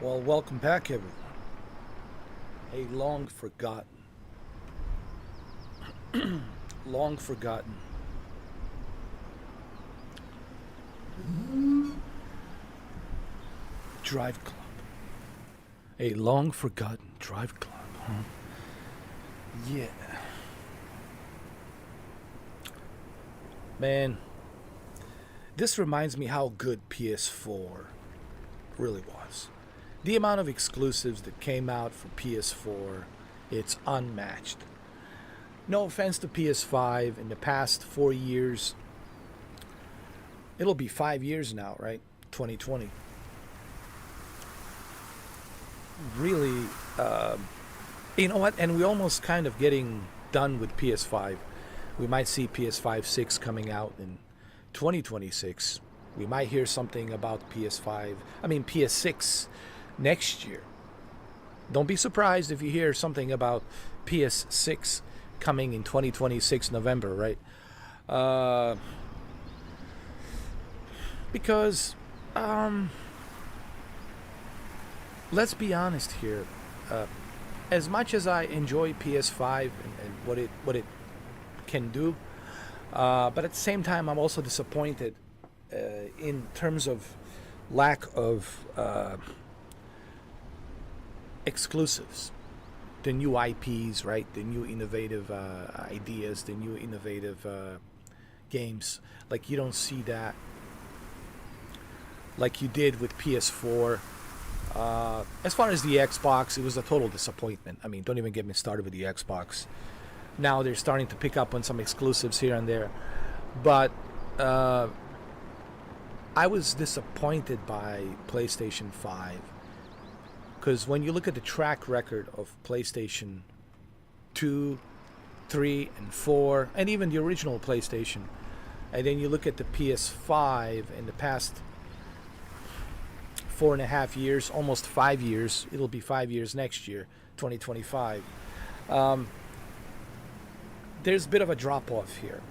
Well, welcome back, everyone. A long forgotten Drive Club. A long forgotten Drive Club, huh? Yeah. Man, this reminds me how good PS4 really was. The amount of exclusives that came out for PS4, it's unmatched. No offense to PS5, in the past 4 years, it'll be 5 years now, right? 2020. Really, you know what? And we're almost kind of getting done with PS5. We might see PS5 6 coming out in 2026. We might hear something about PS6 next year. Don't be surprised if you hear something about PS6 coming in 2026 November, right? Because let's be honest here. As much as I enjoy PS5 and what it can do, but at the same time, I'm also disappointed in terms of lack of exclusives, the new IPs, right? The new innovative ideas, the new innovative games. Like you don't see that, like you did with PS4. As far as the Xbox, it was a total disappointment. I mean, don't even get me started with the Xbox. Now they're starting to pick up on some exclusives here and there, but I was disappointed by PlayStation 5 because when you look at the track record of PlayStation 2, 3, and 4, and even the original PlayStation, and then you look at the PS5 in the past 4.5 years, almost 5 years. It'll be 5 years next year, 2025. There's a bit of a drop off here.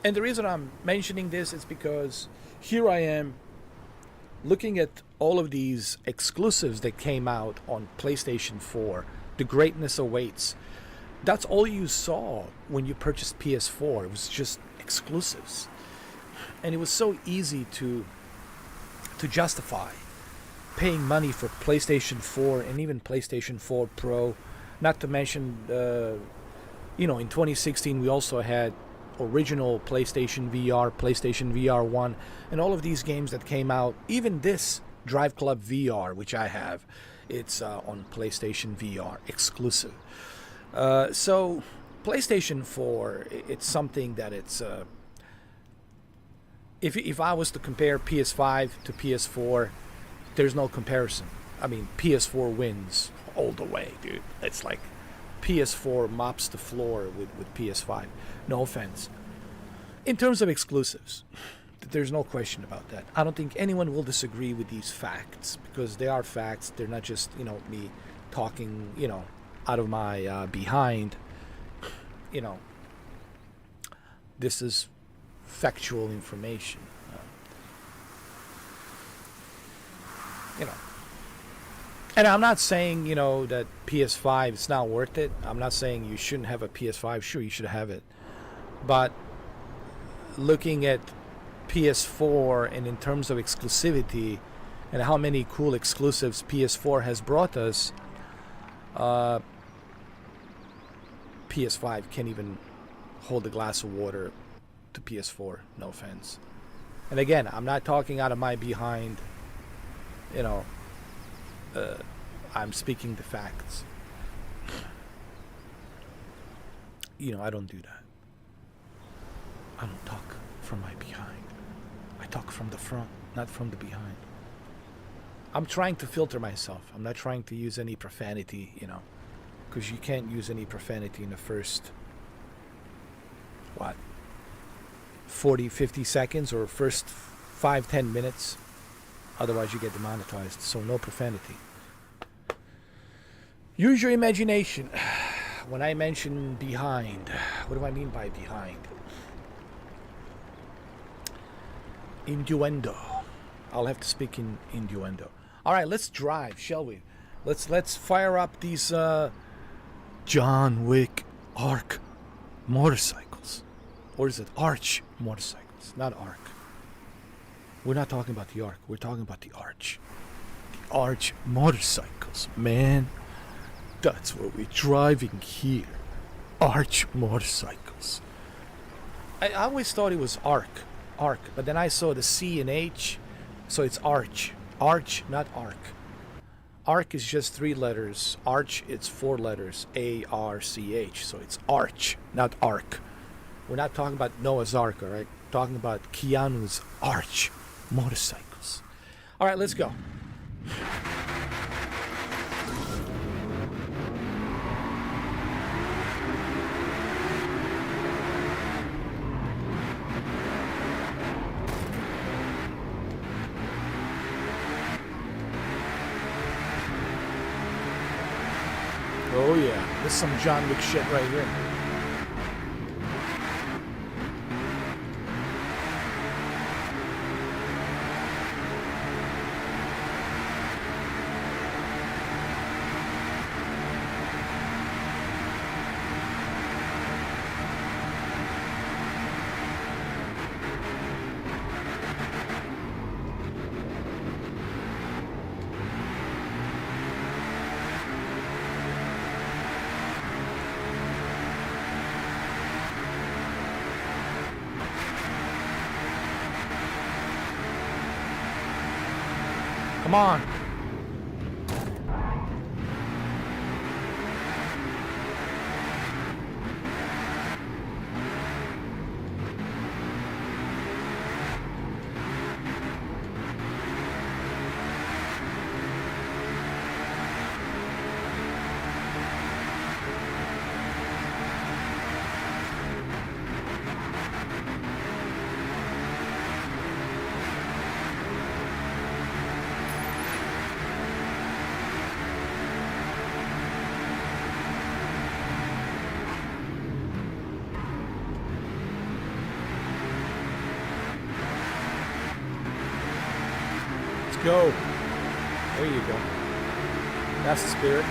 And the reason I'm mentioning this is because here I am looking at all of these exclusives that came out on PlayStation 4. The greatness awaits. That's all you saw when you purchased PS4. It was just exclusives. And it was so easy to justify paying money for PlayStation 4 and even PlayStation 4 Pro. Not to mention, in 2016 we also had original PlayStation VR 1, and all of these games that came out. Even this Driveclub VR, which I have, it's on PlayStation VR exclusive. So PlayStation 4, it's something that it's if I was to compare PS5 to PS4, there's no comparison. I mean, PS4 wins all the way, dude. It's like PS4 mops the floor with PS5. No offense. In terms of exclusives, there's no question about that. I don't think anyone will disagree with these facts because they are facts. They're not just, me talking, out of my behind. This is factual information. And I'm not saying, that PS5 is not worth it. I'm not saying you shouldn't have a PS5. Sure, you should have it. But looking at PS4 and in terms of exclusivity and how many cool exclusives PS4 has brought us, PS5 can't even hold a glass of water to PS4. No offense. And again, I'm not talking out of my behind. I'm speaking the facts. I don't do that. I don't talk from my behind. I talk from the front, not from the behind. I'm trying to filter myself. I'm not trying to use any profanity, because you can't use any profanity in the first, 40, 50 seconds or first 5-10 minutes. Otherwise you get demonetized. So no profanity. Use your imagination. When I mention behind, what do I mean by behind? Innuendo. I'll have to speak in innuendo. All right, let's drive, shall we? Let's fire up these John Wick Arc motorcycles. Or is it Arch motorcycles? Not Arc. We're not talking about the Arc. We're talking about the Arch. The Arch motorcycles, man. That's what we're driving here. Arch motorcycles. I always thought it was Arc, but then I saw the C and H, so it's Arch. Arch, not Arc. Arc is just 3 letters. Arch, it's 4 letters. A-R-C-H. So it's Arch, not Arc. We're not talking about Noah's Ark, all right? We're talking about Keanu's Arch motorcycles. All right, let's go. Oh yeah, this is some John Wick shit right here. Come on. Go. There you go. That's the spirit.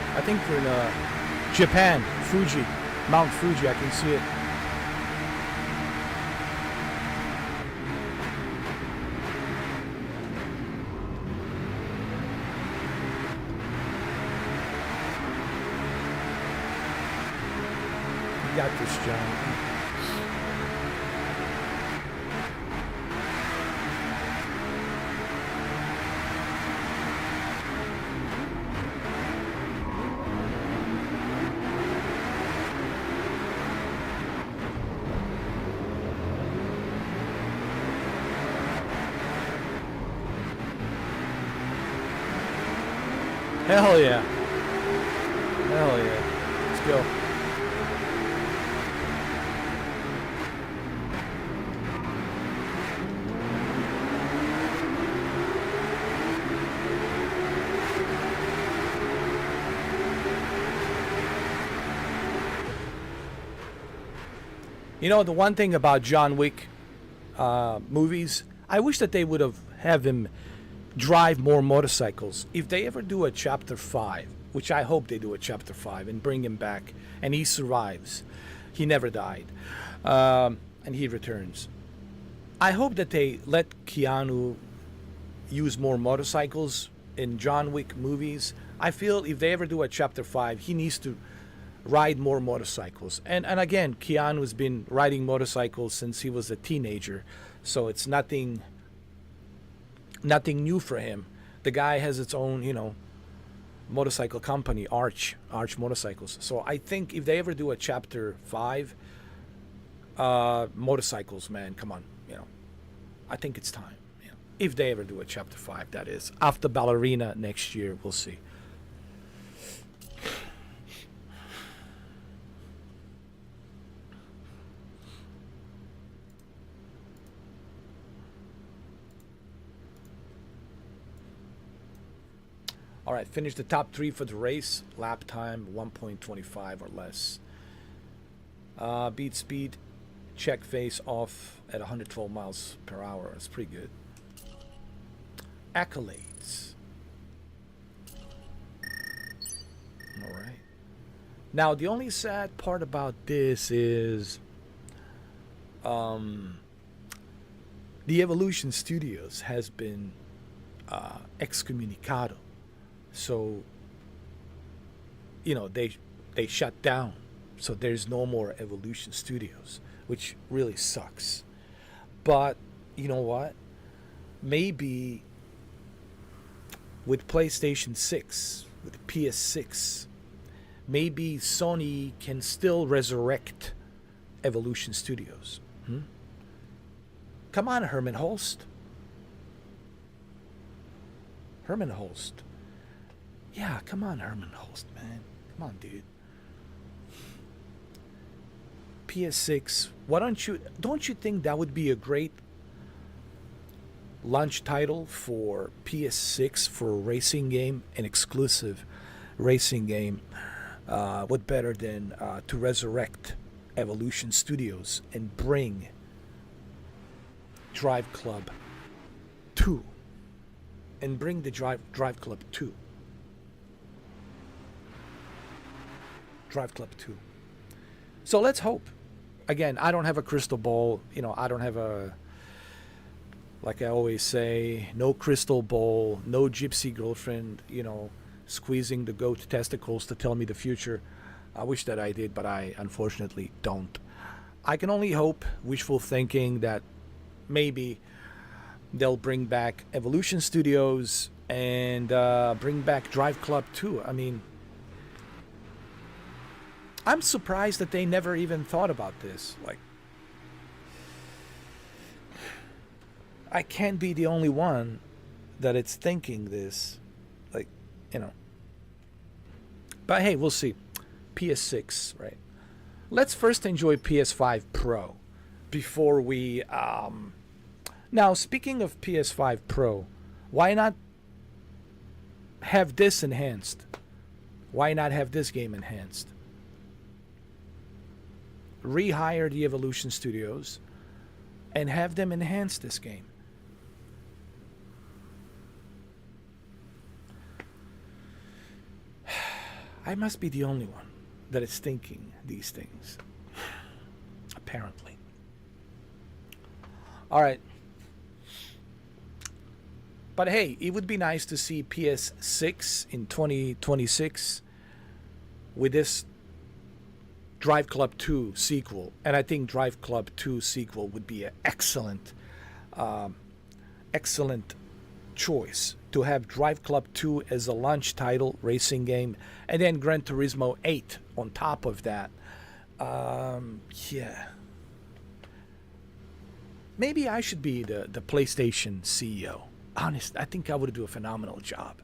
I think we're in Japan, Fuji, Mount Fuji. I can see it. Got this, John. Hell yeah. Hell yeah. Let's go. You know, the one thing about John Wick movies, I wish that they would have him drive more motorcycles. If they ever do a chapter 5, which I hope they do a chapter 5 and bring him back, and he survives, he never died, and he returns. I hope that they let Keanu use more motorcycles in John Wick movies. I feel if they ever do a chapter 5, he needs to ride more motorcycles. And again, Keanu's been riding motorcycles since he was a teenager, so it's nothing new for him. The guy has its own, motorcycle company, Arch Motorcycles. So I think if they ever do a chapter 5, motorcycles, man, come on, I think it's time. If they ever do a chapter 5, that is. After Ballerina next year, we'll see. All right, finish the top 3 for the race. Lap time 1.25 or less. Beat speed, check face off at 112 miles per hour. That's pretty good. Accolades. All right. Now, the only sad part about this is the Evolution Studios has been excommunicado. So, they shut down. So there's no more Evolution Studios, which really sucks. But you know what? Maybe with PlayStation 6, with PS6, maybe Sony can still resurrect Evolution Studios. Come on, Herman Holst. Herman Holst. Yeah, come on, Herman Holst, man. Come on, dude. PS6. Don't you think that would be a great launch title for PS6 for a racing game, an exclusive racing game? What better than to resurrect Evolution Studios and bring Driveclub 2 and bring the Driveclub 2. Driveclub 2. So let's hope. Again, I don't have a crystal ball. I don't have like I always say, no crystal ball, no gypsy girlfriend, squeezing the goat testicles to tell me the future. I wish that I did, but I unfortunately don't. I can only hope, wishful thinking, that maybe they'll bring back Evolution Studios and bring back Driveclub 2. I mean, I'm surprised that they never even thought about this. Like, I can't be the only one that it's thinking this. Like, But hey, we'll see. PS6, right? Let's first enjoy PS5 Pro before we... Now, speaking of PS5 Pro, why not have this enhanced? Why not have this game enhanced? Rehire the Evolution Studios and have them enhance this game. I must be the only one that is thinking these things. Apparently. All right. But hey, it would be nice to see PS6 in 2026 with this Driveclub 2 sequel. And I think Driveclub 2 sequel would be an excellent choice to have Driveclub 2 as a launch title, racing game, and then Gran Turismo 8 on top of that. Yeah. Maybe I should be the PlayStation CEO. Honest, I think I would do a phenomenal job.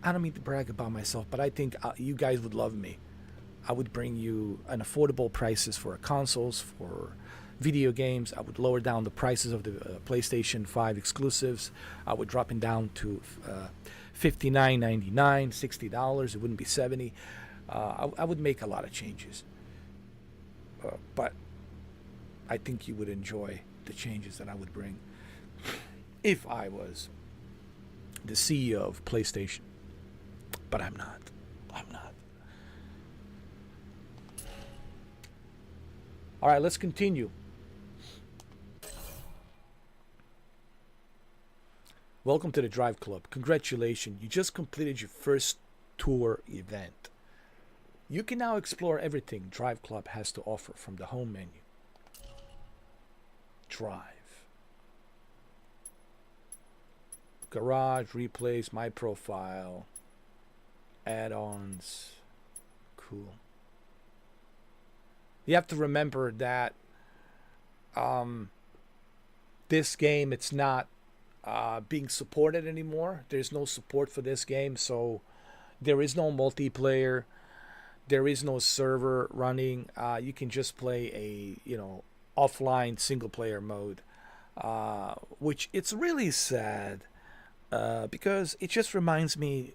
I don't mean to brag about myself, but I think you guys would love me. I would bring you an affordable prices for consoles, for video games. I would lower down the prices of the PlayStation 5 exclusives. I would drop it down to $59.99, $60. It wouldn't be $70. I would make a lot of changes. But I think you would enjoy the changes that I would bring if I was the CEO of PlayStation. But I'm not. I'm not. All right, let's continue. Welcome to the Driveclub. Congratulations. You just completed your first tour event. You can now explore everything Driveclub has to offer from the home menu. Drive. Garage, replays, my profile, add-ons. Cool. You have to remember that this game, it's not being supported anymore. There's no support for this game, so there is no multiplayer. There is no server running. You can just play a offline single player mode, which it's really sad. because it just reminds me,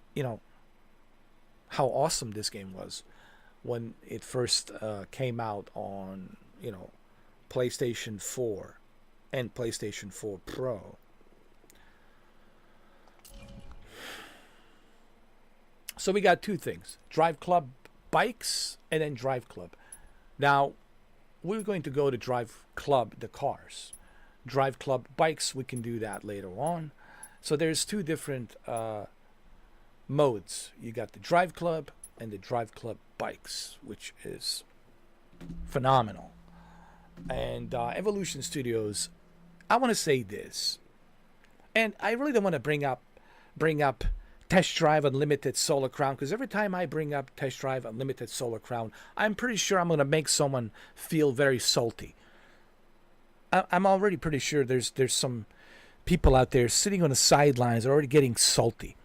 how awesome this game was when it first came out on, PlayStation 4 and PlayStation 4 Pro. So we got two things: Driveclub bikes and then Driveclub. Now, we're going to go to Driveclub, the cars. Driveclub bikes, we can do that later on. So there's two different modes. You got the Driveclub and the Driveclub bikes, which is phenomenal. And Evolution Studios, I want to say this, and I really don't want to bring up Test Drive Unlimited Solar Crown, because every time I bring up Test Drive Unlimited Solar Crown, I'm pretty sure I'm going to make someone feel very salty. I'm already pretty sure there's some people out there sitting on the sidelines already getting salty,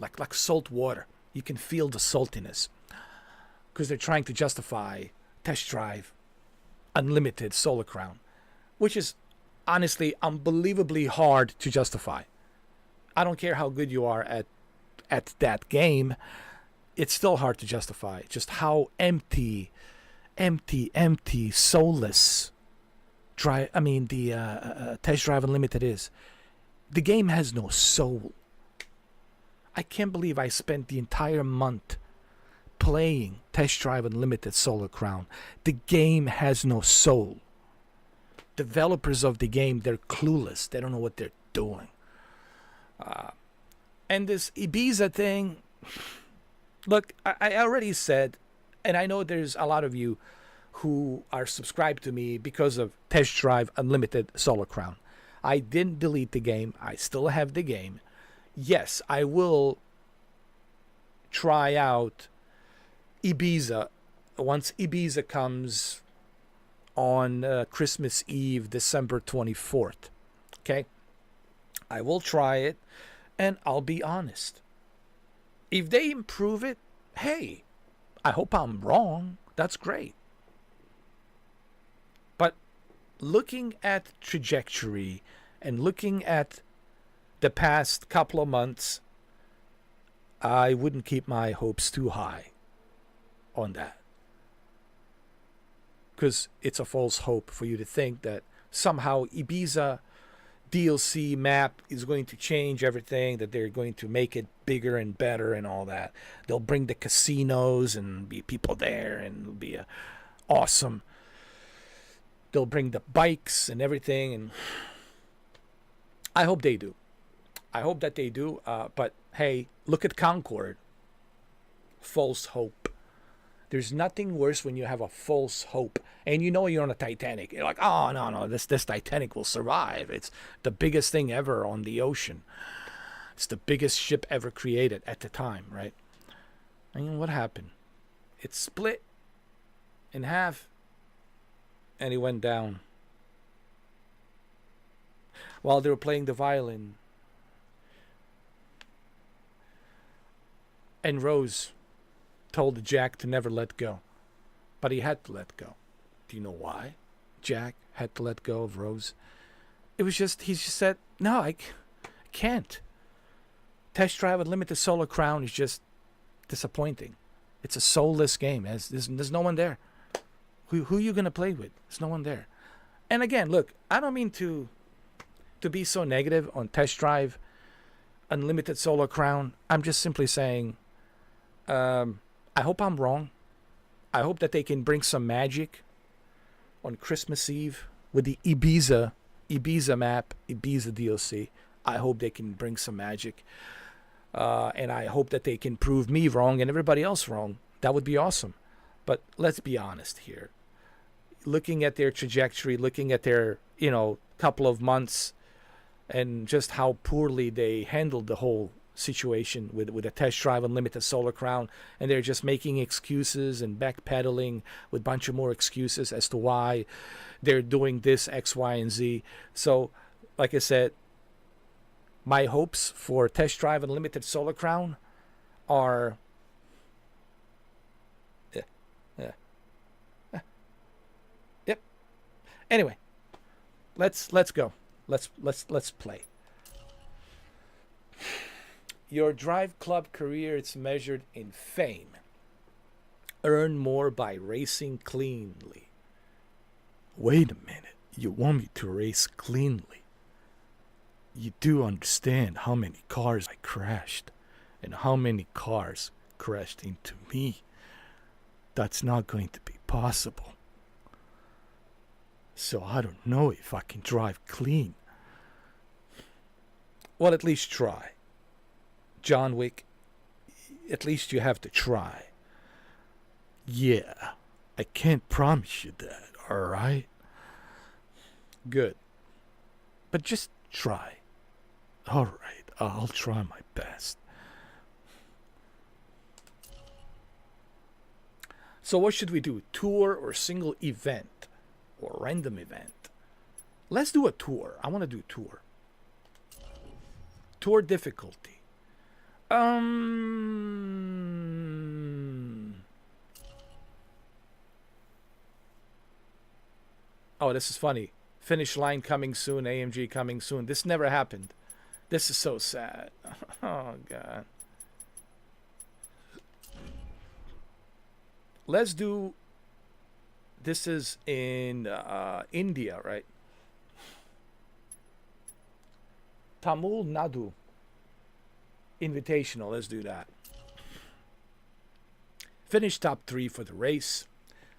like salt water. You can feel the saltiness because they're trying to justify Test Drive Unlimited Solar Crown, which is honestly unbelievably hard to justify. I don't care how good you are at that game, it's still hard to justify just how empty, soulless Test Drive Unlimited is. The game has no soul. I can't believe I spent the entire month playing Test Drive Unlimited Solar Crown. The game has no soul. Developers of the game, they're clueless. They don't know what they're doing. And this Ibiza thing, look, I already said, and I know there's a lot of you who are subscribed to me because of Test Drive Unlimited Solar Crown. I didn't delete the game. I still have the game. Yes, I will try out Ibiza once Ibiza comes on Christmas Eve, December 24th. Okay? I will try it, and I'll be honest. If they improve it, hey, I hope I'm wrong. That's great. But looking at trajectory and looking at the past couple of months, I wouldn't keep my hopes too high on that. Because it's a false hope for you to think that somehow Ibiza DLC map is going to change everything, that they're going to make it bigger and better and all that. They'll bring the casinos and be people there, and it'll be awesome. They'll bring the bikes and everything, and I hope they do. I hope that they do. But hey, look at Concord. False hope. There's nothing worse when you have a false hope and you know you're on a Titanic. You're like, oh, no, this Titanic will survive. It's the biggest thing ever on the ocean. It's the biggest ship ever created at the time, right? I mean, what happened? It split in half and it went down. While they were playing the violin. And Rose told Jack to never let go. But he had to let go. Do you know why Jack had to let go of Rose? It was just, he just said, no, I can't. Test Drive Unlimited Solar Crown is just disappointing. It's a soulless game. There's no one there. Who are you going to play with? There's no one there. And again, look, I don't mean to be so negative on Test Drive Unlimited Solar Crown. I'm just simply saying, I hope I'm wrong. I hope that they can bring some magic on Christmas Eve with the Ibiza map, Ibiza DLC. I hope they can bring some magic. And I hope that they can prove me wrong and everybody else wrong. That would be awesome. But let's be honest here. Looking at their trajectory, looking at their, couple of months, and just how poorly they handled the whole situation with a Test Drive Unlimited Solar Crown, and they're just making excuses and backpedaling with a bunch of more excuses as to why they're doing this X, Y, and Z. So, like I said, my hopes for Test Drive Unlimited Solar Crown are yep. Anyway, let's go. Let's play. Your Drive Club career is measured in fame. Earn more by racing cleanly. Wait a minute. You want me to race cleanly? You do understand how many cars I crashed and how many cars crashed into me. That's not going to be possible. So I don't know if I can drive clean. Well, at least try. John Wick, at least you have to try. Yeah, I can't promise you that, alright? Good. But just try. Alright, I'll try my best. So what should we do? Tour or single event? Or random event? Let's do a tour. I want to do a tour. Tour difficulty. Oh, this is funny. Finish line coming soon. AMG coming soon. This never happened. This is so sad. Oh, God. Let's do... This is in India, right? Tamil Nadu Invitational. Let's do that. Finish top 3 for the race.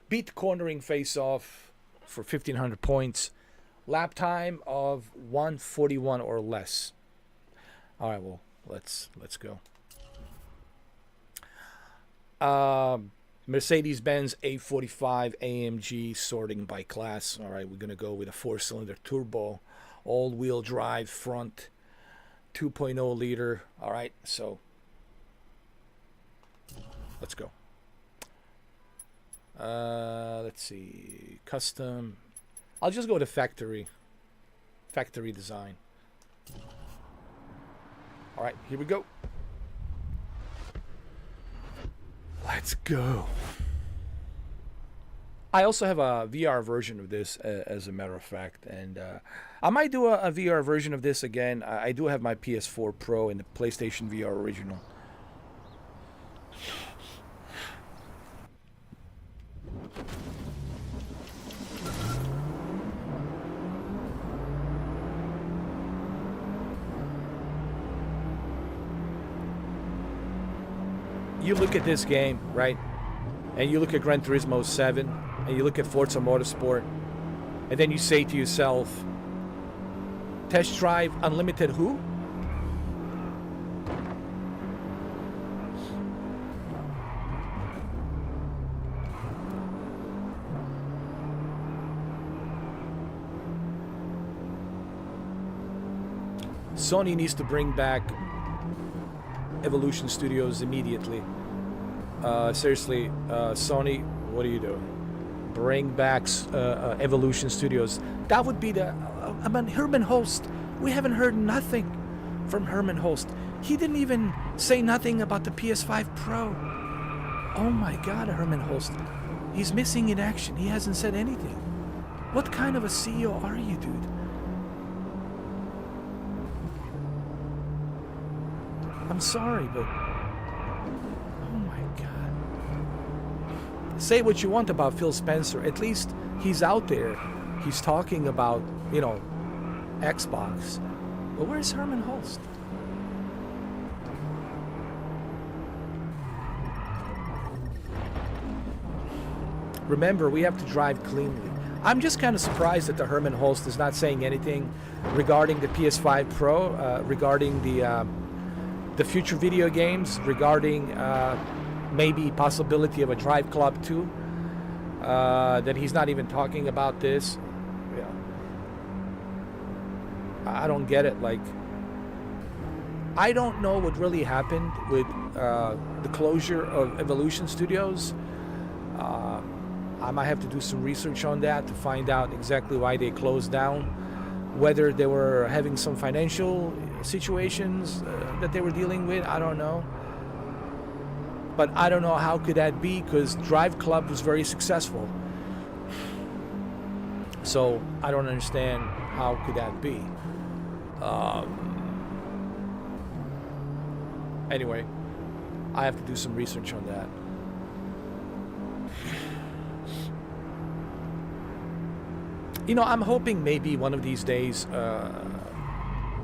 Beat cornering face-off for 1,500 points. Lap time of 1:41 or less. All right, well, let's go. Mercedes-Benz A45 AMG sorting by class. All right, we're going to go with a 4-cylinder turbo, all-wheel drive front, 2.0 liter. All right, so let's go. Let's see. Custom. I'll just go to factory. Factory design. All right, here we go. Let's go. I also have a VR version of this, as a matter of fact, and I might do a VR version of this again. I do have my PS4 Pro and the PlayStation VR original. You look at this game, right? And you look at Gran Turismo 7, and you look at Forza Motorsport, and then you say to yourself, test drive unlimited who? Sony needs to bring back Evolution Studios immediately. Seriously, Sony, what are you doing? Bring back Evolution Studios. That would be the... Herman Holst. We haven't heard nothing from Herman Holst. He didn't even say nothing about the PS5 Pro. Oh my God, Herman Holst. He's missing in action. He hasn't said anything. What kind of a CEO are you, dude? I'm sorry, but... Oh my God. Say what you want about Phil Spencer. At least he's out there. He's talking about, you know, Xbox. But where's Herman Holst? Remember, we have to drive cleanly. I'm just kind of surprised that the Herman Holst is not saying anything regarding the PS5 Pro, regarding the future video games, regarding maybe possibility of a Driveclub 2. That he's not even talking about this. Yeah. I don't get it. Like, I don't know what really happened with the closure of Evolution Studios. I might have to do some research on that to find out exactly why they closed down, whether they were having some financial situations that they were dealing with. I don't know. But I don't know how could that be, because Driveclub was very successful. So I don't understand how could that be. Anyway, I have to do some research on that. You know, I'm hoping maybe one of these days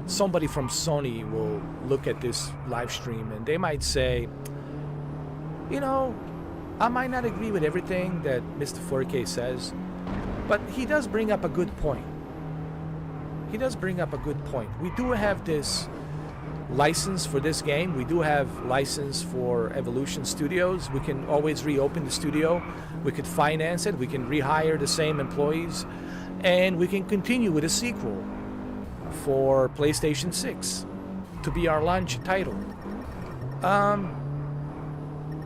somebody from Sony will look at this live stream and they might say, you know, I might not agree with everything that Mr. 4K says, but he does bring up a good point. He does bring up a good point. We do have this license for this game. We do have license for Evolution Studios. We can always reopen the studio. We could finance it. We can rehire the same employees. And we can continue with a sequel for PlayStation 6 to be our launch title.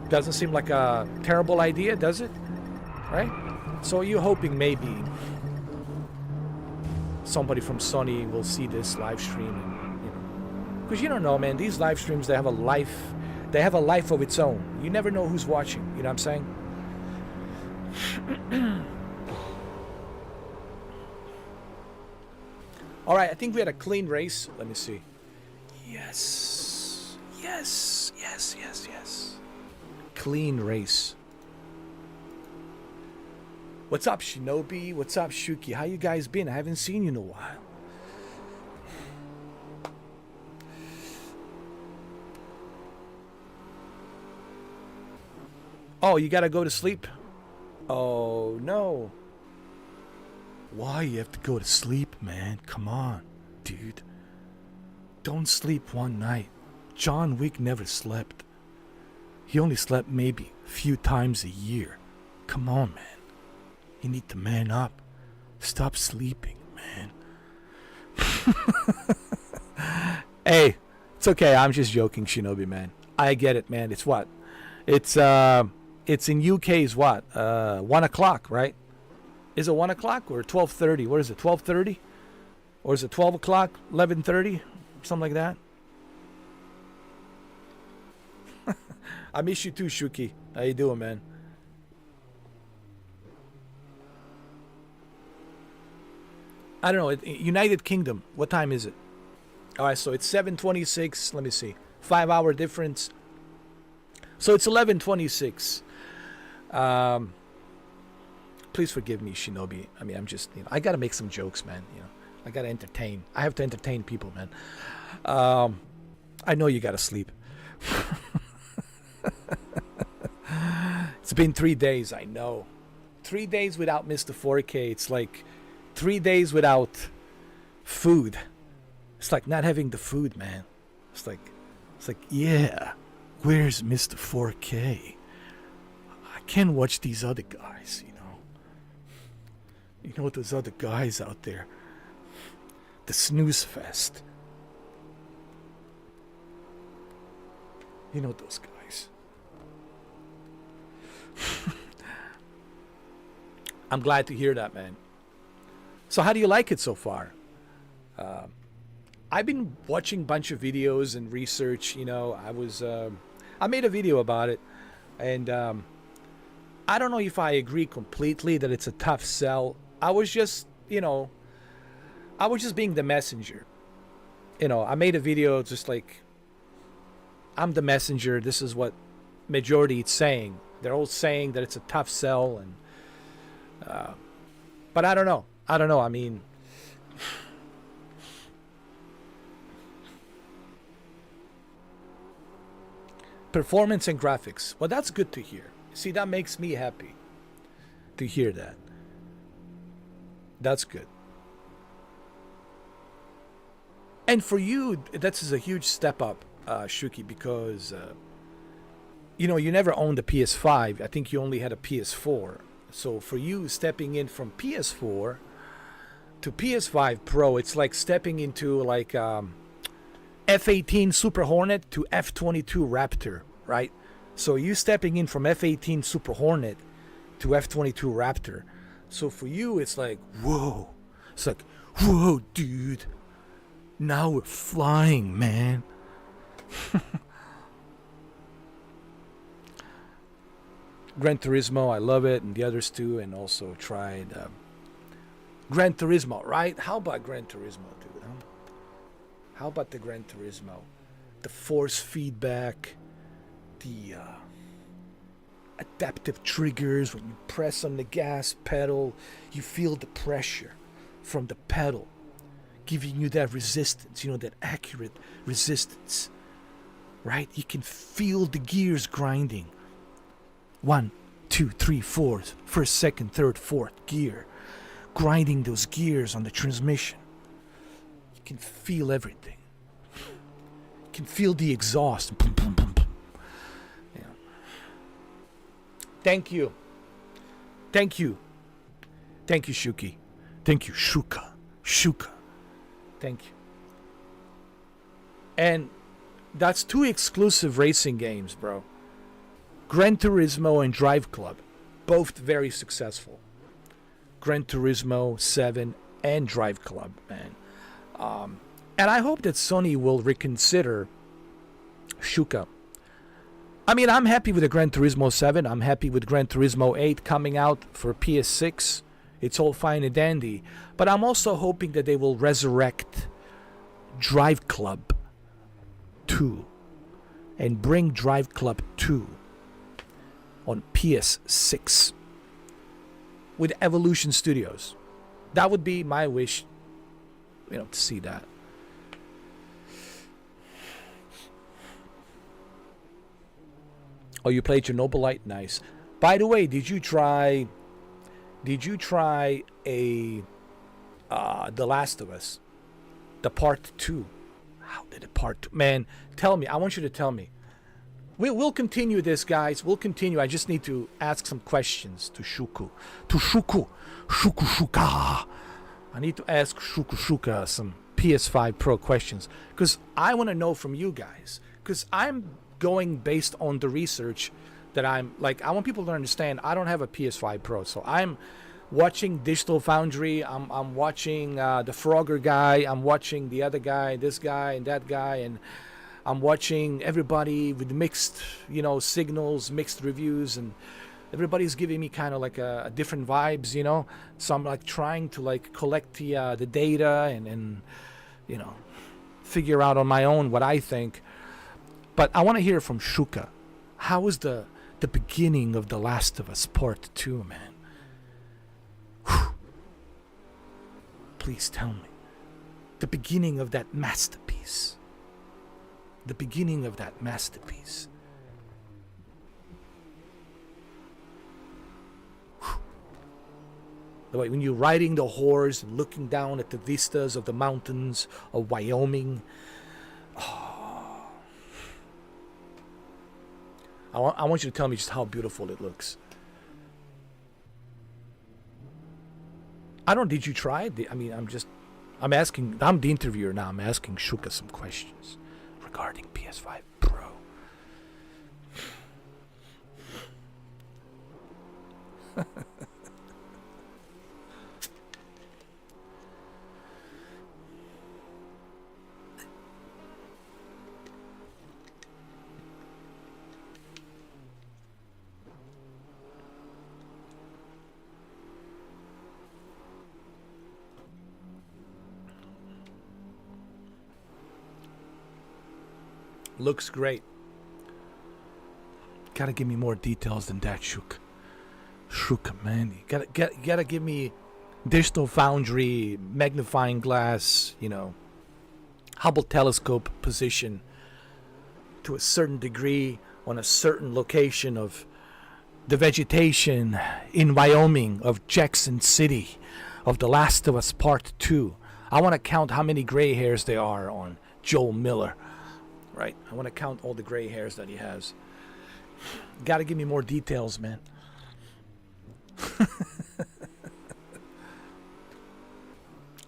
Doesn't seem like a terrible idea, does it? Right? So you're hoping maybe somebody from Sony will see this live stream, and, you know, because you don't know, man. These live streams, they have a life. They have a life of its own. You never know who's watching. You know what I'm saying? All right, I think we had a clean race. Let me see. Yes. Yes. Yes. Yes. Yes. Clean race. What's up, Shinobi? What's up, Shuki? How you guys been? I haven't seen you in a while. Oh, you gotta go to sleep? Oh, no. Why you have to go to sleep, man? Come on, dude. Don't sleep one night. John Wick never slept. He only slept maybe a few times a year. Come on, man. You need to man up. Stop sleeping, man. Hey, it's okay. I'm just joking, Shinobi, man. I get it, man. It's what? It's in UK's what? 1 o'clock, right? Is it 1 o'clock or 12:30? What is it? 12:30? Or is it 12 o'clock? 11:30? Something like that. I miss you too, Shuki. How you doing, man? I don't know. United Kingdom. What time is it? All right, so it's 7:26. Let me see. 5-hour difference. So it's 11:26. Please forgive me, Shinobi. I mean, I'm just, you know, I gotta make some jokes, man. You know, I gotta entertain. I have to entertain people, man. I know you gotta sleep. It's been 3 days. I know. 3 days without Mr. 4K. It's like 3 days without food. It's like not having the food, man. It's like, yeah, where's Mr. 4K? I can't watch these other guys, you know. You know those other guys out there. The snooze fest. You know those guys. I'm glad to hear that, man. So how do you like it so far? I've been watching a bunch of videos and research. You know, I made a video about it, and I don't know if I agree completely that it's a tough sell. I was just, you know, I was just being the messenger. You know, I made a video just like, I'm the messenger. This is what majority is saying. They're all saying that it's a tough sell, and but I don't know. I mean, performance and graphics. Well, that's good to hear. See, that makes me happy to hear that. That's good. And for you, that's a huge step up, Shuki, because you know, you never owned a PS5. I think you only had a PS4. So for you, stepping in from PS4 to PS5 Pro, it's like stepping into like F-18 Super Hornet to F-22 Raptor, right? So you stepping in from F-18 Super Hornet to F-22 Raptor. So for you, it's like, whoa. It's like, whoa, dude. Now we're flying, man. Gran Turismo, I love it, and the others too, and also tried Gran Turismo, right? How about Gran Turismo, dude? Huh? How about the Gran Turismo? the force feedback, the adaptive triggers. When you press on the gas pedal, you feel the pressure from the pedal giving you that resistance, that accurate resistance, right? You can feel the gears grinding. 1, 2, 3, 4, first, second, third, fourth gear, grinding those gears on the transmission. You can feel everything. You can feel the exhaust. Boom, boom, boom, boom. Yeah. Thank you, Shuki. Thank you, Shuka. Thank you. And that's 2 exclusive racing games, bro. Gran Turismo and Driveclub, both very successful. Gran Turismo 7 and Driveclub, man. And I hope that Sony will reconsider Shuka. I mean, I'm happy with the Gran Turismo 7. I'm happy with Gran Turismo 8 coming out for PS6. It's all fine and dandy. But I'm also hoping that they will resurrect Driveclub 2 and bring Driveclub 2 on PS6 with Evolution Studios. That would be my wish, to see that. Oh, you played Chernobylite? Nice. By the way, did you try The Last of Us, the part 2? How did the part 2? Man, tell me. I want you to tell me. We'll continue this, guys. We'll continue. I just need to ask some questions to Shuka. I need to ask Shuka some PS5 Pro questions, because I want to know from you guys, because I'm going based on the research that I want people to understand I don't have a PS5 Pro, so I'm watching Digital Foundry, I'm watching the Frogger guy, I'm watching the other guy, this guy and that guy, and I'm watching everybody with mixed, signals, mixed reviews, and everybody's giving me kind of like a different vibes, So I'm trying to collect the data and figure out on my own what I think. But I want to hear from Shuka. How was the beginning of The Last of Us Part 2, man? Whew. Please tell me. The beginning of that masterpiece. The beginning of that masterpiece. When you're riding the horse and looking down at the vistas of the mountains of Wyoming. I want you to tell me just how beautiful it looks. Did you try it? I'm the interviewer now. I'm asking Shuka some questions regarding PS5 Pro. Looks great. Gotta give me more details than that, Shuka, man. You gotta give me Digital Foundry, magnifying glass, Hubble telescope position to a certain degree on a certain location of the vegetation in Wyoming, of Jackson City, of The Last of Us Part 2. I want to count how many gray hairs there are on Joel Miller. Right? I want to count all the gray hairs that he has. Got to give me more details, man.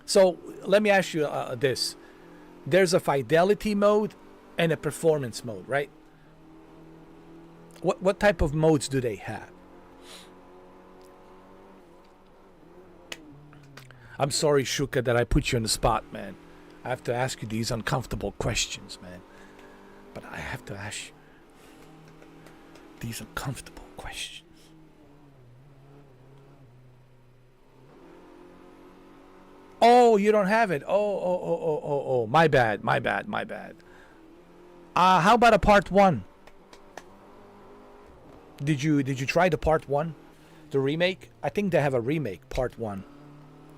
So let me ask you this. There's a fidelity mode and a performance mode, right? What type of modes do they have? I'm sorry, Shuka, that I put you on the spot, man. I have to ask you these uncomfortable questions, man. But I have to ask you these uncomfortable questions. Oh, you don't have it. Oh. My bad. How about a part 1? Did you try the part 1? The remake? I think they have a remake, part 1,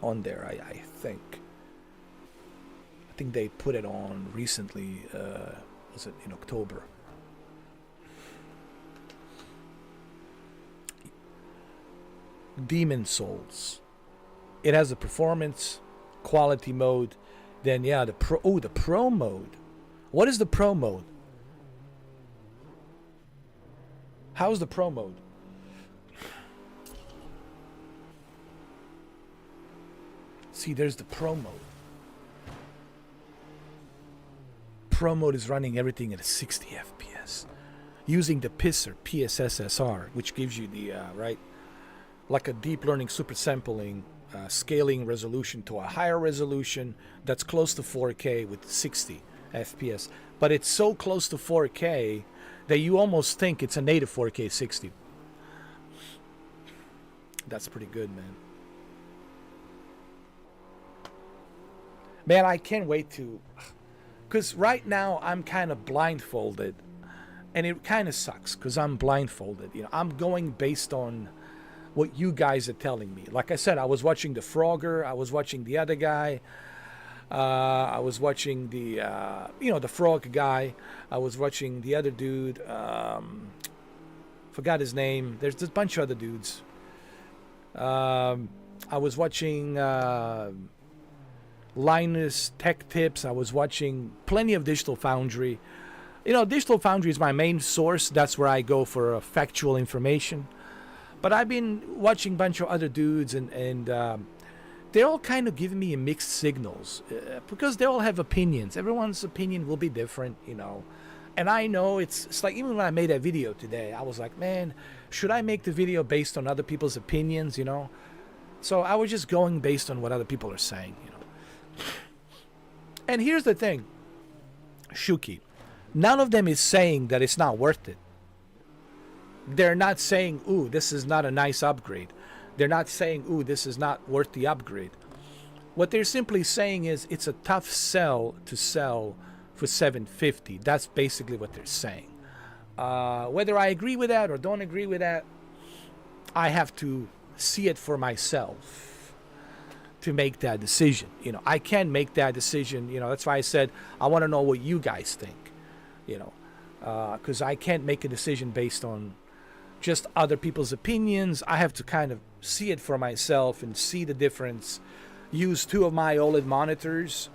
on there, I think. I think they put it on recently, was it in October? Demon Souls. It has a performance, quality mode. Then yeah, the pro mode. What is the pro mode? How's the pro mode? See, there's the pro mode. Pro mode is running everything at 60 FPS, using the PISR, PSSSR, which gives you the right, like a deep learning super sampling, scaling resolution to a higher resolution that's close to 4K with 60 FPS. But it's so close to 4K that you almost think it's a native 4K 60. That's pretty good, man. Man, I can't wait to... Because right now I'm kind of blindfolded. And it kind of sucks because I'm blindfolded. You know, I'm going based on what you guys are telling me. Like I said, I was watching the Frogger. I was watching the other guy. I was watching the, the frog guy. I was watching the other dude. Forgot his name. There's a bunch of other dudes. I was watching Linus Tech Tips. I was watching plenty of Digital Foundry. You know, Digital Foundry is my main source. That's where I go for factual information. But I've been watching a bunch of other dudes, and they're all kind of giving me mixed signals because they all have opinions. Everyone's opinion will be different, you know. And I know it's like, even when I made that video today, I was like, man, should I make the video based on other people's opinions, you know? So I was just going based on what other people are saying, you know. And here's the thing, Shuki, none of them is saying that it's not worth it. They're not saying, ooh, this is not a nice upgrade. They're not saying, ooh, this is not worth the upgrade. What they're simply saying is it's a tough sell to sell for $750. That's basically what they're saying. Whether I agree with that or don't agree with that, I have to see it for myself to make that decision. You know, I can't make that decision. You know, that's why I said I want to know what you guys think. You know, because I can't make a decision based on just other people's opinions. I have to kind of see it for myself and see the difference. Use two of my OLED monitors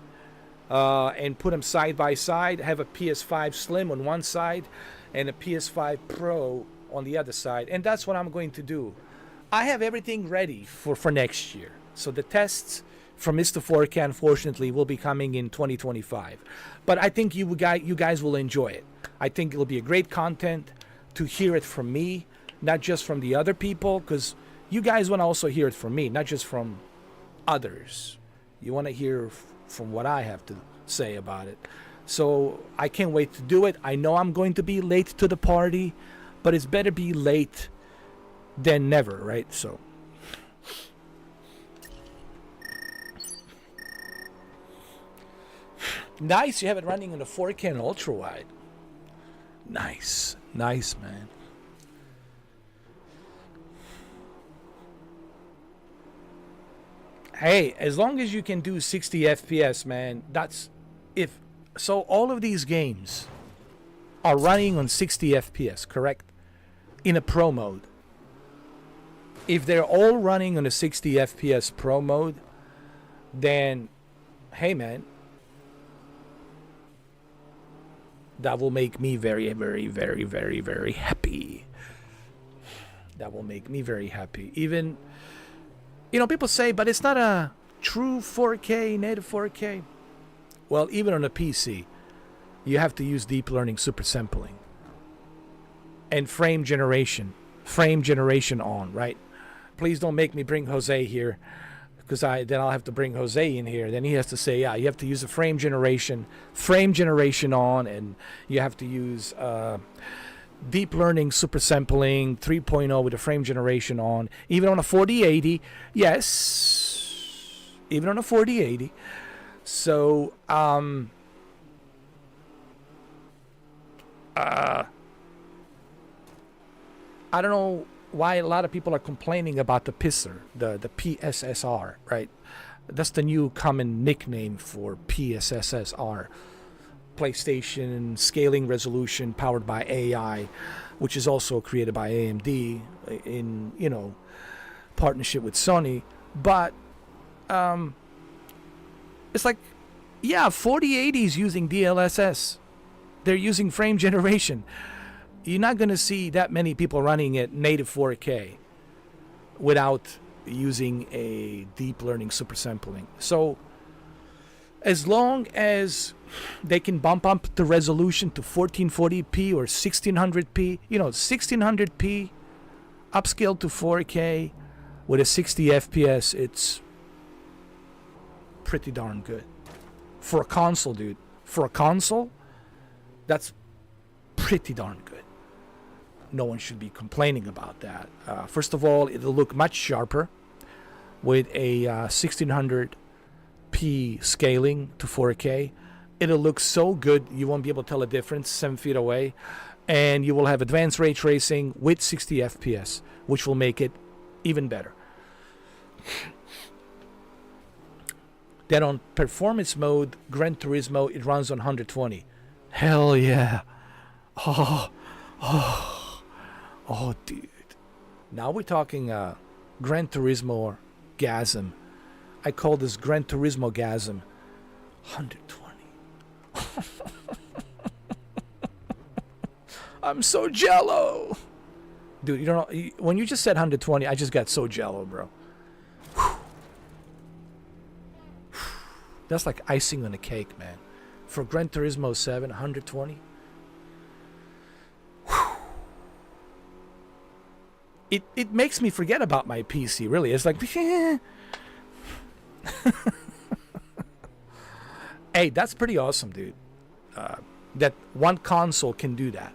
and put them side by side. Have a PS5 Slim on one side and a PS5 Pro on the other side. And that's what I'm going to do. I have everything ready for next year. So the tests from Mr. 4K, unfortunately, will be coming in 2025. But I think you guys will enjoy it. I think it'll be a great content to hear it from me, not just from the other people, because you guys want to also hear it from me, not just from others. You want to hear from what I have to say about it. So I can't wait to do it. I know I'm going to be late to the party, but it's better be late than never, right? So nice, you have it running in the 4K and ultra wide. Nice, man. Hey, as long as you can do 60 FPS, man, that's if so. All of these games are running on 60 FPS, correct? In a pro mode. If they're all running on a 60 FPS pro mode, then hey, man, that will make me very, very, very, very, very happy. That will make me very happy. Even, you know, people say, but it's not a true 4K, native 4K. Well, even on a PC, you have to use deep learning super sampling and frame generation on, right? Please don't make me bring Jose here, because then I'll have to bring Jose in here. Then he has to say, yeah, you have to use a frame generation on, and you have to use deep learning super sampling 3.0 with a frame generation on, even on a 4080. Yes, even on a 4080. So I don't know why a lot of people are complaining about the pisser, the PSSR, right? That's the new common nickname for PSSR, PlayStation Scaling Resolution Powered by AI, which is also created by AMD in, partnership with Sony. But it's like, yeah, 4080 is using DLSS. They're using frame generation. You're not going to see that many people running at native 4K without using a deep learning super sampling. So as long as they can bump up the resolution to 1440p or 1600p, 1600p upscaled to 4K with a 60 FPS, it's pretty darn good. For a console, dude. For a console, that's pretty darn good. No one should be complaining about that. First of all, it'll look much sharper with a 1600p scaling to 4K. It'll look so good you won't be able to tell a difference 7 feet away. And you will have advanced ray tracing with 60 FPS, which will make it even better. Then on performance mode, Gran Turismo, it runs on 120. Hell yeah. Oh, dude. Now we're talking Gran Turismo gasm. I call this Gran Turismo gasm. 120. I'm so jello. Dude, you don't know, when you just said 120, I just got so jello, bro. That's like icing on a cake, man. For Gran Turismo 7, 120. It makes me forget about my PC, really. It's like, hey, that's pretty awesome, dude. That one console can do that.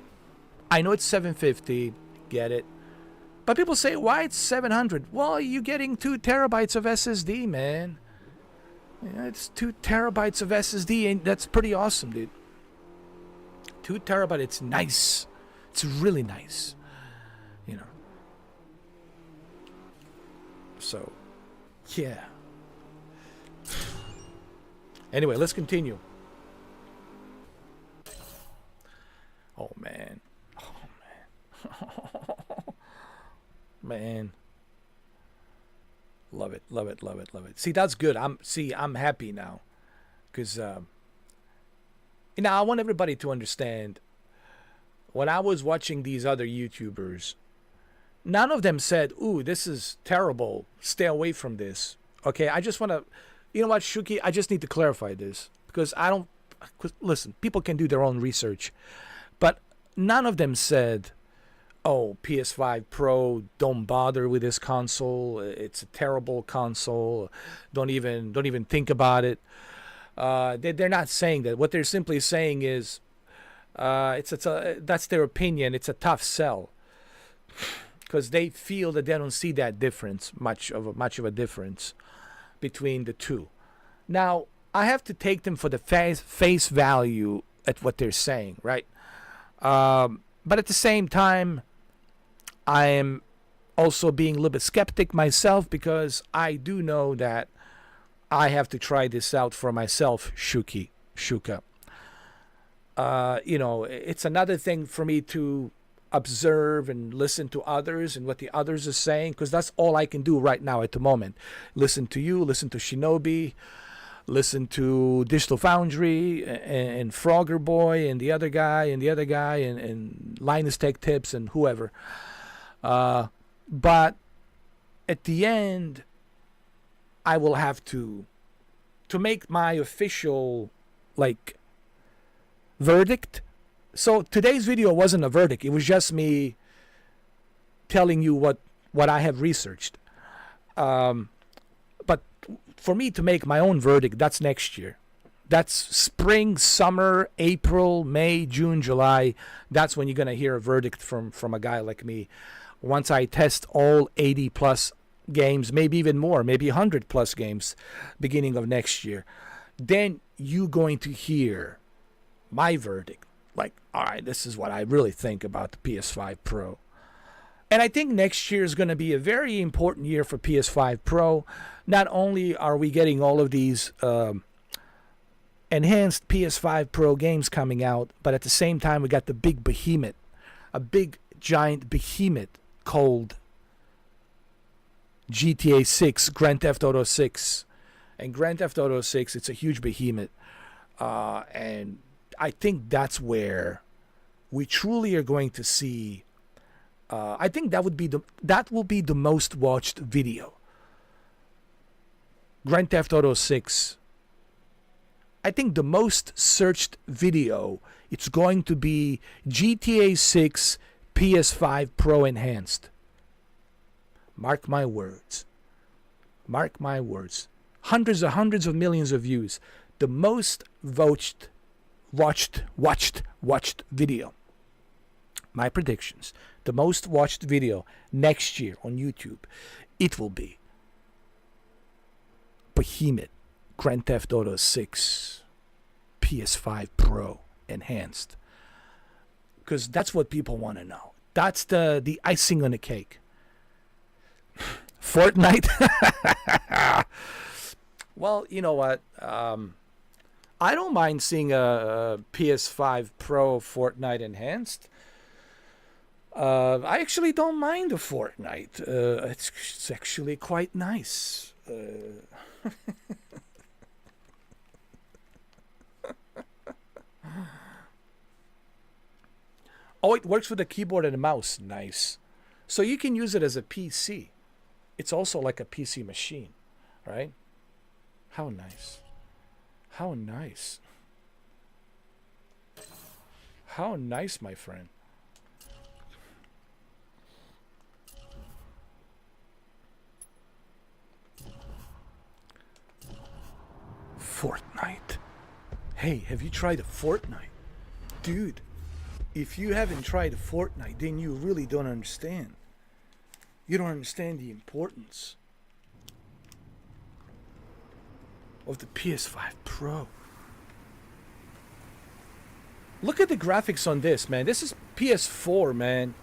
I know it's 750, get it. But people say, why it's 700? Well, you're getting 2 terabytes of SSD, man. Yeah, it's 2 terabytes of SSD, and that's pretty awesome, dude. 2 terabytes, it's nice. It's really nice. So, yeah. Anyway, let's continue. Oh, man. Man. Love it. See, that's good. I'm happy now. Because, I want everybody to understand, when I was watching these other YouTubers, none of them said, ooh, this is terrible. Stay away from this. Okay, I just want to, you know what, Shuki, I just need to clarify this. Because listen, people can do their own research. But none of them said, oh, PS5 Pro, don't bother with this console. It's a terrible console. Don't even think about it. They're not saying that. What they're simply saying is, that's their opinion. It's a tough sell. Because they feel that they don't see that difference, much of a difference between the two. Now, I have to take them for the face value at what they're saying, right? But at the same time, I am also being a little bit skeptic myself, because I do know that I have to try this out for myself, Shuka. It's another thing for me to observe and listen to others and what the others are saying, because that's all I can do right now at the moment. Listen to you, listen to Shinobi, listen to Digital Foundry and Frogger Boy and the other guy and Linus Tech Tips and whoever. But at the end, I will have to make my official verdict. So today's video wasn't a verdict. It was just me telling you what I have researched. But for me to make my own verdict, that's next year. That's spring, summer, April, May, June, July. That's when you're going to hear a verdict from a guy like me. Once I test all 80 plus games, maybe even more, maybe 100 plus games beginning of next year. Then you're going to hear my verdict. all right, this is what I really think about the PS5 Pro. And I think next year is going to be a very important year for PS5 Pro. Not only are we getting all of these enhanced PS5 Pro games coming out, but at the same time we got the big behemoth, a big giant behemoth called GTA 6, Grand Theft Auto 6. And Grand Theft Auto 6, it's a huge behemoth. And I think that's where we truly are going to see. I think that will be the most watched video. Grand Theft Auto 6. I think the most searched video, it's going to be GTA 6 PS5 Pro Enhanced. Mark my words. Mark my words. Hundreds of millions of views. The most watched video. My predictions. The most watched video next year on YouTube. It will be Behemoth Grand Theft Auto 6 PS5 Pro Enhanced. Because that's what people want to know. That's the icing on the cake. Fortnite? Well, you know what? I don't mind seeing a PS5 Pro Fortnite Enhanced. I actually don't mind a Fortnite. It's actually quite nice. Oh, it works with a keyboard and a mouse. Nice. So you can use it as a PC. It's also like a PC machine, right? How nice. How nice. How nice, my friend. Fortnite. Hey, have you tried a Fortnite? Dude, if you haven't tried a Fortnite, then you really don't understand. You don't understand the importance of the PS5 Pro. Look at the graphics on this, man. This is PS4, man.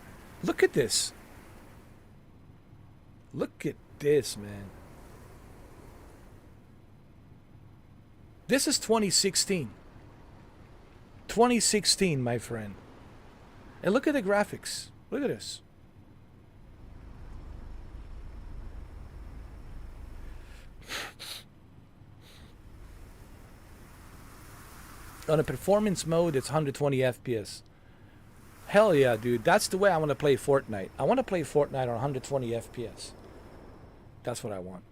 Look at this. Look at this, man. This is 2016. 2016, my friend. And look at the graphics. Look at this. On a performance mode, it's 120 FPS. Hell yeah, dude. That's the way I want to play Fortnite. I want to play Fortnite on 120 FPS. That's what I want.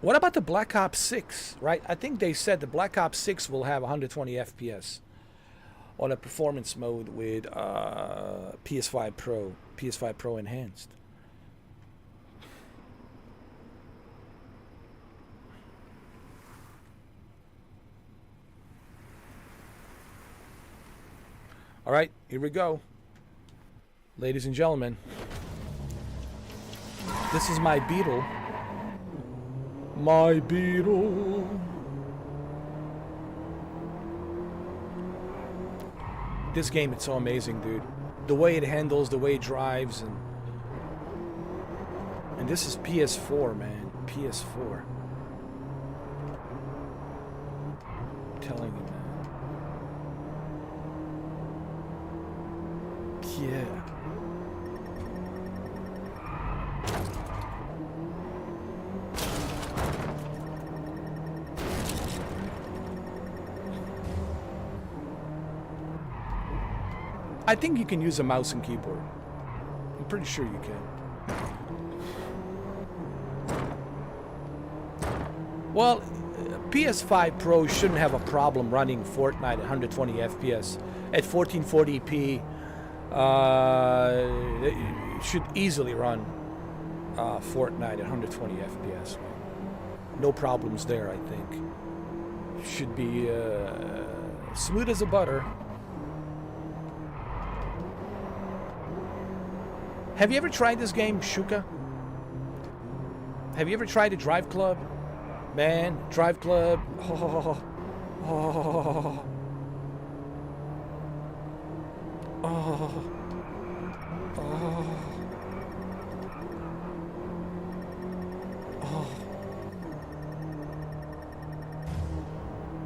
What about the Black Ops 6, right? I think they said the Black Ops 6 will have 120 FPS on a performance mode with PS5 Pro, PS5 Pro Enhanced. All right, here we go. Ladies and gentlemen, this is my Beetle. My Beetle. This game, it's so amazing, dude. The way it handles, the way it drives, and this is PS4, man. PS4. I'm telling you, man. Yeah. I think you can use a mouse and keyboard. I'm pretty sure you can. Well, PS5 Pro shouldn't have a problem running Fortnite at 120 FPS. At 1440p, it should easily run Fortnite at 120 FPS. No problems there, I think. Should be smooth as a butter. Have you ever tried this game, Shuka? Have you ever tried a Driveclub? Man, Driveclub. Oh. Oh. Oh. Oh.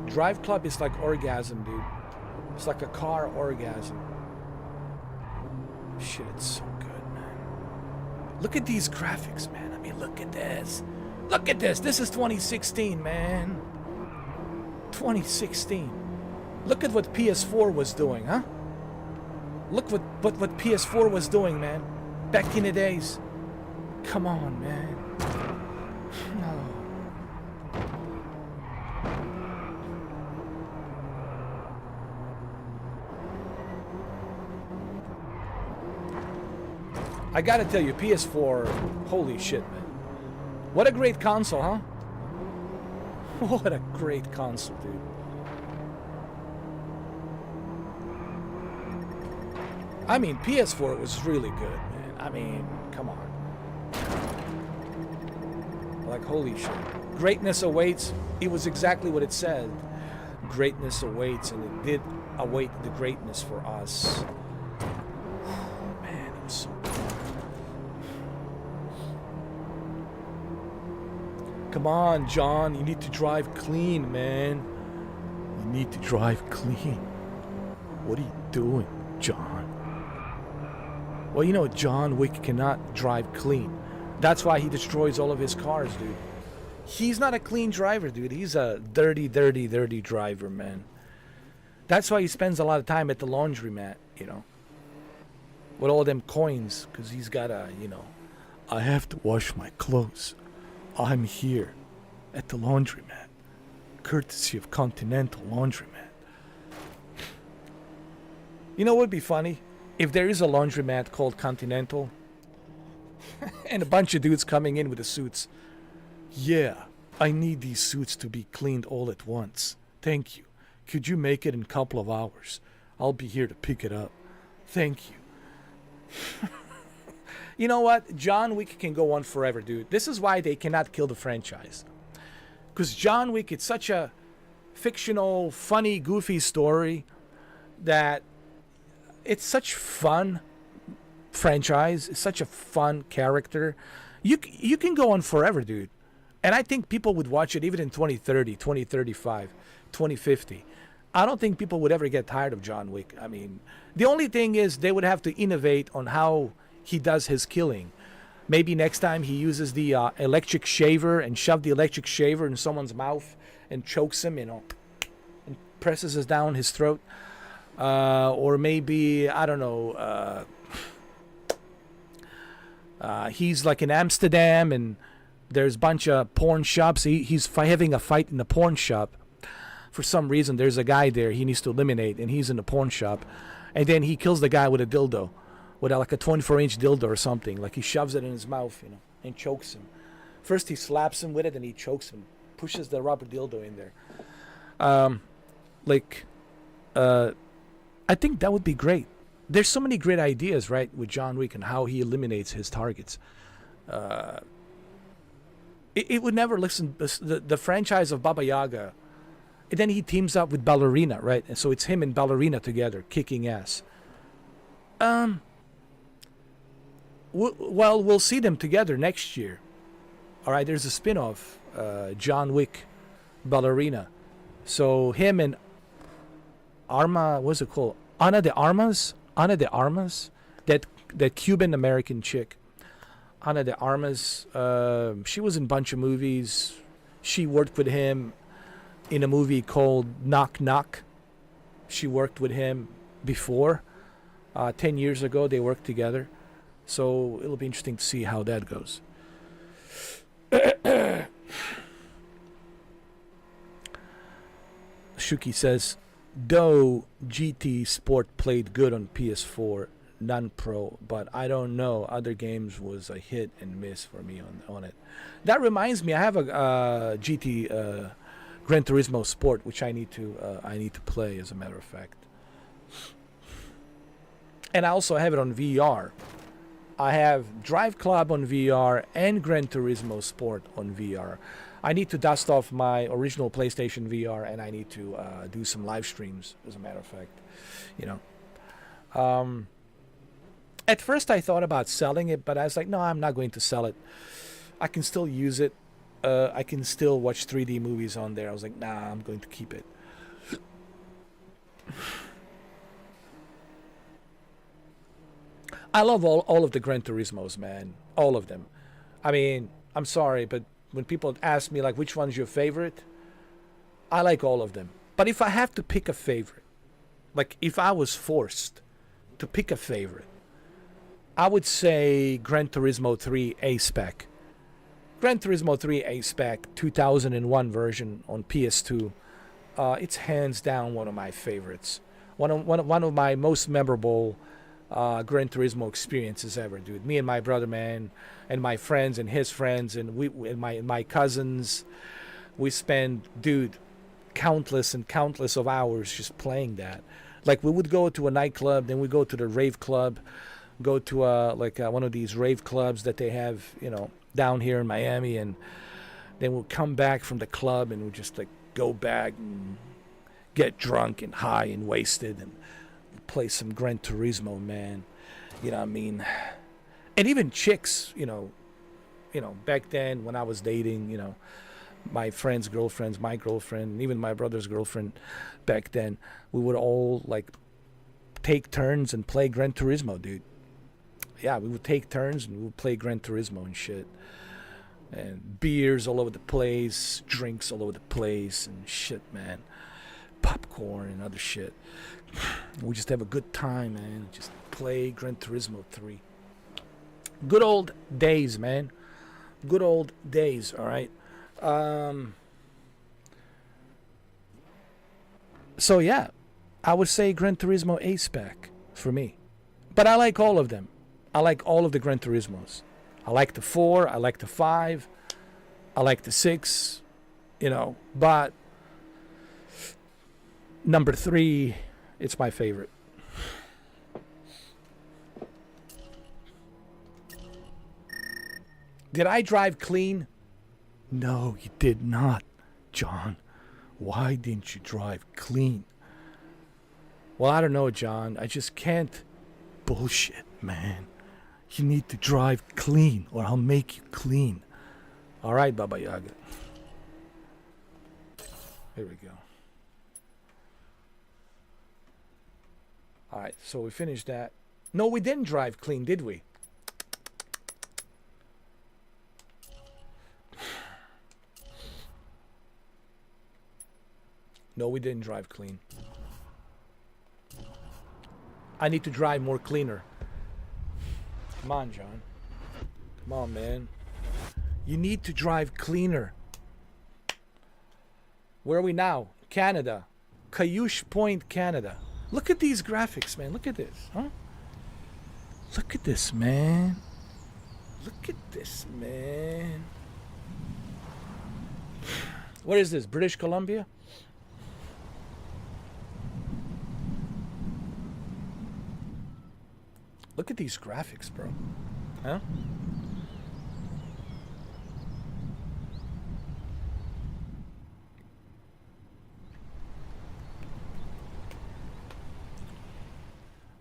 Driveclub is like orgasm, dude. It's like a car orgasm. Shit, it's so good, man. Look at these graphics, man. I mean, look at this. Look at this. This is 2016, man. 2016. Look at what PS4 was doing, huh? Look what PS4 was doing, man. Back in the days. Come on, man. No. I gotta tell you, PS4, holy shit, man. What a great console, huh? What a great console, dude. I mean, PS4 was really good, man. I mean, come on. Like, holy shit. Greatness awaits. It was exactly what it said. Greatness awaits, and it did await the greatness for us. Man, it was so good. Come on, John. You need to drive clean, man. You need to drive clean. What are you doing, John? Well, you know, John Wick cannot drive clean. That's why he destroys all of his cars, dude. He's not a clean driver, dude. He's a dirty, dirty, dirty driver, man. That's why he spends a lot of time at the laundromat, you know, with all them coins, because he's got a, you know, I have to wash my clothes. I'm here at the laundromat, courtesy of Continental Laundromat. You know what would be funny? If there is a laundromat called Continental and a bunch of dudes coming in with the suits. Yeah, I need these suits to be cleaned all at once. Thank you. Could you make it in a couple of hours? I'll be here to pick it up. Thank you. You know what? John Wick can go on forever, dude. This is why they cannot kill the franchise. Because John Wick, it's such a fictional, funny, goofy story that it's such fun franchise. It's such a fun character. You can go on forever, dude. And I think people would watch it even in 2030, 2035, 2050. I don't think people would ever get tired of John Wick. I mean, the only thing is they would have to innovate on how he does his killing. Maybe next time he uses the electric shaver and shove the electric shaver in someone's mouth and chokes him, you know, and presses it down his throat. Or maybe, I don't know, he's like in Amsterdam and there's a bunch of porn shops. He's having a fight in the porn shop. For some reason, there's a guy there he needs to eliminate, and he's in the porn shop. And then he kills the guy with a dildo, with like a 24-inch dildo or something. Like he shoves it in his mouth, you know, and chokes him. First he slaps him with it, and he chokes him, pushes the rubber dildo in there. I think that would be great. There's so many great ideas, right, with John Wick and how he eliminates his targets. It would never listen. The franchise of Baba Yaga, and then he teams up with Ballerina, right? And so it's him and Ballerina together, kicking ass. Well, we'll see them together next year. All right, there's a spin-off, John Wick, Ballerina. So him and Arma, what's it called? Ana de Armas, that Cuban American chick. Ana de Armas, she was in a bunch of movies. She worked with him in a movie called Knock Knock. She worked with him before. 10 years ago, they worked together. So it'll be interesting to see how that goes. Shuki says, though GT Sport played good on PS4, non-pro, but I don't know. Other games was a hit and miss for me on it. That reminds me, I have a GT Gran Turismo Sport, which I need to play, as a matter of fact. And I also have it on VR. I have Driveclub on VR and Gran Turismo Sport on VR. I need to dust off my original PlayStation VR, and I need to do some live streams, as a matter of fact. You know, At first, I thought about selling it, but I was like, no, I'm not going to sell it. I can still use it. I can still watch 3D movies on there. I was like, nah, I'm going to keep it. I love all of the Gran Turismos, man. All of them. I mean, I'm sorry, but when people ask me, like, which one's your favorite? I like all of them. But if I have to pick a favorite, like, if I was forced to pick a favorite, I would say Gran Turismo 3 A-Spec. Gran Turismo 3 A-Spec 2001 version on PS2. It's hands down one of my favorites. One of my most memorable Gran Turismo experiences ever, dude. Me and my brother, man, and my friends and his friends and my cousins, we spend, dude, countless and countless of hours just playing that. Like, we would go to a nightclub, then we go to the rave club, go to one of these rave clubs that they have, down here in Miami, and then we'll come back from the club and we'll just like go back and get drunk and high and wasted and play some Gran Turismo, man. You know what I mean? And even chicks, back then when I was dating, my friends' girlfriends, my girlfriend, and even my brother's girlfriend back then, we would all like take turns and play Gran Turismo, dude. Yeah, we would take turns and we would play Gran Turismo and shit. And beers all over the place, drinks all over the place and shit, man. Popcorn and other shit. We just have a good time, man. Just play Gran Turismo 3. Good old days, man. Good old days, all right? So, yeah, I would say Gran Turismo A-Spec for me. But I like all of them. I like all of the Gran Turismos. I like the 4, I like the 5, I like the 6, but number 3, it's my favorite. Did I drive clean? No, you did not, John. Why didn't you drive clean? Well, I don't know, John. I just can't. Bullshit, man. You need to drive clean, or I'll make you clean. All right, Baba Yaga. Here we go. All right, so we finished that. No, we didn't drive clean, did we? No, we didn't drive clean. I need to drive more cleaner. Come on, John. Come on, man. You need to drive cleaner. Where are we now? Canada. Cayush Point, Canada. Look at these graphics, man. Look at this, huh? Look at this, man. Look at this, man. What is this? British Columbia? Look at these graphics, bro. Huh?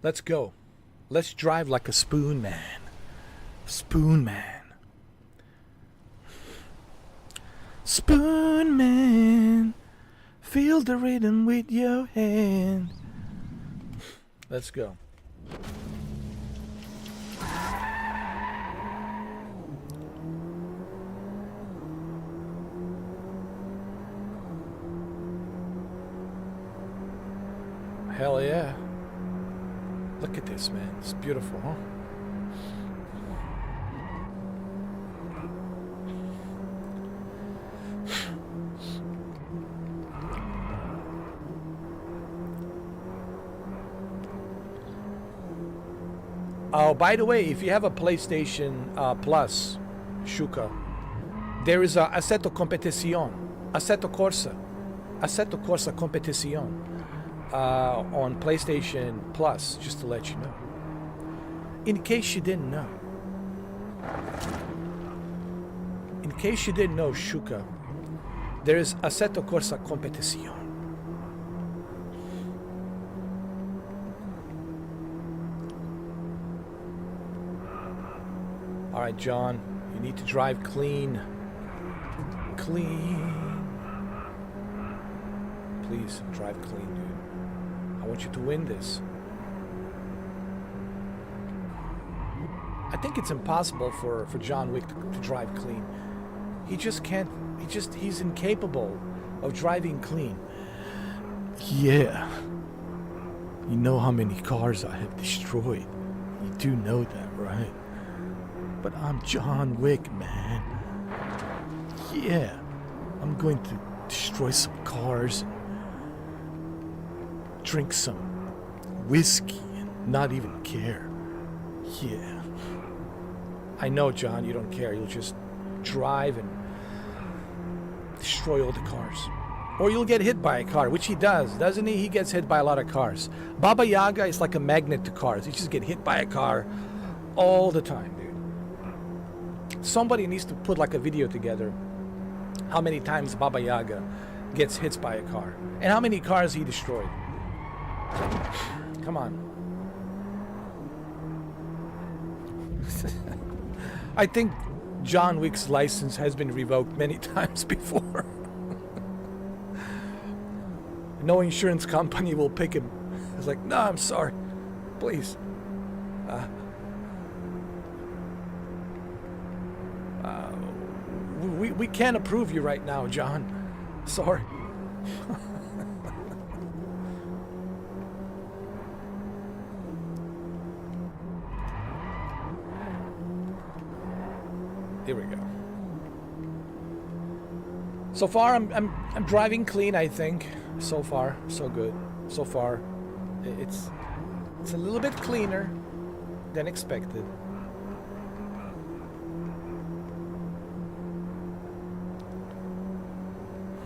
Let's go. Let's drive like a spoon man. Spoon man. Spoon man. Feel the rhythm with your hand. Let's go. Hell yeah. Look at this, man. It's beautiful, huh? Oh, by the way, if you have a PlayStation Plus, Shuka, there is a Assetto Competizione, Assetto Corsa Competizione. On PlayStation Plus, just to let you know. In case you didn't know. In case you didn't know, Shuka, there is Assetto Corsa Competizione. All right, John, you need to drive clean. Clean. Please, drive clean, dude. I want you to win this. I think it's impossible for John Wick to drive clean. He just can't, he's incapable of driving clean. Yeah. You know how many cars I have destroyed. You do know that, right? But I'm John Wick, man. Yeah. I'm going to destroy some cars, drink some whiskey, and not even care. Yeah. I know, John, you don't care. You'll just drive and destroy all the cars. Or you'll get hit by a car, which he does, doesn't he? He gets hit by a lot of cars. Baba Yaga is like a magnet to cars. He just get hit by a car all the time, dude. Somebody needs to put like a video together how many times Baba Yaga gets hit by a car and how many cars he destroyed. Come on. I think John Wick's license has been revoked many times before. No insurance company will pick him. It's like, no, I'm sorry. Please. We can't approve you right now, John. Sorry. Here we go. So far, I'm driving clean, I think. So far, so good. So far, it's a little bit cleaner than expected.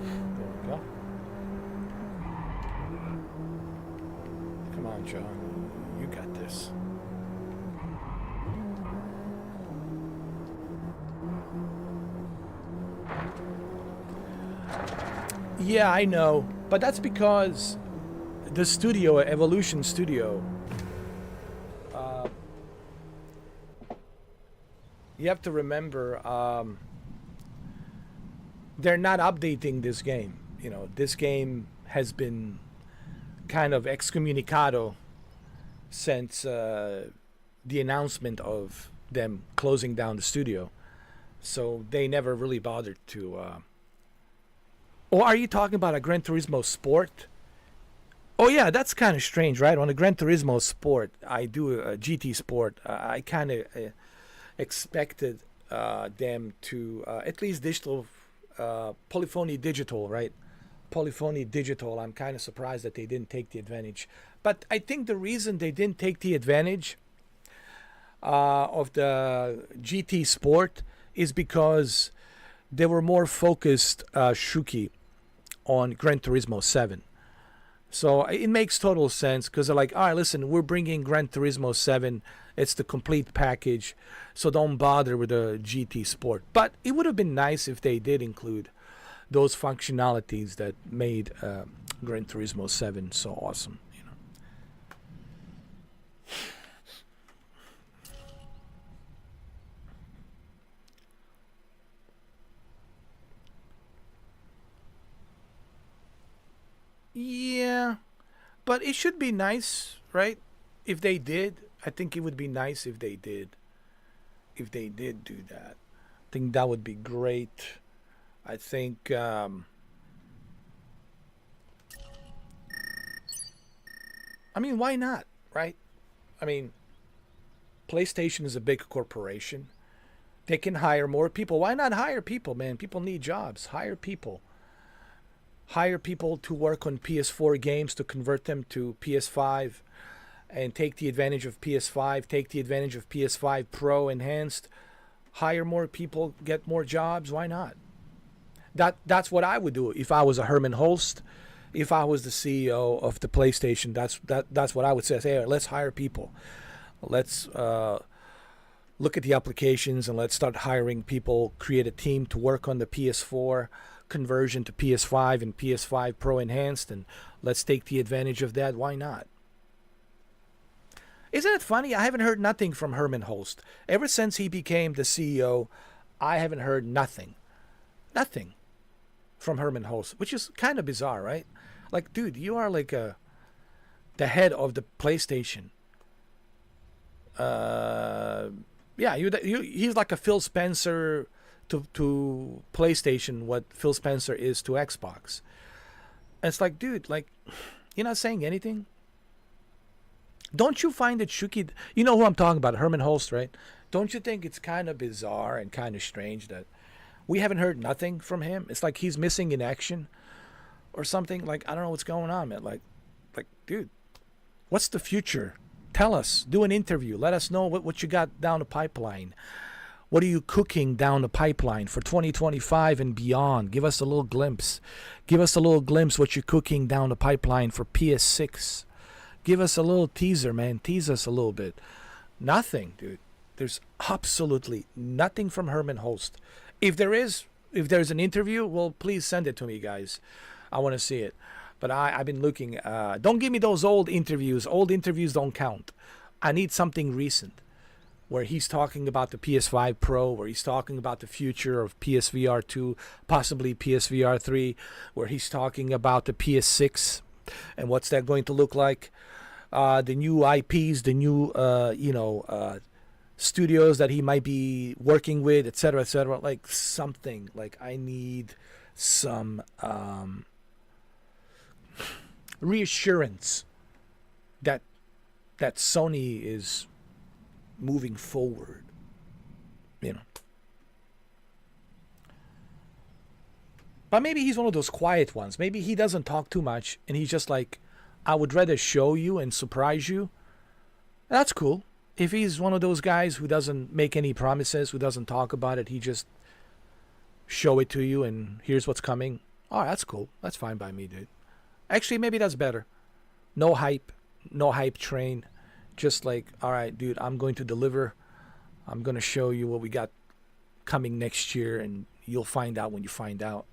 There we go. Come on, John. You got this. Yeah, I know, but that's because the studio, Evolution Studio, you have to remember, they're not updating this game. You know, this game has been kind of excommunicado since the announcement of them closing down the studio. So they never really bothered to... Or are you talking about a Gran Turismo Sport? Oh yeah, that's kind of strange, right? On a Gran Turismo Sport, I do a GT Sport. I kind of expected them to at least digital, Polyphony Digital, right? Polyphony Digital. I'm kind of surprised that they didn't take the advantage. But I think the reason they didn't take the advantage of the GT Sport is because they were more focused, Shuki, on Gran Turismo 7. So it makes total sense because they're like, all right, listen, we're bringing Gran Turismo 7. It's the complete package, so don't bother with the GT Sport. But it would have been nice if they did include those functionalities that made Gran Turismo 7 so awesome. Yeah, but it should be nice, right? If they did, I think it would be nice if they did. If they did do that, I think that would be great. I think I mean, why not, right? I mean, PlayStation is a big corporation. They can hire more people. Why not hire people, man? People need jobs. Hire people. Hire people to work on PS4 games to convert them to PS5 and take the advantage of PS5, take the advantage of PS5 Pro enhanced. Hire more people, get more jobs. Why not? That's what I would do if I was a Herman Holst. If I was the CEO of the PlayStation, that's what I would say. Hey, let's hire people. Let's look at the applications and let's start hiring people, create a team to work on the PS4 conversion to PS5 and PS5 Pro enhanced, and let's take the advantage of that. Why not? Isn't it funny? I haven't heard nothing from Herman Holst. Ever since he became the CEO, I haven't heard nothing. Nothing from Herman Holst, which is kind of bizarre, right? Like, dude, you are like the head of the PlayStation. Yeah, he's like a Phil Spencer to PlayStation, what Phil Spencer is to Xbox. And it's like, dude, like, you're not saying anything. Don't you find it Shuki? You know who I'm talking about, Herman Holst, right? Don't you think it's kind of bizarre and kind of strange that we haven't heard nothing from him? It's like he's missing in action or something. Like, I don't know what's going on, man. Like, dude, what's the future? Tell us. Do an interview. Let us know what you got down the pipeline. What are you cooking down the pipeline for 2025 and beyond? Give us a little glimpse. Give us a little glimpse what you're cooking down the pipeline for PS6. Give us a little teaser, man. Tease us a little bit. Nothing, dude. There's absolutely nothing from Herman Holst. If there's an interview, well, please send it to me, guys. I want to see it. But I've been looking. Don't give me those old interviews. Old interviews don't count. I need something recent, where he's talking about the PS5 Pro, where he's talking about the future of PSVR 2, possibly PSVR 3, where he's talking about the PS6 and what's that going to look like. The new IPs, the new studios that he might be working with, etc., etc. Like something. Like I need some reassurance that Sony is moving forward. You know. But maybe he's one of those quiet ones. Maybe he doesn't talk too much and he's just like, I would rather show you and surprise you. That's cool. If he's one of those guys who doesn't make any promises, who doesn't talk about it, he just show it to you and here's what's coming. Oh, that's cool. That's fine by me, dude. Actually, maybe that's better. No hype train. Just like, all right, dude, I'm going to deliver. I'm going to show you what we got coming next year and you'll find out when you find out.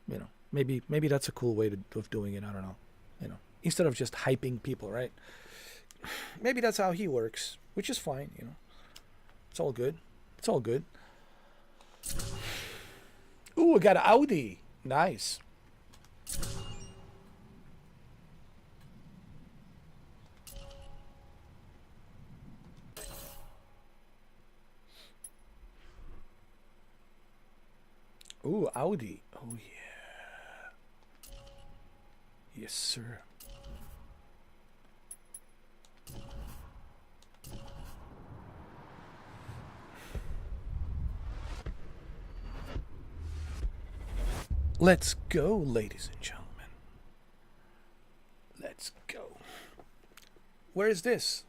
You know, maybe that's a cool way of doing it. I don't know. You know, instead of just hyping people, right? Maybe that's how he works, which is fine. You know, it's all good. It's all good. Ooh, I got an Audi. Nice. Ooh, Audi. Oh, yeah. Yes, sir. Let's go, ladies and gentlemen. Let's go. Where is this?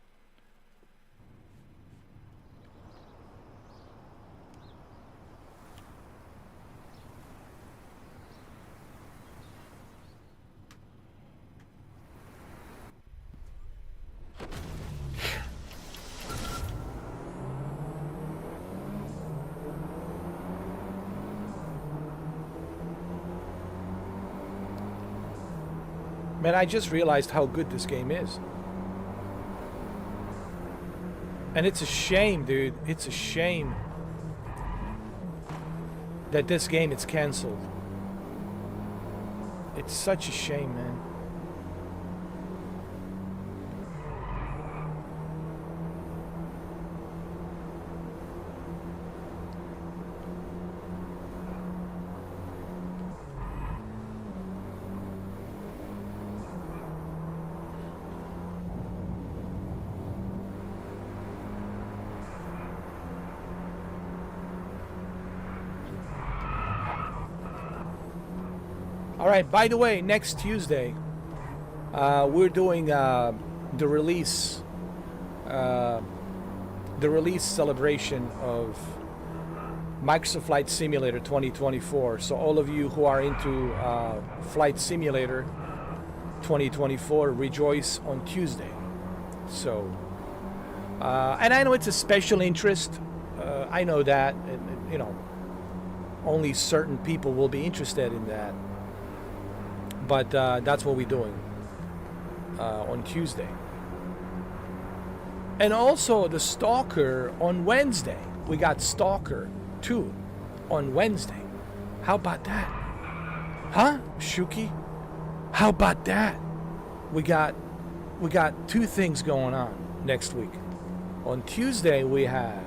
Man, I just realized how good this game is. And it's a shame, dude. It's a shame that this game is canceled. It's such a shame, man. All right, by the way, next Tuesday, we're doing the release celebration of Microsoft Flight Simulator 2024. So all of you who are into Flight Simulator 2024, rejoice on Tuesday. So, and I know it's a special interest. I know that, and, you know, only certain people will be interested in that. But that's what we're doing on Tuesday. And also the Stalker on Wednesday. We got Stalker 2 on Wednesday. How about that? Huh, Shuki? How about that? We got two things going on next week. On Tuesday we have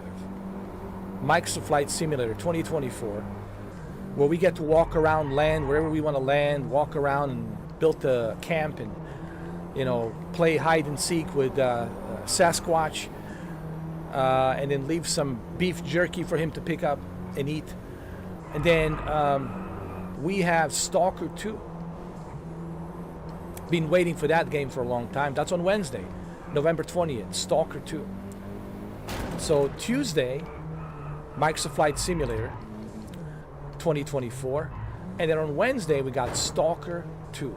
Microsoft Flight Simulator 2024, where we get to walk around, land wherever we want to land, walk around and build a camp and, you know, play hide and seek with Sasquatch, and then leave some beef jerky for him to pick up and eat. And then we have Stalker 2. Been waiting for that game for a long time. That's on Wednesday, November 20th, Stalker 2. So Tuesday, Microsoft Flight Simulator 2024. And then on Wednesday, we got Stalker 2.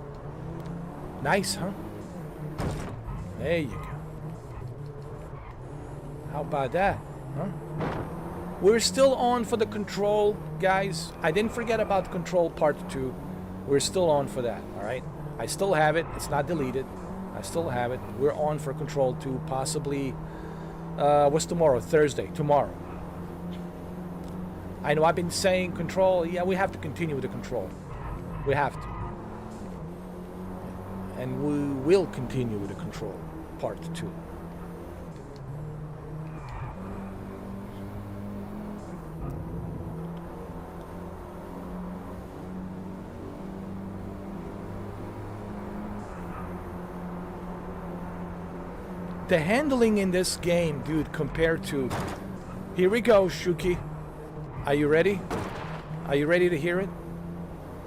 Nice, huh? There you go. How about that, huh? We're still on for the Control, guys. I didn't forget about Control Part 2. We're still on for that, all right? I still have it. It's not deleted. I still have it. We're on for Control 2, possibly, what's tomorrow? Thursday, tomorrow. I know I've been saying Control. Yeah, we have to continue with the Control. We have to. And we will continue with the Control Part 2. The handling in this game, dude, compared to... Here we go, Shuki. Are you ready? Are you ready to hear it?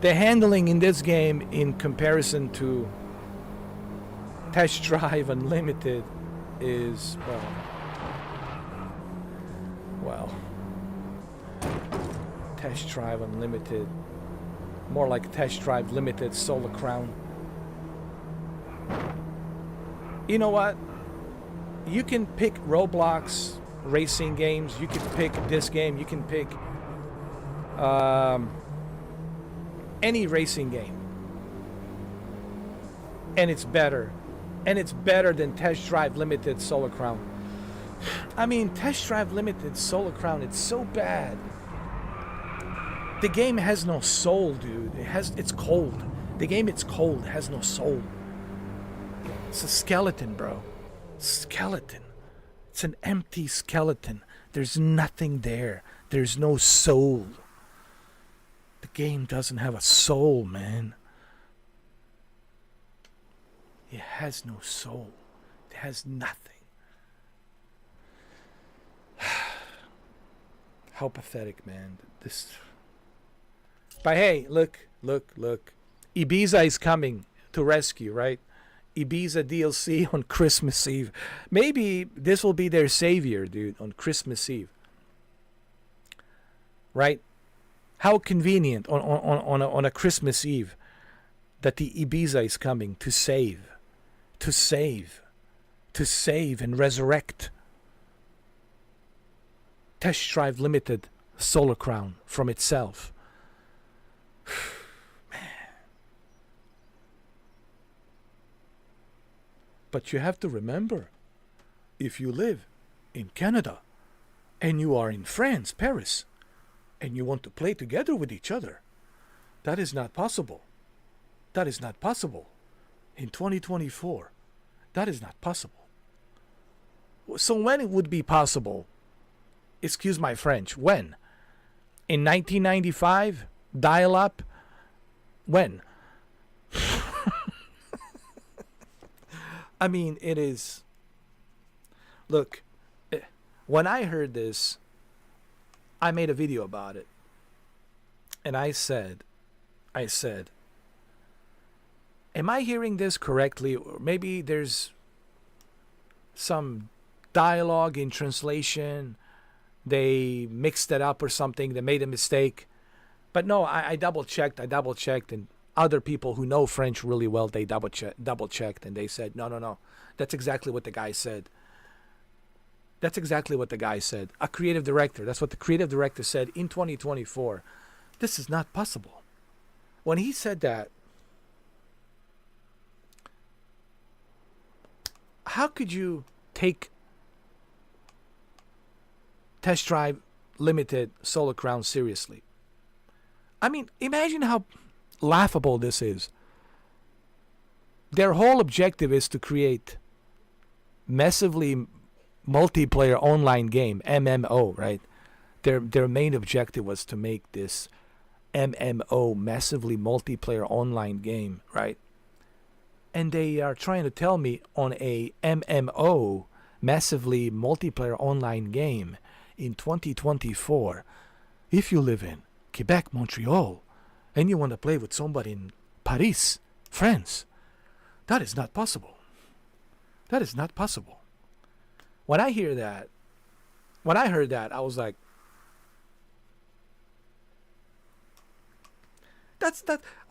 The handling in this game in comparison to Test Drive Unlimited is, well, Test Drive Unlimited, more like Test Drive Limited Solar Crown. You know what? You can pick Roblox racing games. You can pick this game. You can pick any racing game. And it's better. And it's better than Test Drive Limited Solar Crown. I mean, Test Drive Limited Solar Crown, it's so bad. The game has no soul, dude. It's cold. The game, it's cold. It has no soul. It's a skeleton, bro. Skeleton. It's an empty skeleton. There's nothing there. There's no soul. The game doesn't have a soul, man. It has no soul. It has nothing. How pathetic, man. This. But hey, look. Ibiza is coming to rescue, right? Ibiza DLC on Christmas Eve. Maybe this will be their savior, dude, on Christmas Eve. Right? How convenient on a Christmas Eve that the Ibiza is coming to save and resurrect Test Drive Limited Solar Crown from itself. But you have to remember, if you live in Canada and you are in France, Paris, and you want to play together with each other, that is not possible. That is not possible. In 2024, that is not possible. So when it would be possible, excuse my French, when? In 1995, dial-up? When? I mean, it is... Look, when I heard this, I made a video about it. And I said, am I hearing this correctly? Or maybe there's some dialogue in translation. They mixed it up or something. They made a mistake. But no, I double-checked. And other people who know French really well, they double-checked. And they said, no. That's exactly what the guy said. A creative director. That's what the creative director said in 2024. This is not possible. When he said that, how could you take Test Drive Limited Solar Crown seriously. I mean, imagine how laughable this is. Their whole objective is to create massively multiplayer online game, MMO, right? Their main objective was to make this MMO, massively multiplayer online game, right? And they are trying to tell me on a MMO, massively multiplayer online game in 2024, if you live in Quebec, Montreal, and you want to play with somebody in Paris, France, that is not possible. That is not possible. When I heard that, I was like,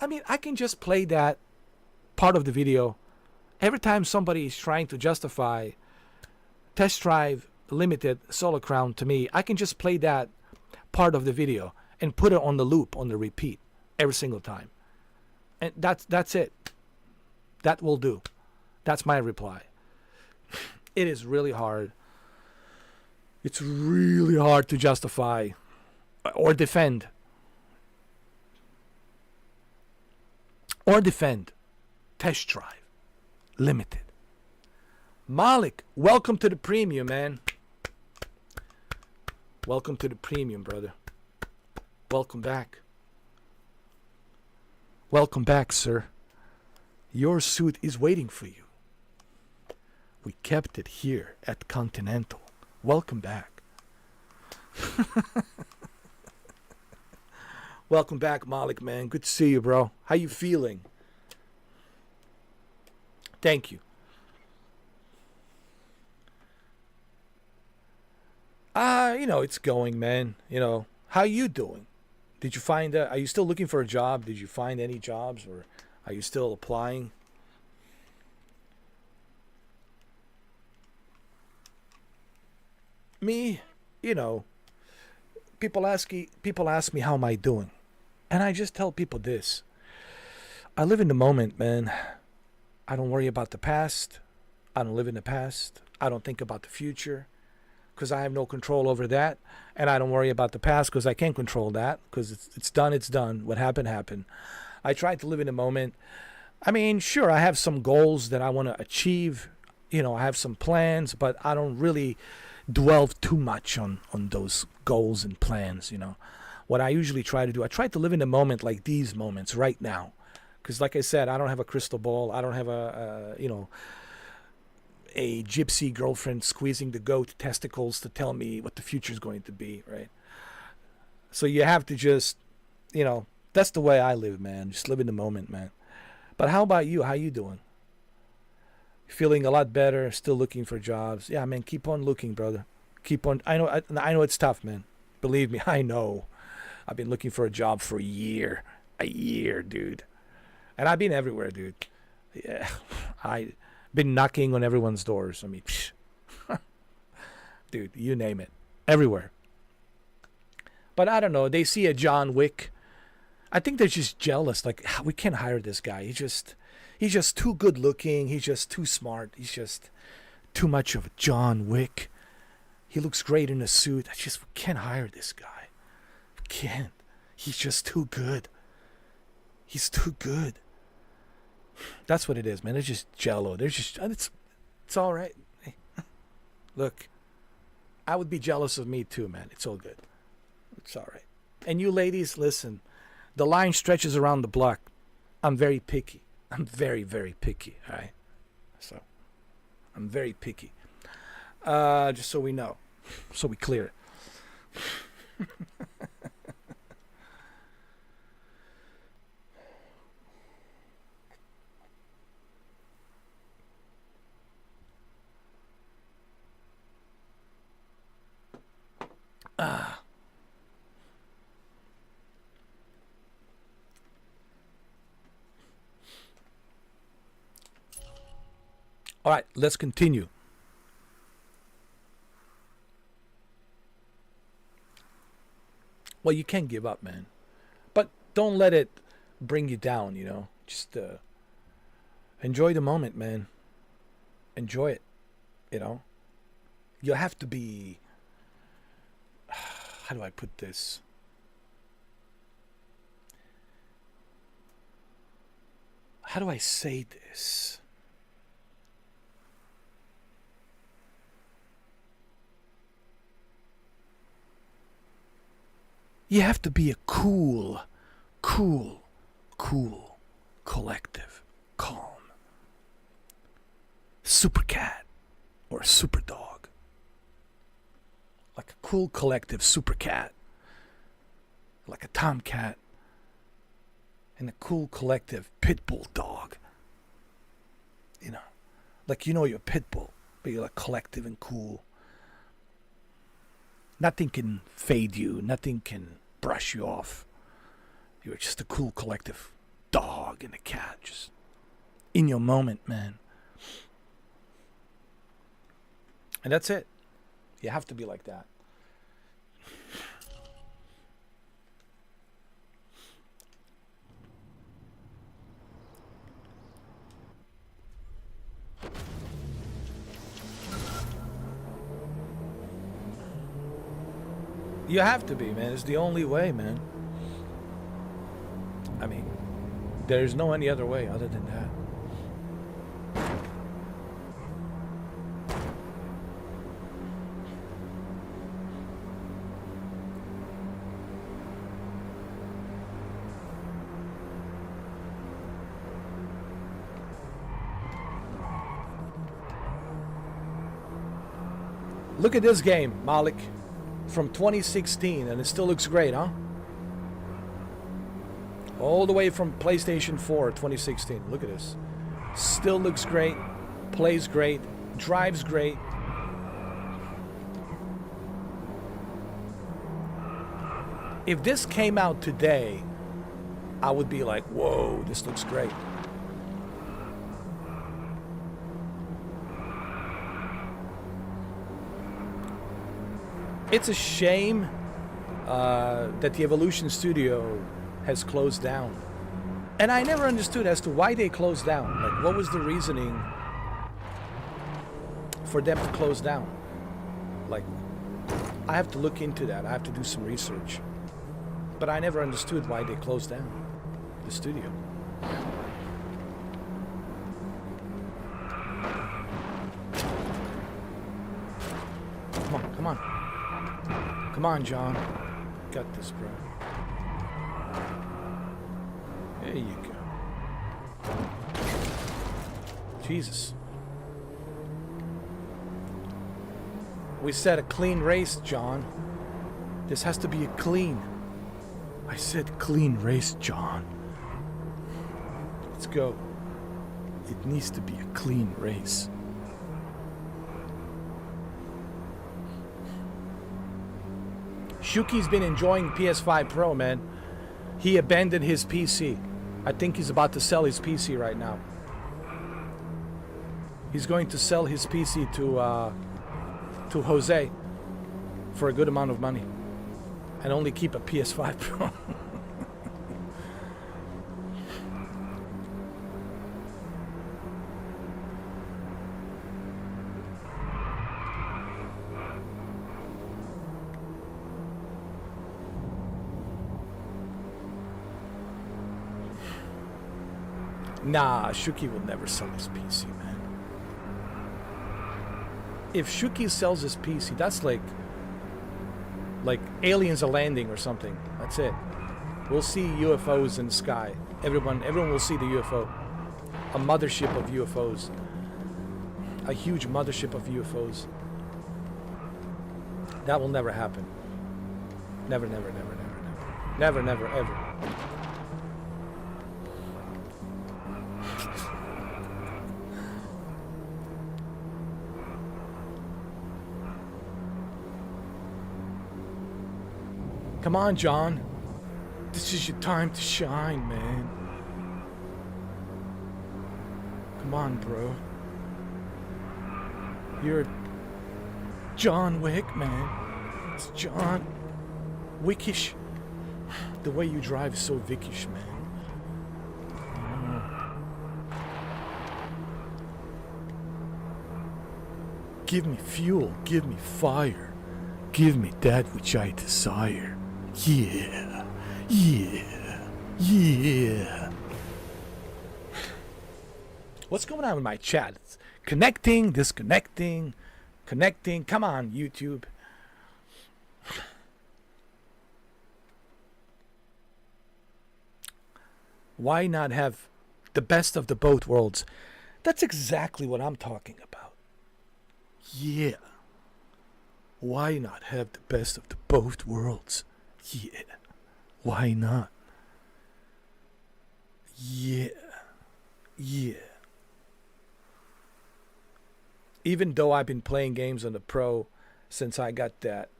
I mean, I can just play that part of the video every time somebody is trying to justify Test Drive Limited Solar Crown to me. I can just play that part of the video and put it on the loop, on the repeat, every single time. And that's it. That will do. That's my reply. It is really hard. It's really hard to justify or defend. Test Drive Limited. Malik, welcome to the premium, man. Welcome to the premium, brother. Welcome back. Welcome back, sir. Your suit is waiting for you. We kept it here at Continental. Welcome back. Welcome back, Malik, man. Good to see you, bro. How you feeling? Thank you. It's going, man. How you doing? Did you find are you still looking for a job? Did you find any jobs, or are you still applying? Me, people ask me how am I doing, and I just tell people this: I live in the moment, man. I don't worry about the past. I don't live in the past. I don't think about the future because I have no control over that, and I don't worry about the past because I can't control that because it's done. It's done. What happened happened. I try to live in the moment. I mean, sure, I have some goals that I want to achieve. I have some plans, but I don't really dwell too much on those goals and plans. What I usually try to do, I try to live in the moment, like these moments right now, because like I said, I don't have a crystal ball. I don't have a gypsy girlfriend squeezing the goat testicles to tell me what the future is going to be, right? So you have to just, that's the way I live, man. Just live in the moment, man. But how about you? How you doing? Feeling a lot better, still looking for jobs. Yeah, man, keep on looking, brother. Keep on. I know it's tough, man. Believe me, I know. I've been looking for a job for a year, dude. And I've been everywhere, dude. Yeah, I've been knocking on everyone's doors. I mean, dude, you name it. Everywhere. But I don't know. They see a John Wick. I think they're just jealous. Like, we can't hire this guy. He's just too good looking. He's just too smart. He's just too much of a John Wick. He looks great in a suit. We can't hire this guy. We can't. He's just too good. He's too good. That's what it is, man. They're just jello. It's all right. Hey, look, I would be jealous of me too, man. It's all good. It's all right. And you ladies, listen. The line stretches around the block. I'm very picky. I'm very, very picky, all right? So, I'm very picky. Just so we know. So we clear it. All right, let's continue. Well, you can't give up, man. But don't let it bring you down, Just enjoy the moment, man. Enjoy it, You have to be how do I put this? How do I say this? You have to be a cool, collective, calm super cat or a super dog. Like a cool collective super cat. Like a tomcat. And a cool collective pit bull dog. You know, like you're a pit bull, but you're like collective and cool. Nothing can fade you. Nothing can brush you off. You're just a cool collective dog and a cat, just in your moment, man. And that's it. You have to be like that. You have to be, man. It's the only way, man. I mean, there's no any other way other than that. Look at this game, Malik. From 2016, and it still looks great, huh? All the way from PlayStation 4 2016. Look at this. Still looks great, plays great, drives great. If this came out today, I would be like, whoa, this looks great. It's a shame that the Evolution Studio has closed down. And I never understood as to why they closed down. Like, what was the reasoning for them to close down? Like, I have to look into that. I have to do some research. But I never understood why they closed down the studio. Come on, come on. Come on, John. Got this, bro. There you go. Jesus. We said a clean race, John. This has to be a clean. I said clean race, John. Let's go. It needs to be a clean race. Shuki's been enjoying PS5 Pro, man. He abandoned his PC. I think he's about to sell his PC right now. He's going to sell his PC to Jose for a good amount of money and only keep a PS5 Pro. Nah, Shuki will never sell his PC, man. If Shuki sells his PC, that's like aliens are landing or something. That's it. We'll see UFOs in the sky. Everyone will see the UFO. A mothership of UFOs. A huge mothership of UFOs. That will never happen. Never, never, never, never, never. Never, never, ever. Come on, John. This is your time to shine, man. Come on, bro. You're John Wick, man. It's John Wickish. The way you drive is so Vickish, man. Give me fuel. Give me fire. Give me that which I desire. Yeah. Yeah. Yeah. What's going on with my chat? It's connecting, disconnecting, connecting. Come on, YouTube. Why not have the best of the both worlds? That's exactly what I'm talking about. Yeah. Why not have the best of the both worlds? Yeah. Why not? Yeah. Yeah. Even though I've been playing games on the Pro since I got it,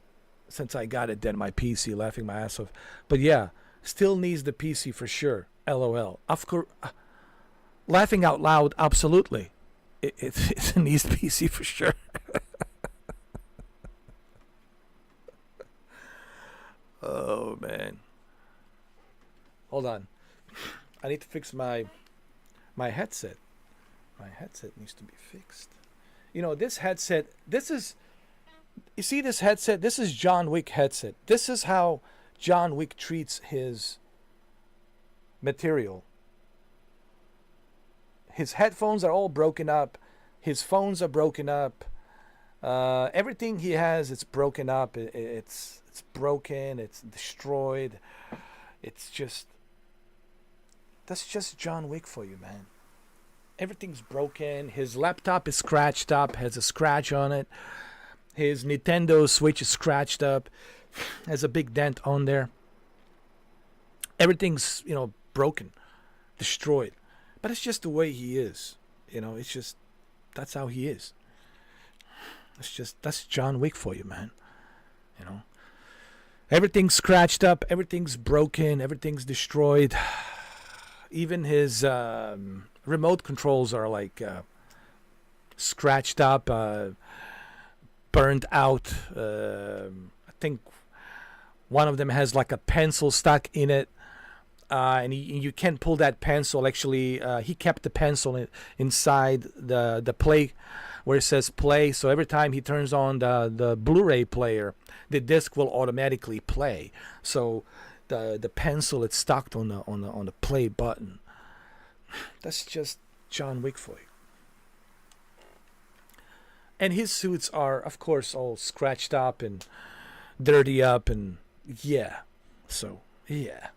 then my PC, laughing my ass off. But yeah, still needs the PC for sure. LOL. Of course, laughing out loud. Absolutely, it needs PC for sure. Oh man. Hold on. I need to fix my headset. My headset needs to be fixed. You know, this headset, you see this headset? This is John Wick headset. This is how John Wick treats his material. His headphones are all broken up. His phones are broken up. Everything he has, it's broken up. It's broken. It's destroyed. It's just, that's just John Wick for you, man. Everything's broken. His laptop is scratched up, has a scratch on it. His Nintendo Switch is scratched up, has a big dent on there. Everything's, broken, destroyed. But it's just the way he is. It's just, that's how he is. That's John Wick for you, man. Everything's scratched up, everything's broken, everything's destroyed. Even his remote controls are like scratched up, burned out. I think one of them has like a pencil stuck in it, and you can't pull that pencil. Actually, he kept the pencil inside the play where it says play. So every time he turns on the Blu-ray player, the disc will automatically play. So the pencil, it's stuck on the play button. That's just John Wick for you. And his suits are, of course, all scratched up and dirty up, and yeah. So yeah.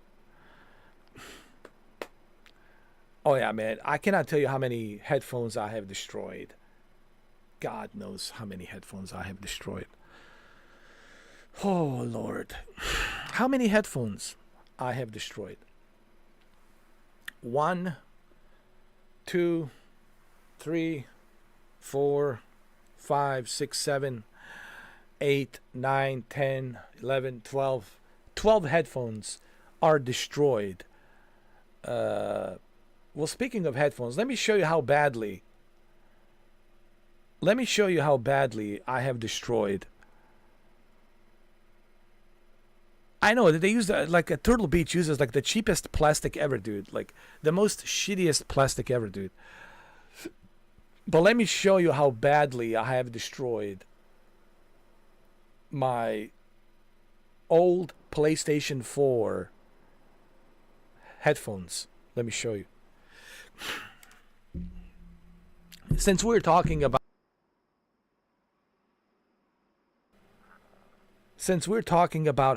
Oh yeah, man. I cannot tell you how many headphones I have destroyed. God knows how many headphones I have destroyed. Oh Lord. How many headphones I have destroyed? 1, 2, 3, 4, 5, 6, 7, 8, 9, 10, 11, 12. 12 headphones are destroyed. Well, speaking of headphones, let me show you how badly I have destroyed. I know that they use like a Turtle Beach uses like the cheapest plastic ever, dude. Like the most shittiest plastic ever, dude. But let me show you how badly I have destroyed my old PlayStation 4 headphones. Let me show you. Since we're talking about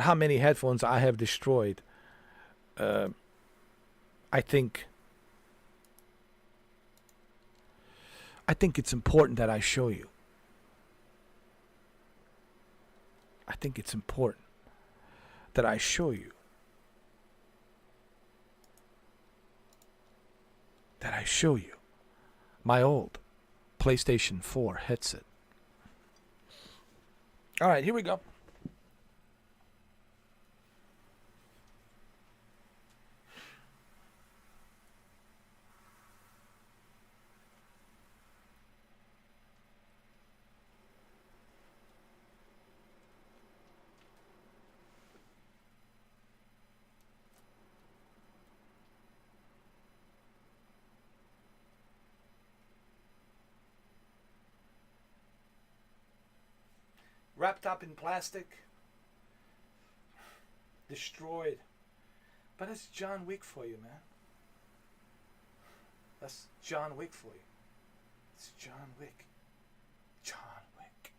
how many headphones I have destroyed, I think it's important that I show you. I think it's important that I show you. That I show you my old PlayStation 4 headset. All right, here we go. wrapped up in plastic, destroyed. But it's John Wick for you, man. That's John Wick for you. It's John Wick. John Wick.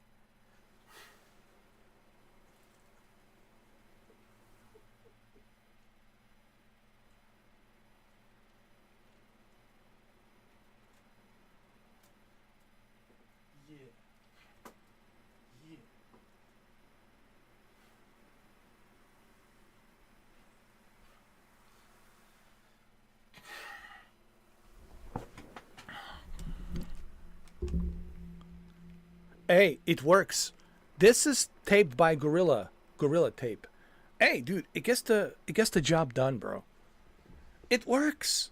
Yeah. Yeah. Hey, it works. This is taped by Gorilla Tape. Hey, dude, it gets the job done, bro. It works.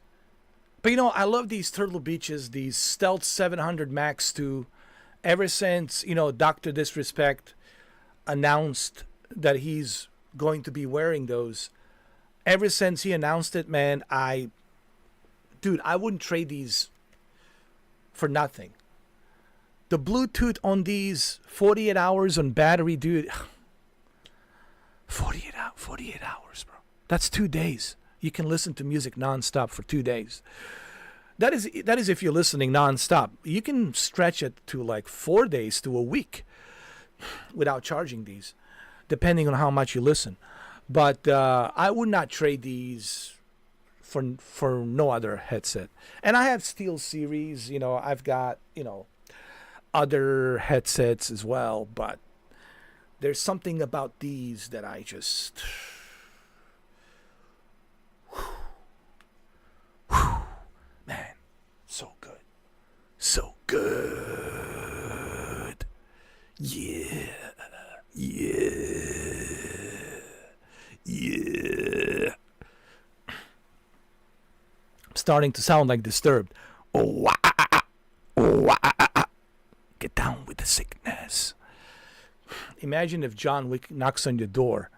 But you know, I love these Turtle Beaches, these Stealth 700 Max 2. Ever since, you know, Dr. Disrespect announced that he's going to be wearing those. Ever since he announced it, man, dude, I wouldn't trade these for nothing. The Bluetooth on these, 48 hours on battery, dude. 48 hours, bro. That's 2 days. You can listen to music nonstop for 2 days. That is if you're listening nonstop. You can stretch it to like 4 days to a week without charging these, depending on how much you listen. But I would not trade these for no other headset. And I have Steel Series. You know, I've got, you know, other headsets as well, but there's something about these that I just man, so good. Yeah. I'm starting to sound like Disturbed. Get down with the sickness. Imagine if John Wick knocks on your door.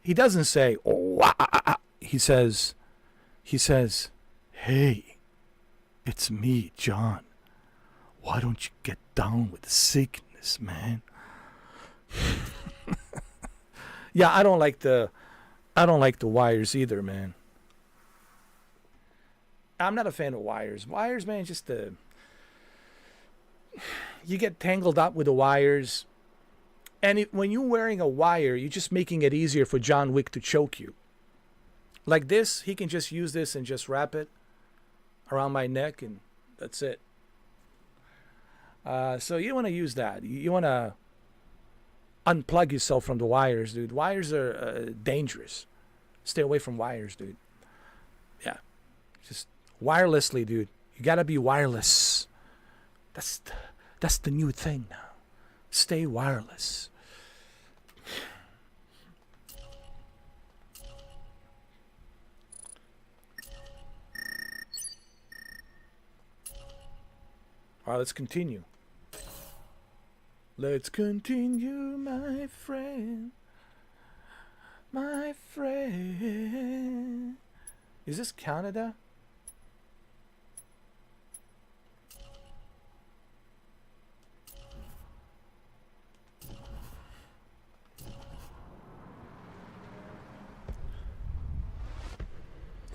He doesn't say, he says, hey, it's me, John. Why don't you get down with the sickness, man? Yeah, I don't like the wires either, man. I'm not a fan of wires. Wires, man, just you get tangled up with the wires. And when you're wearing a wire, you're just making it easier for John Wick to choke you. Like this, he can just use this and just wrap it around my neck, and that's it. So you don't want to use that. You want to unplug yourself from the wires, dude. Wires are dangerous. Stay away from wires, dude. Yeah. Just wirelessly, dude. You got to be wireless. That's the new thing now. Stay wireless. All right, let's continue. Let's continue, my friend. My friend. Is this Canada?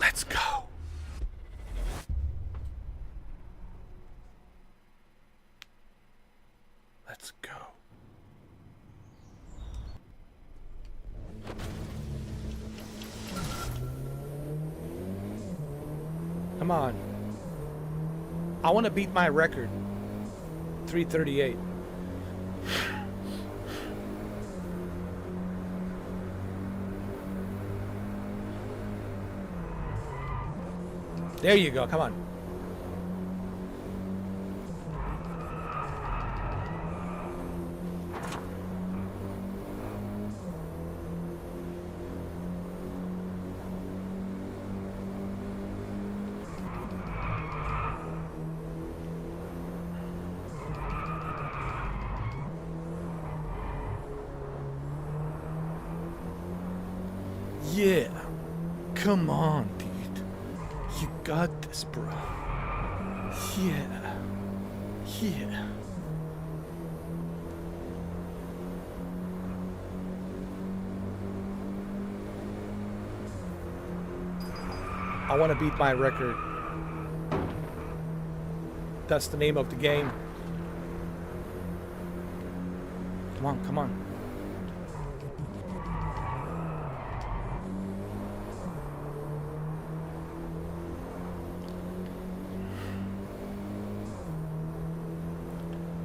Let's go. Let's go. Come on. I want to beat my record. 338. There you go. Come on. Yeah. Come on, dude. You got this, bro. Yeah. Yeah. I want to beat my record. That's the name of the game. Come on, come on.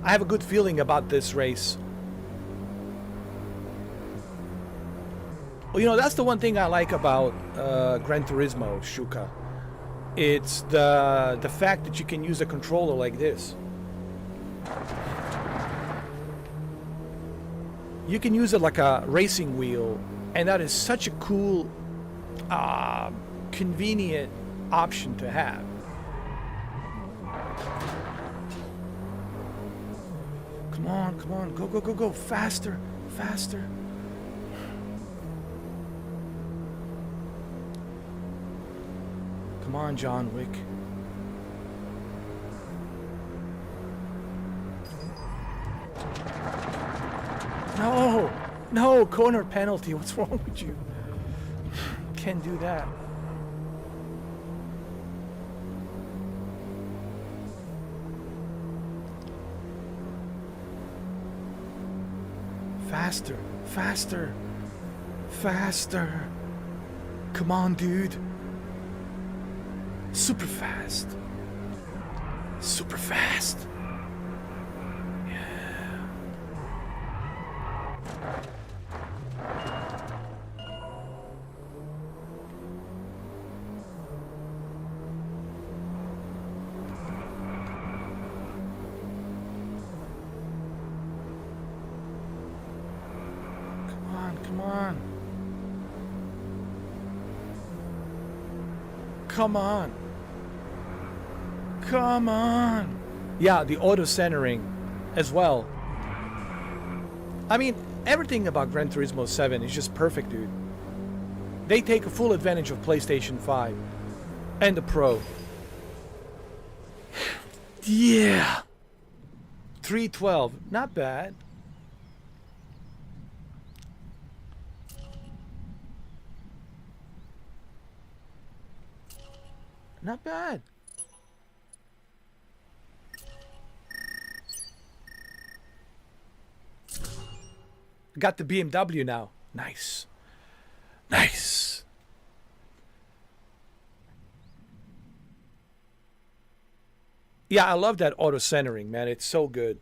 I have a good feeling about this race. Well, you know, that's the one thing I like about Gran Turismo, Shuka. It's the fact that you can use a controller like this. You can use it like a racing wheel, and that is such a cool, convenient option to have. Come on, come on, go, go, go, go, faster, faster. Come on, John Wick. No, no, corner penalty. What's wrong with you? Can't do that. Faster, faster, faster. Come on, dude. Super fast. Super fast. Yeah. Come on, come on. Come on. Come on. Yeah, the auto centering as well. I mean, everything about Gran Turismo 7 is just perfect, dude. They take a full advantage of PlayStation 5 and the Pro. Yeah. 312. Not bad. Not bad. Got the BMW now. Nice. Nice. Yeah, I love that auto centering, man. It's so good.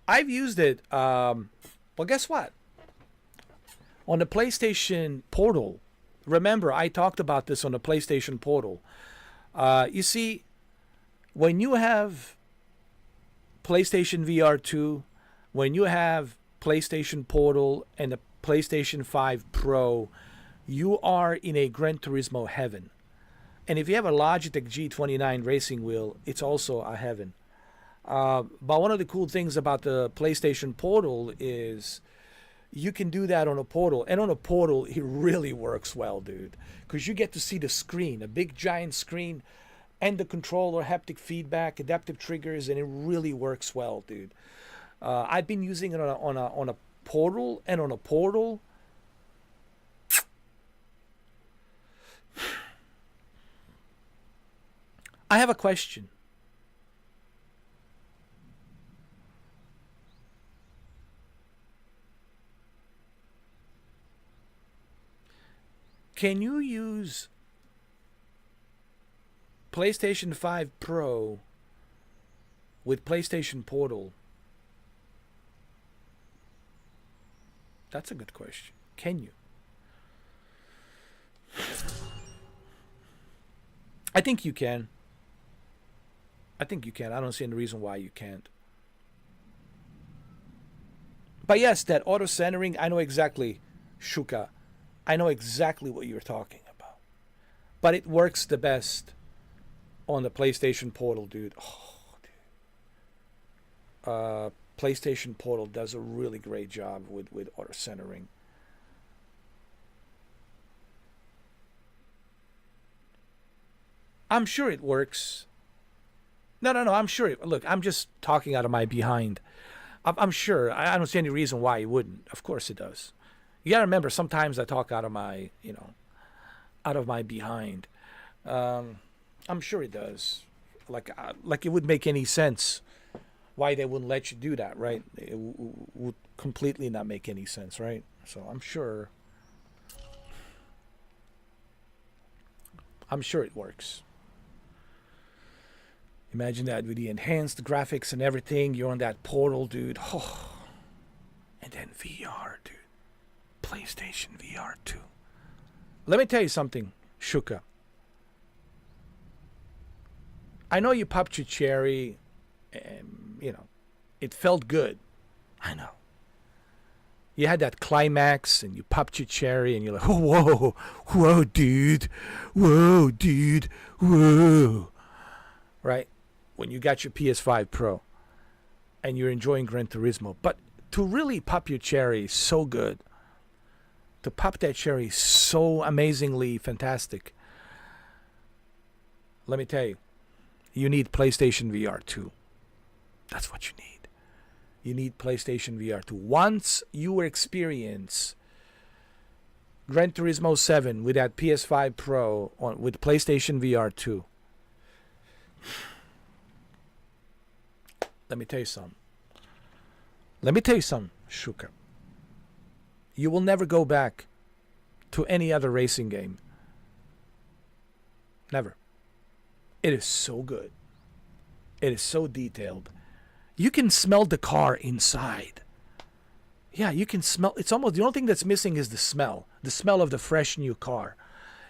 I've used it. Well, guess what? On the PlayStation Portal. Remember, I talked about this on the PlayStation Portal. You see, when you have PlayStation VR 2, when you have PlayStation Portal and the PlayStation 5 Pro, you are in a Gran Turismo heaven. And if you have a Logitech G29 racing wheel, it's also a heaven. But one of the cool things about the PlayStation Portal is you can do that on a Portal. And on a Portal, it really works well, dude. Because you get to see the screen, a big giant screen, and the controller, haptic feedback, adaptive triggers, and it really works well, dude. I've been using it on a Portal, and on a Portal, I have a question. Can you use PlayStation 5 Pro with PlayStation Portal? That's a good question. Can you? I think you can. I think you can. I don't see any reason why you can't. But yes, that auto centering, I know exactly, Shuka. I know exactly what you're talking about. But it works the best on the PlayStation Portal, dude. Oh, dude. PlayStation Portal does a really great job with auto centering. I'm sure it works. No, I'm sure. Look, I'm just talking out of my behind. I'm sure. I don't see any reason why it wouldn't. Of course it does. You gotta remember, sometimes I talk out of my, out of my behind. I'm sure it does. Like it would make any sense why they wouldn't let you do that, right? Would completely not make any sense, right? So I'm sure it works. Imagine that with the enhanced graphics and everything. You're on that portal, dude. Oh. And then VR, dude. PlayStation VR 2. Let me tell you something, Shuka. I know you popped your cherry, and, it felt good. I know. You had that climax, and you popped your cherry, and you're like, oh, whoa, dude. Whoa, dude. Whoa. Right? When you got your PS5 Pro, and you're enjoying Gran Turismo. But to really pop your cherry is so good. To pop that cherry is so amazingly fantastic. Let me tell you, you need PlayStation VR 2. That's what you need. You need PlayStation VR 2. Once you experience Gran Turismo 7 with that PS5 Pro with PlayStation VR 2, let me tell you something. Shuka. You will never go back to any other racing game. Never. It is so good. It is so detailed. You can smell the car inside. Yeah, you can smell. It's almost the only thing that's missing is the smell. The smell of the fresh new car.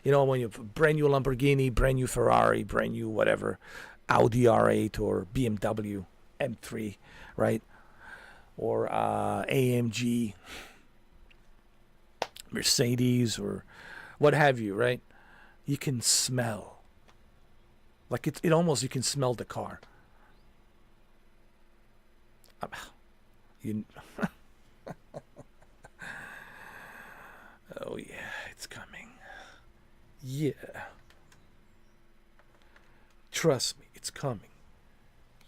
When you have a brand new Lamborghini, brand new Ferrari, brand new whatever, Audi R8 or BMW M3, right? Or AMG, Mercedes, or what have you, right? You can smell. Like it almost, you can smell the car. Oh yeah, it's coming. Yeah. Trust me, it's coming.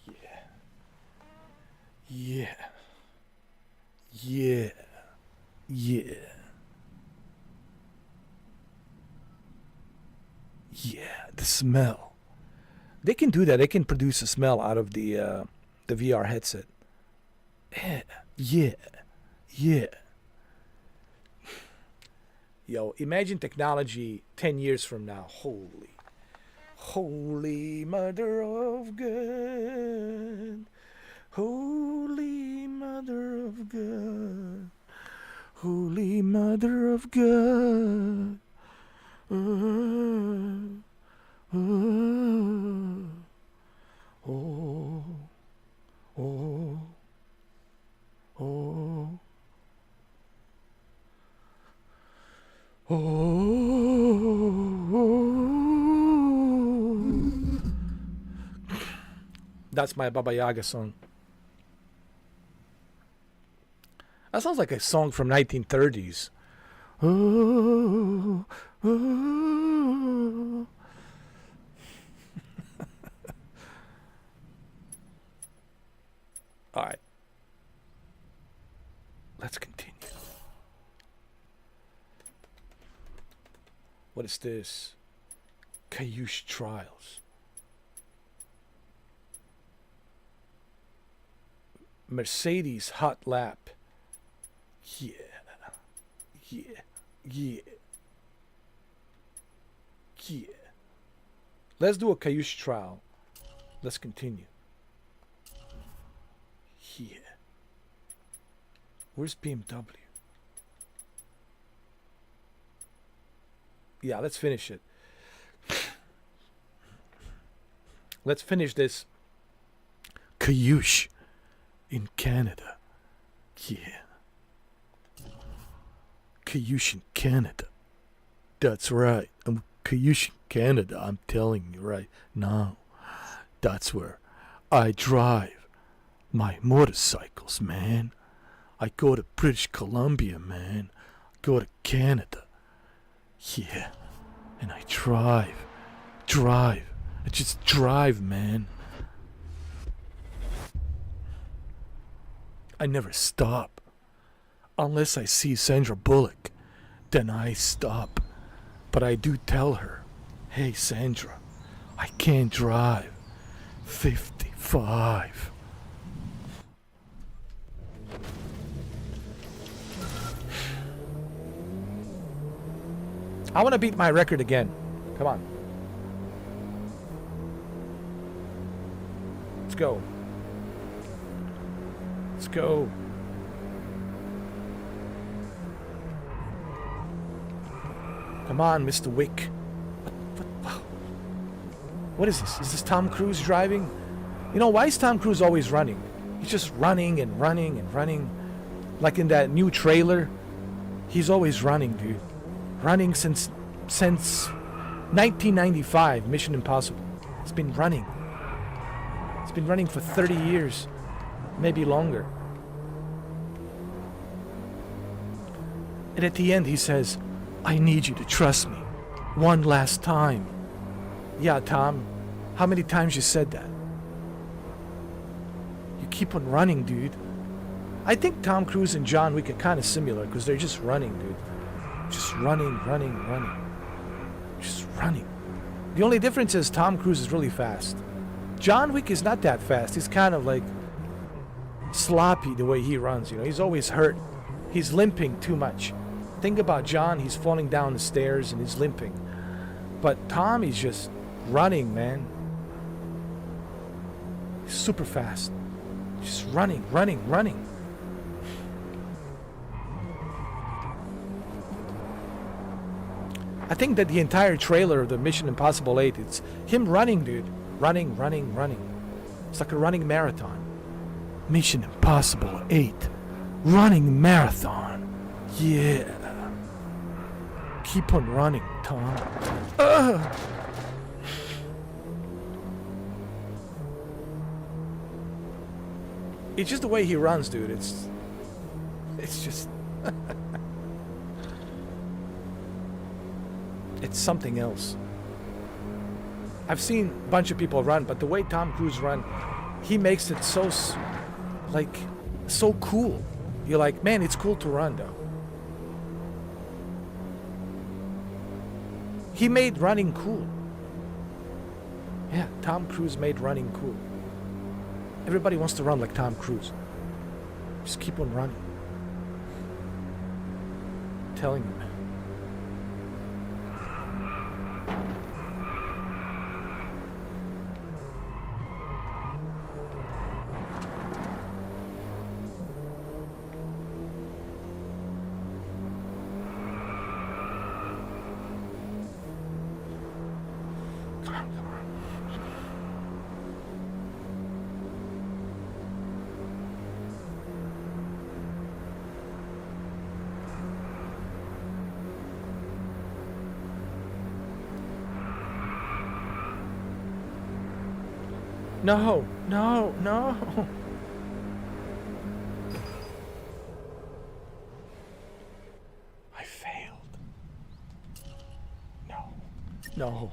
Yeah. Yeah. Yeah. Yeah. Yeah, the smell. They can do that. They can produce a smell out of the VR headset. Yeah. Yeah. Yeah. Yo, imagine technology 10 years from now. Holy Mother of God. Holy Mother of God. Holy Mother of God. Oh. That's my Baba Yaga song. That sounds like a song from 1930s. Oh, oh. All right. Let's continue. What is this? Cayush Trials. Mercedes Hot Lap. Yeah. Yeah. Yeah. Yeah. Let's do a Cayush trial. Let's continue. Yeah. Where's BMW? Yeah, let's finish it. Let's finish this Cayush in Canada. Yeah. Cayush in Canada. That's right. I'm Cayush in Canada. I'm telling you right now. That's where I drive my motorcycles, man. I go to British Columbia, man. I go to Canada. Yeah. And I drive. I just drive, man. I never stop. Unless I see Sandra Bullock, then I stop. But I do tell her, Hey, Sandra, I can't drive. 55. I want to beat my record again. Come on. Let's go. Let's go. Come on, Mr. Wick. What is this? Is this Tom Cruise driving? You know, why is Tom Cruise always running? He's just running and running and running. Like in that new trailer. He's always running, dude. Running since 1995, Mission Impossible. It's been running. It's been running for 30 years. Maybe longer. And at the end he says, I need you to trust me. One last time. Yeah, Tom. How many times you said that? You keep on running, dude. I think Tom Cruise and John Wick are kind of similar because they're just running, dude. Just running. Just running. The only difference is Tom Cruise is really fast. John Wick is not that fast. He's kind of like sloppy the way he runs, you know. He's always hurt. He's limping too much. Think about John. He's falling down the stairs and he's limping. But Tom, he's just running, man. He's super fast. Just running. I think that the entire trailer of the Mission Impossible 8, it's him running, dude. Running. It's like a running marathon. Mission Impossible 8. Running marathon. Yeah. Keep on running, Tom. It's just the way he runs, dude. It's just... It's something else. I've seen a bunch of people run, but the way Tom Cruise run, he makes it so, like, so cool. You're like, man, it's cool to run, though. He made running cool. Yeah, Tom Cruise made running cool. Everybody wants to run like Tom Cruise. Just keep on running. I'm telling you, man. No. I failed. No.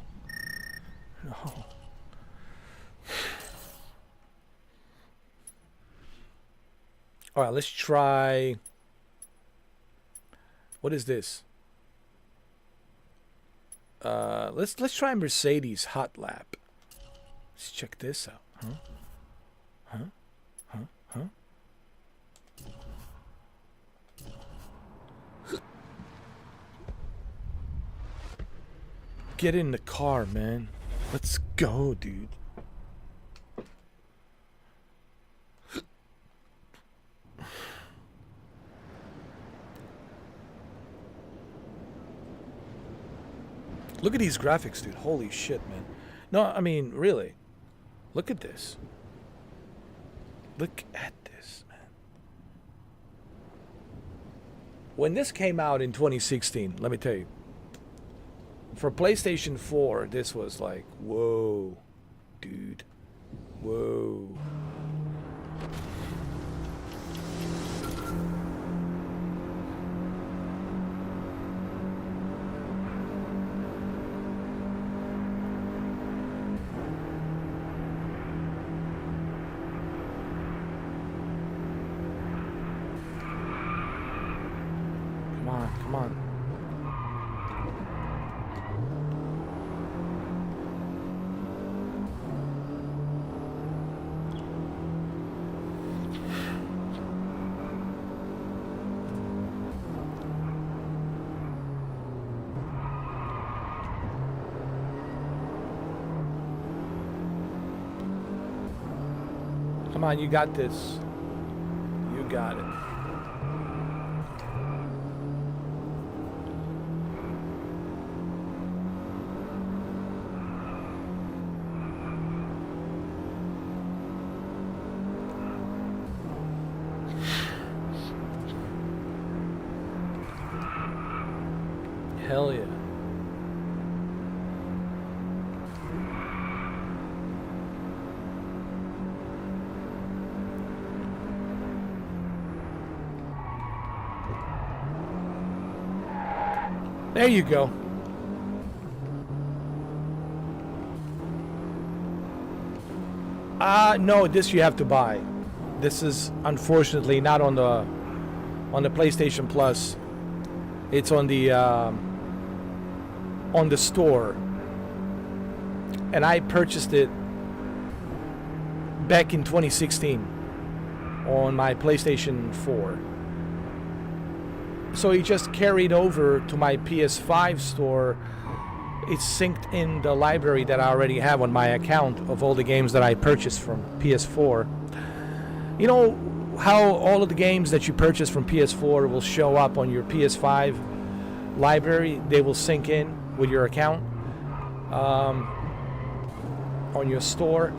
All right, let's try. What is this? Let's try Mercedes Hot Lap. Let's check this out. Huh? Get in the car, man. Let's go, dude. Look at these graphics, dude. Holy shit, man. No, I mean, really. Look at this. Look at this, man. When this came out in 2016, let me tell you, for PlayStation 4, this was like, whoa, dude. Whoa. Come on. Come on, you got this. You got it. Hell yeah. There you go. No, this you have to buy. This is unfortunately not on the PlayStation Plus. It's on the store. And I purchased it back in 2016 on my PlayStation 4. So it just carried over to my PS5 store. It's synced in the library that I already have on my account of all the games that I purchased from PS4. You know how all of the games that you purchase from PS4 will show up on your PS5 library? They will sync in with your account on your store,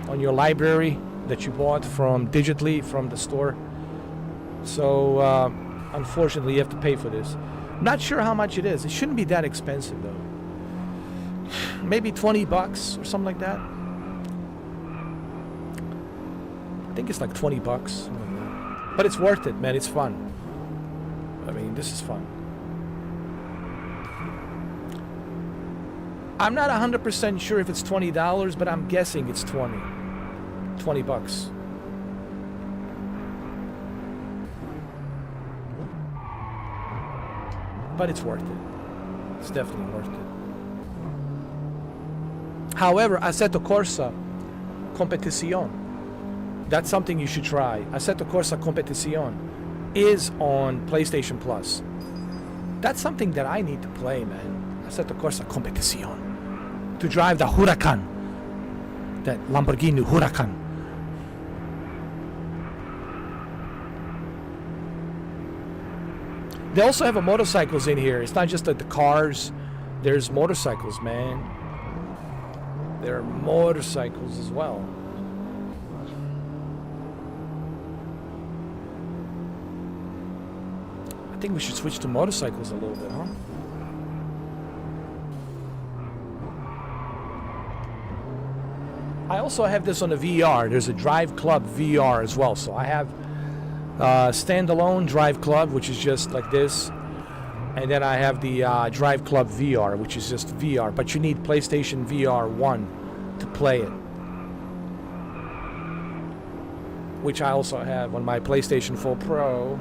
on your library that you bought from digitally from the store. So unfortunately, you have to pay for this. I'm not sure how much it is. It shouldn't be that expensive, though. Maybe $20 or something like that. I think it's like $20. But it's worth it, man. It's fun. I mean, this is fun. I'm not 100% sure if it's $20, but I'm guessing it's $20. But it's worth it. It's definitely worth it. However, Assetto Corsa Competizione, that's something you should try. Assetto Corsa Competizione is on PlayStation Plus. That's something that I need to play, man. Assetto Corsa Competizione. To drive the Huracan. That Lamborghini Huracan. They also have motorcycles in here. It's not just the cars. There's motorcycles, man. There are motorcycles as well. I think we should switch to motorcycles a little bit, huh? I also have this on a VR. There's a Driveclub VR as well. So I have standalone Driveclub, which is just like this. And then I have the Driveclub VR, which is just VR. But you need PlayStation VR 1 to play it. Which I also have on my PlayStation 4 Pro.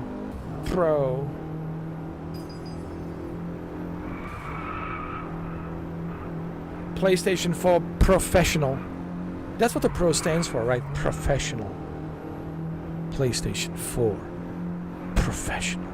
PlayStation 4 Professional. That's what the Pro stands for, right? Professional. PlayStation 4 Professional.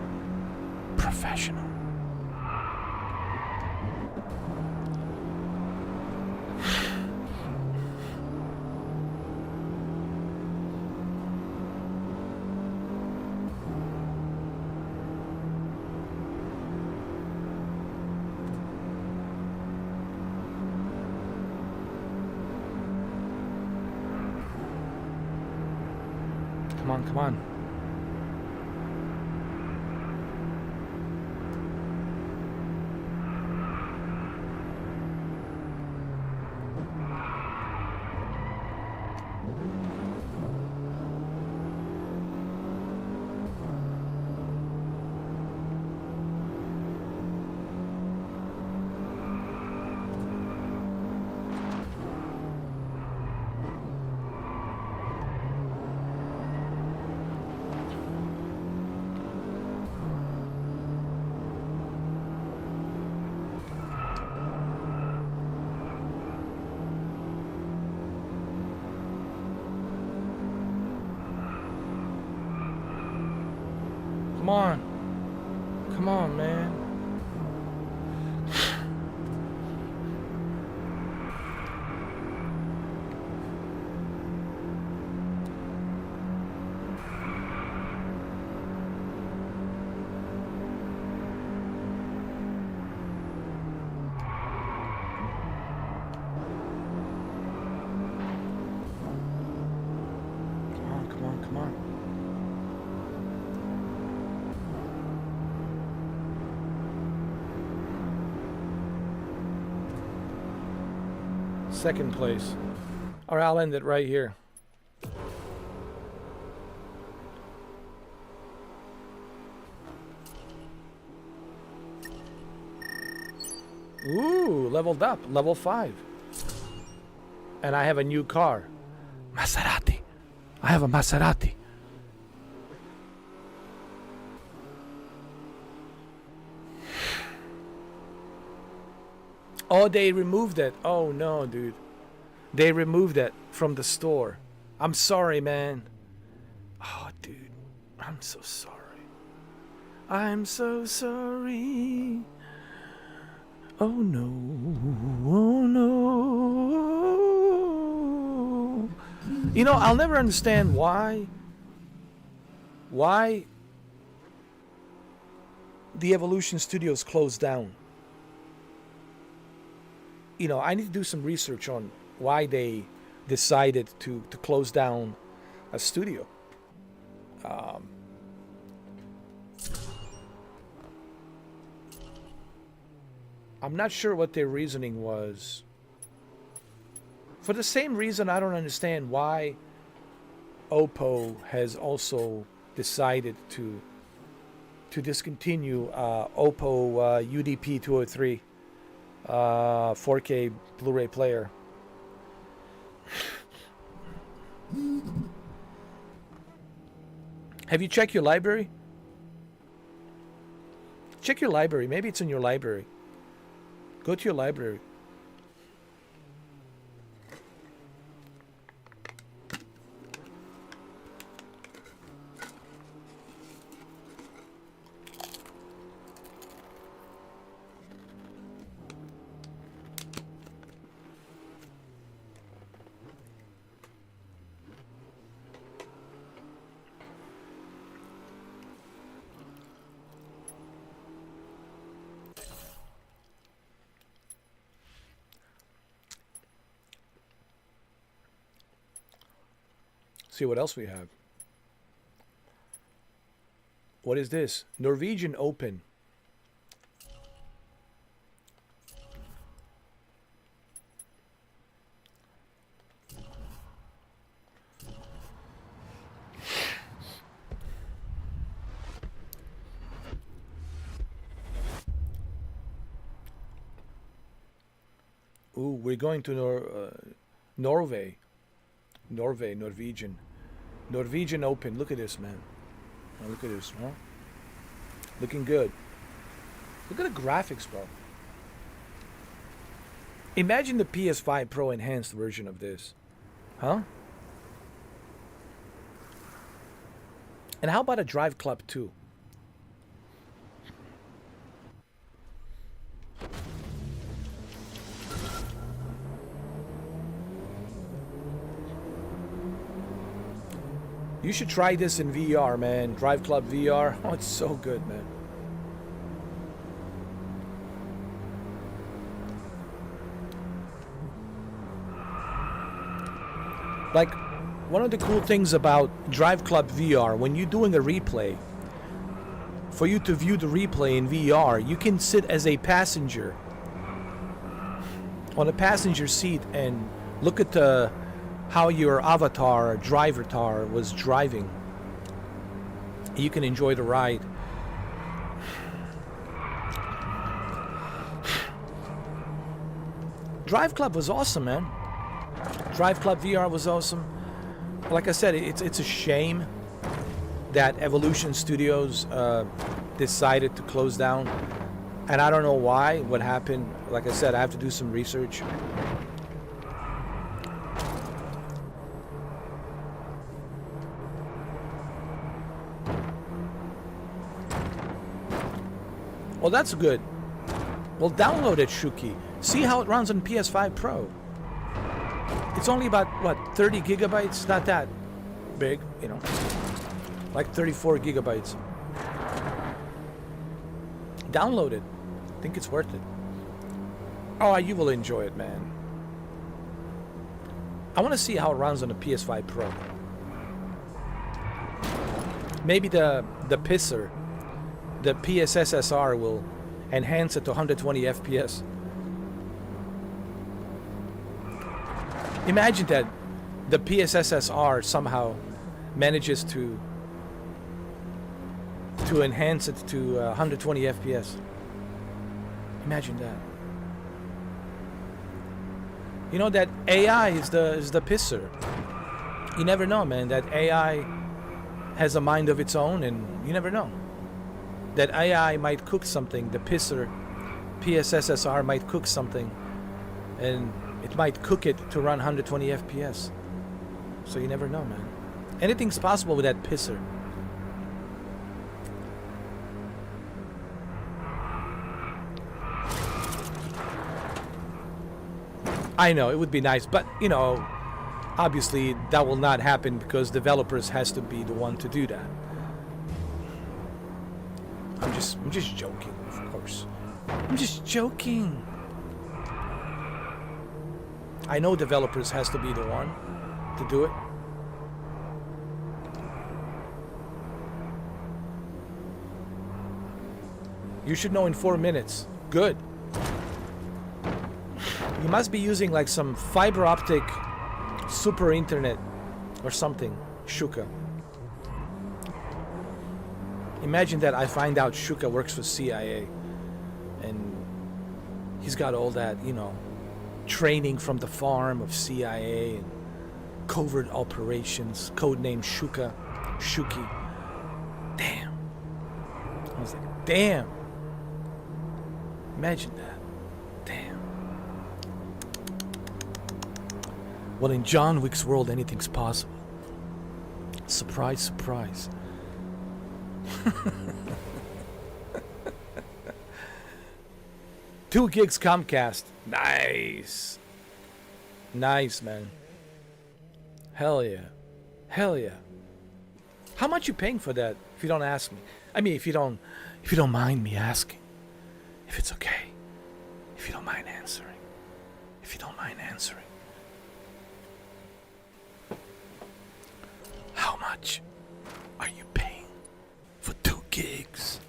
Come on. Come on, man. Second place. All right, I'll end it right here. Ooh, leveled up, level 5. And I have a new car. Maserati. I have a Maserati. Oh, they removed it. Oh no, dude. They removed it from the store. I'm sorry, man. Oh, dude. I'm so sorry. I'm so sorry. Oh no. Oh no. You know, I'll never understand why the Evolution Studios closed down. You know, I need to do some research on why they decided to close down a studio. I'm not sure what their reasoning was. For the same reason, I don't understand why Oppo has also decided to discontinue Oppo UDP 203 4K Blu-ray player. Have you checked your library? Check your library. Maybe it's in your library. Go to your library. See what else we have. What is this? Norwegian Open. Ooh, we're going to Norway. Norwegian Open. Look at this, man. Oh, look at this, huh? Looking good. Look at the graphics, bro. Imagine the PS5 Pro enhanced version of this. Huh? And how about a Driveclub 2? You should try this in VR, man. Driveclub VR. Oh, it's so good, man. Like, one of the cool things about Driveclub VR, when you're doing a replay, for you to view the replay in VR, you can sit as a passenger on a passenger seat and look at how your avatar or driver was driving. You can enjoy the ride. Driveclub was awesome, man. Driveclub VR was awesome. Like I said, it's a shame that Evolution Studios decided to close down, and I don't know why. What happened? Like I said, I have to do some research. Well, that's good. Well, download it, Shuki. See how it runs on PS5 Pro. It's only about, what, 30 gigabytes? Not that big, you know. Like 34 gigabytes. Download it. I think it's worth it. Oh, you will enjoy it, man. I want to see how it runs on the PS5 Pro. Maybe the pisser, the PSSSR, will enhance it to 120 FPS. Imagine that the PSSSR somehow manages to enhance it to 120 FPS. Imagine that. You know that AI is the pisser. You never know, man. That AI has a mind of its own, and you never know. That AI might cook something. The pisser, PSSSR, might cook something, and it might cook it to run 120 FPS. So you never know, man. Anything's possible with that pisser. I know, it would be nice, but, you know, obviously that will not happen because developers has to be the one to do that. I'm just joking, of course. I'm just joking. I know developers has to be the one to do it. You should know in 4 minutes. Good. You must be using like some fiber optic super internet or something. Shuka. Imagine that I find out Shuka works for CIA and he's got all that, you know, training from the farm of CIA and covert operations, codename Shuka, Shuki. Damn. I was like, damn. Imagine that. Damn. Well, in John Wick's world, anything's possible. Surprise, surprise. 2 gigs Comcast. Nice. Nice, man. Hell yeah. Hell yeah. How much you paying for that, if you don't ask me? I mean, if you don't mind me asking. If it's okay. If you don't mind answering. If you don't mind answering. How much are you paying for 2 gigs?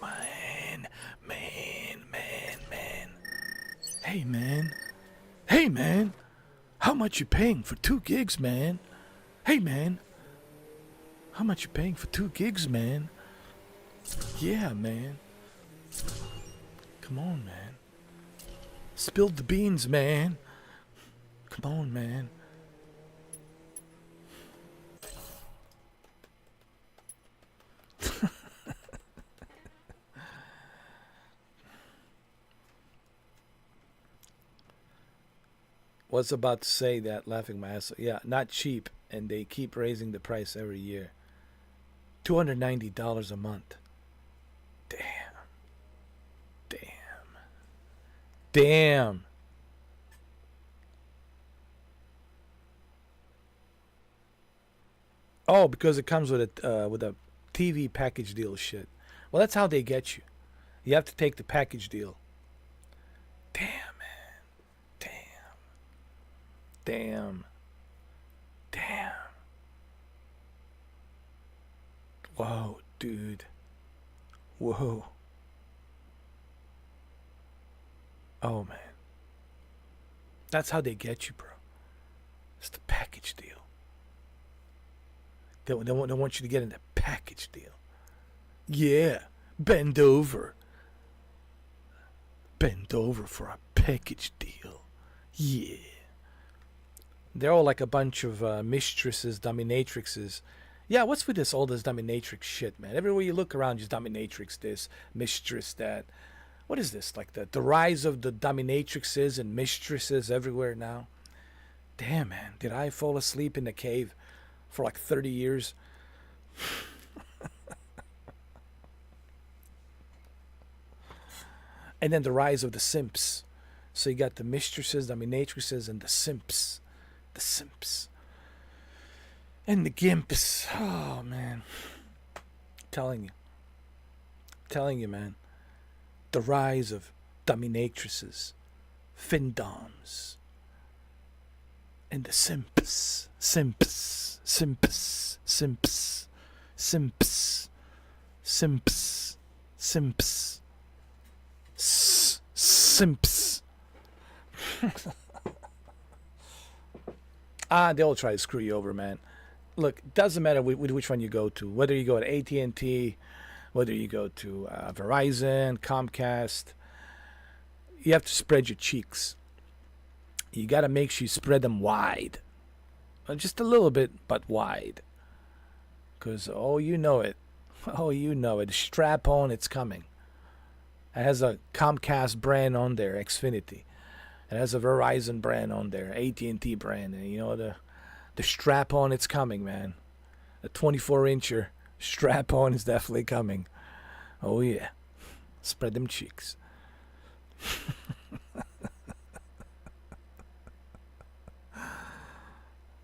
Man. Hey, man. Hey, man. How much you paying for 2 gigs, man? Hey, man. How much you paying for 2 gigs, man? Yeah, man. Come on, man. Spilled the beans, man. Come on, man. Was about to say that, laughing my ass off. Yeah, not cheap, and they keep raising the price every year. $290 a month. Damn. Oh, because it comes with a TV package deal shit. Well, that's how they get you. You have to take the package deal. Damn, man. Damn. Whoa, dude. Whoa. Oh, man. That's how they get you, bro. It's the package deal. They want you to get in the package deal. Yeah. Bend over. Bend over for a package deal. Yeah. They're all like a bunch of mistresses, dominatrixes. Yeah, what's with all this dominatrix shit, man? Everywhere you look around, just dominatrix this, mistress that. What is this? Like the rise of the dominatrixes and mistresses everywhere now? Damn, man. Did I fall asleep in the cave for like 30 years? And then the rise of the simps. So you got the mistresses, dominatrixes, and the simps. The simps. And the gimps. Oh, man. Telling you, man. The rise of dominatrices, findoms, and the simps. They'll try to screw you over, man. Look, it doesn't matter with which one you go to. Whether you go to AT&T, whether you go to Verizon, Comcast, you have to spread your cheeks. You got to make sure you spread them wide. Just a little bit, but wide. Because, oh, you know it. Oh, you know it. Strap on, it's coming. It has a Comcast brand on there, Xfinity. It has a Verizon brand on there, AT&T brand. And, you know, the strap on, it's coming, man. The 24-incher strap on is definitely coming. Oh, yeah. Spread them cheeks.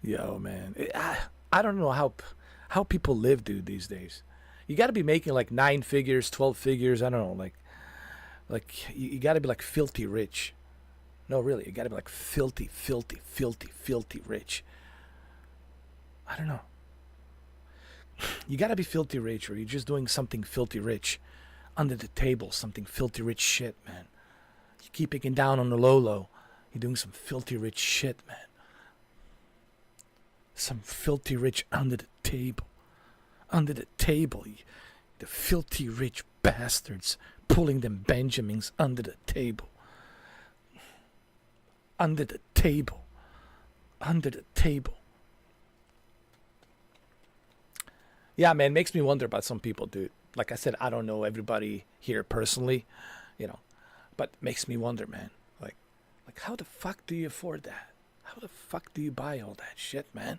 Yo, man. I don't know how people live, dude, these days. You got to be making like 9 figures, 12 figures. I don't know. Like you got to be like filthy rich. No, really. You got to be like filthy rich. I don't know. You got to be filthy rich, or you're just doing something filthy rich under the table, something filthy rich shit, man. You're keeping it down on the low. You're doing some filthy rich shit, man. Some filthy rich under the table. Under the table. The filthy rich bastards pulling them Benjamins under the table. Under the table. Under the table. Yeah, man, makes me wonder about some people, dude. Like I said, I don't know everybody here personally, but makes me wonder, man. Like how the fuck do you afford that? How the fuck do you buy all that shit, man?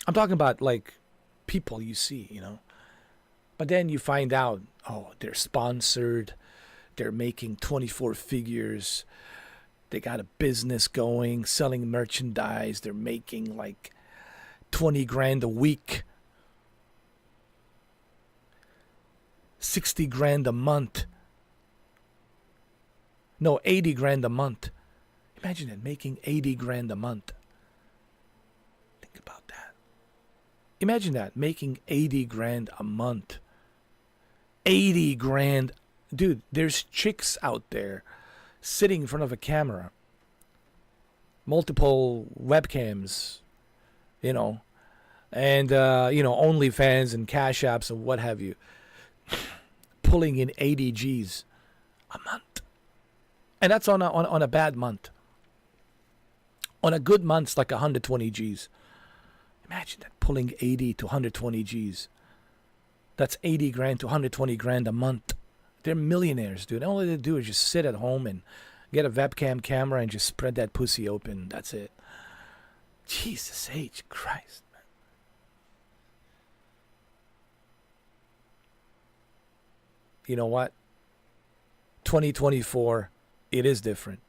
I'm talking about like people you see, But then you find out, oh, they're sponsored, they're making 24 figures, they got a business going, selling merchandise, they're making like 20 grand a week, 60 grand a month. No, 80 grand a month. Imagine that, making 80 grand a month. Think about that. Imagine that, making 80 grand a month. 80 grand. Dude, there's chicks out there sitting in front of a camera. Multiple webcams, and, OnlyFans and Cash Apps and what have you. Pulling in 80 G's a month. And that's on a bad month. On a good month, it's like 120 G's. Imagine that, pulling 80 to 120 G's. That's 80 grand to 120 grand a month. They're millionaires, dude. All they do is just sit at home and get a webcam camera and just spread that pussy open. That's it. Jesus H. Christ, man. You know what? 2024, it is different.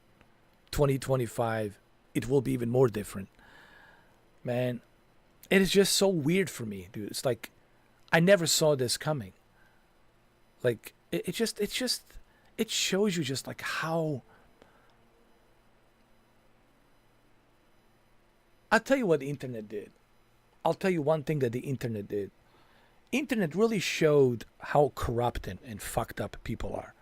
2025, it will be even more different. Man, it is just so weird for me, dude. It's like I never saw this coming. Like it shows you just like how. I'll tell you what the internet did. I'll tell you one thing that the internet did. Internet really showed how corrupt and fucked up people are.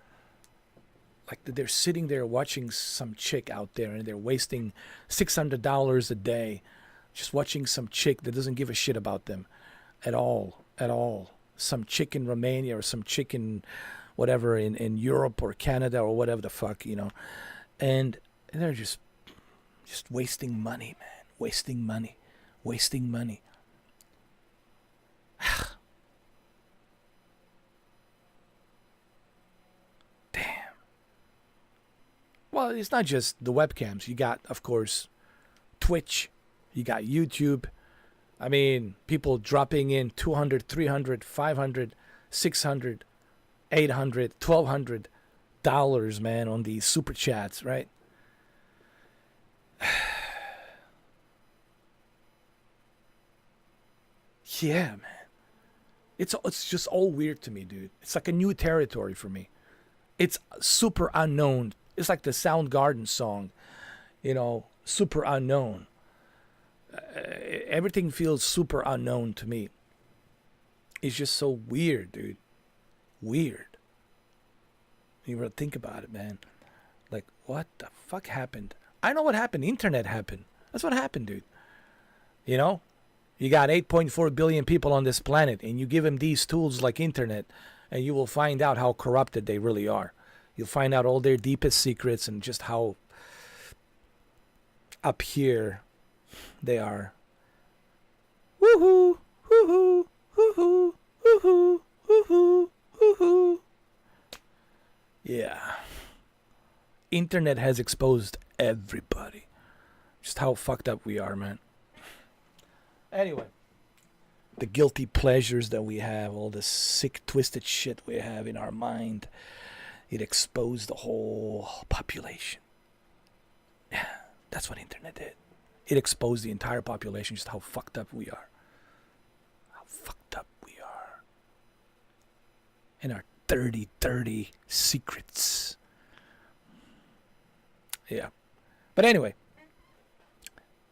Like they're sitting there watching some chick out there and they're wasting $600 a day just watching some chick that doesn't give a shit about them at all. Some chick in Romania or some chick in whatever in Europe or Canada or whatever the fuck, and they're just wasting money, man. Wasting money. Damn. Well, it's not just the webcams. You got, of course, Twitch. You got YouTube. I mean, people dropping in $200, $300, $500, $600, $800, $1,200, man, on these super chats, right? Yeah, man. It's just all weird to me, dude. It's like a new territory for me. It's super unknown. It's like the Soundgarden song, super unknown. Everything feels super unknown to me. It's just so weird, dude. Weird. You really think about it, man. Like, what the fuck happened? I know what happened. Internet happened. That's what happened, dude. You know? You got 8.4 billion people on this planet, and you give them these tools like internet, and you will find out how corrupted they really are. You'll find out all their deepest secrets and just how up here they are. Woohoo! Woohoo! Woohoo! Woohoo! Woohoo! Woohoo! Yeah. Internet has exposed everybody. Just how fucked up we are, man. Anyway, the guilty pleasures that we have, all the sick, twisted shit we have in our mind, it exposed the whole population. Yeah, that's what internet did. It exposed the entire population, just how fucked up we are. How fucked up we are. And our dirty secrets. Yeah. But anyway,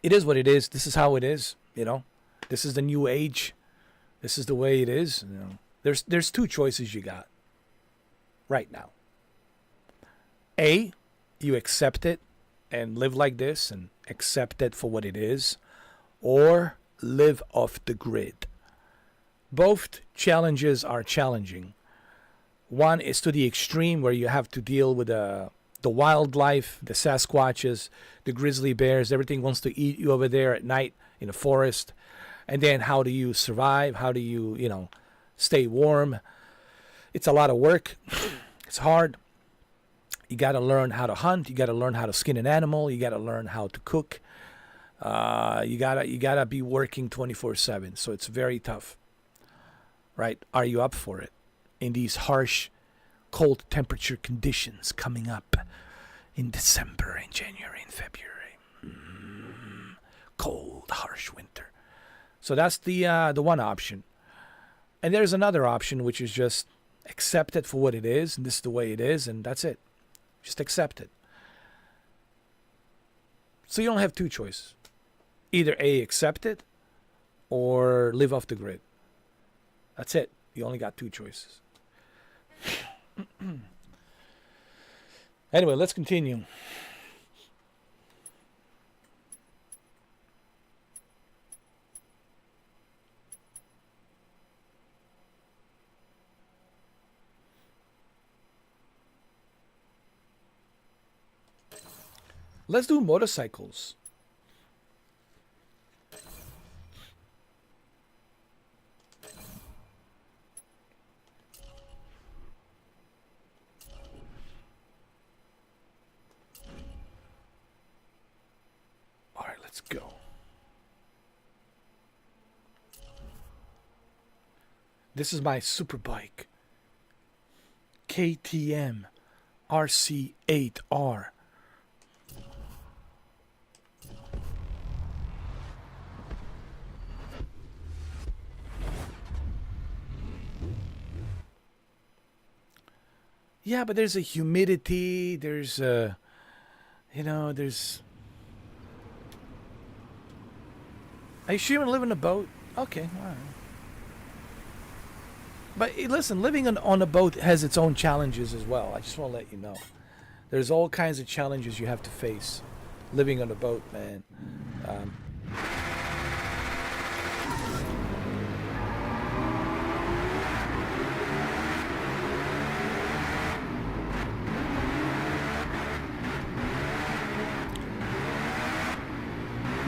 it is what it is. This is how it is, you know. This is the new age. This is the way it is. You know, there's two choices you got right now. A, you accept it and live like this and accept it for what it is, or live off the grid. Both challenges are challenging. One is to the extreme where you have to deal with the wildlife, the Sasquatches, the grizzly bears, everything wants to eat you over there at night in the forest. And then how do you survive? How do you, you know, stay warm? It's a lot of work. It's hard. You got to learn how to hunt. You got to learn how to skin an animal. You got to learn how to cook. You gotta be working 24/7. So it's very tough, right? Are you up for it in these harsh, cold temperature conditions coming up in December and January and February? Cold, harsh winter. So that's the one option. And there's another option, which is just accept it for what it is, and this is the way it is, and that's it. Just accept it. So you don't have two choices. Either A, accept it, or live off the grid. That's it. You only got two choices. Anyway, let's continue. Let's do motorcycles. All right, let's go. This is my super bike. KTM RC8R. Yeah, but there's a humidity, there's a, you know, there's... Are you sure you want to live in a boat? Okay, all right. But listen, living on a boat has its own challenges as well. I just want to let you know. There's all kinds of challenges you have to face living on a boat, man.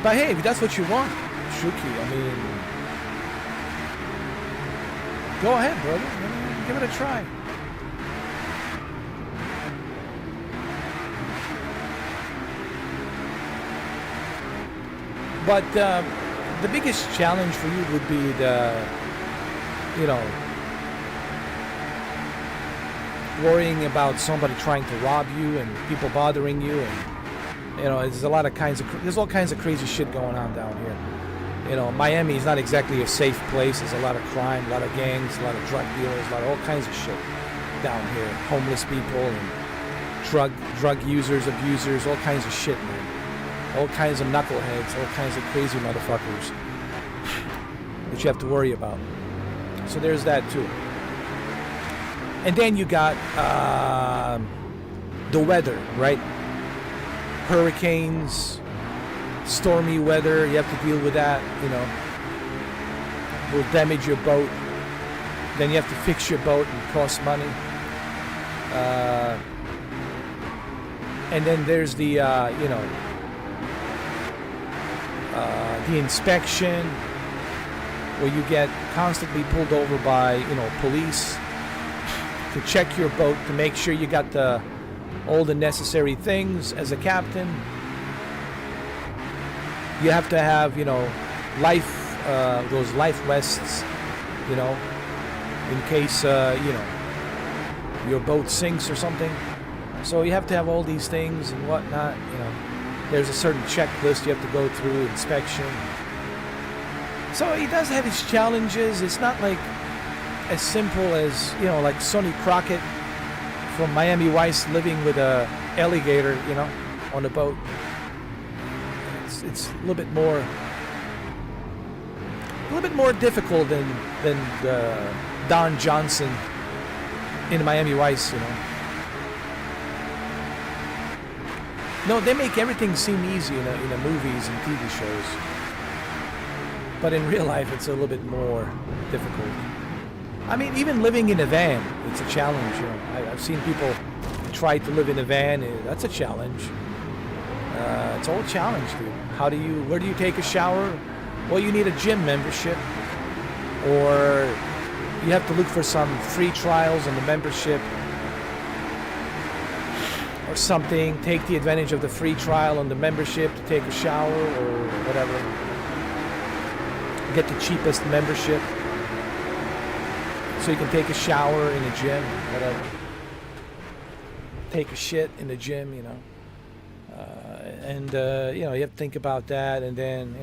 But hey, if that's what you want, Shuki, I mean, go ahead, brother. Give it a try. But the biggest challenge for you would be the, you know, worrying about somebody trying to rob you and people bothering you, and you know, there's all kinds of crazy shit going on down here. You know, Miami is not exactly a safe place. There's a lot of crime, a lot of gangs, a lot of drug dealers, a lot of all kinds of shit down here. Homeless people and drug users, abusers, all kinds of shit, man. All kinds of knuckleheads, all kinds of crazy motherfuckers that you have to worry about. So there's that too. And then you got the weather, right? hurricanes, stormy weather, you have to deal with that, will damage your boat. Then you have to fix your boat and it costs money. And then there's the inspection, where you get constantly pulled over by police to check your boat to make sure you got all the necessary things as a captain. You have to have those life vests, in case your boat sinks or something. So you have to have all these things and whatnot. There's a certain checklist you have to go through, inspection. So he does have his challenges. It's not like as simple as like Sonny Crockett from Miami Vice living with a alligator, on a boat. It's a little bit more difficult than Don Johnson in Miami Vice, No, they make everything seem easy in the movies and TV shows, but in real life it's a little bit more difficult. I mean, even living in a van, it's a challenge. I've seen people try to live in a van. That's a challenge. It's all a challenge, dude. Where do you take a shower? Well, you need a gym membership, or you have to look for some free trials on the membership or something. Take the advantage of the free trial on the membership to take a shower or whatever. Get the cheapest membership so you can take a shower in a gym, whatever. Take a shit in the gym, and you have to think about that, and then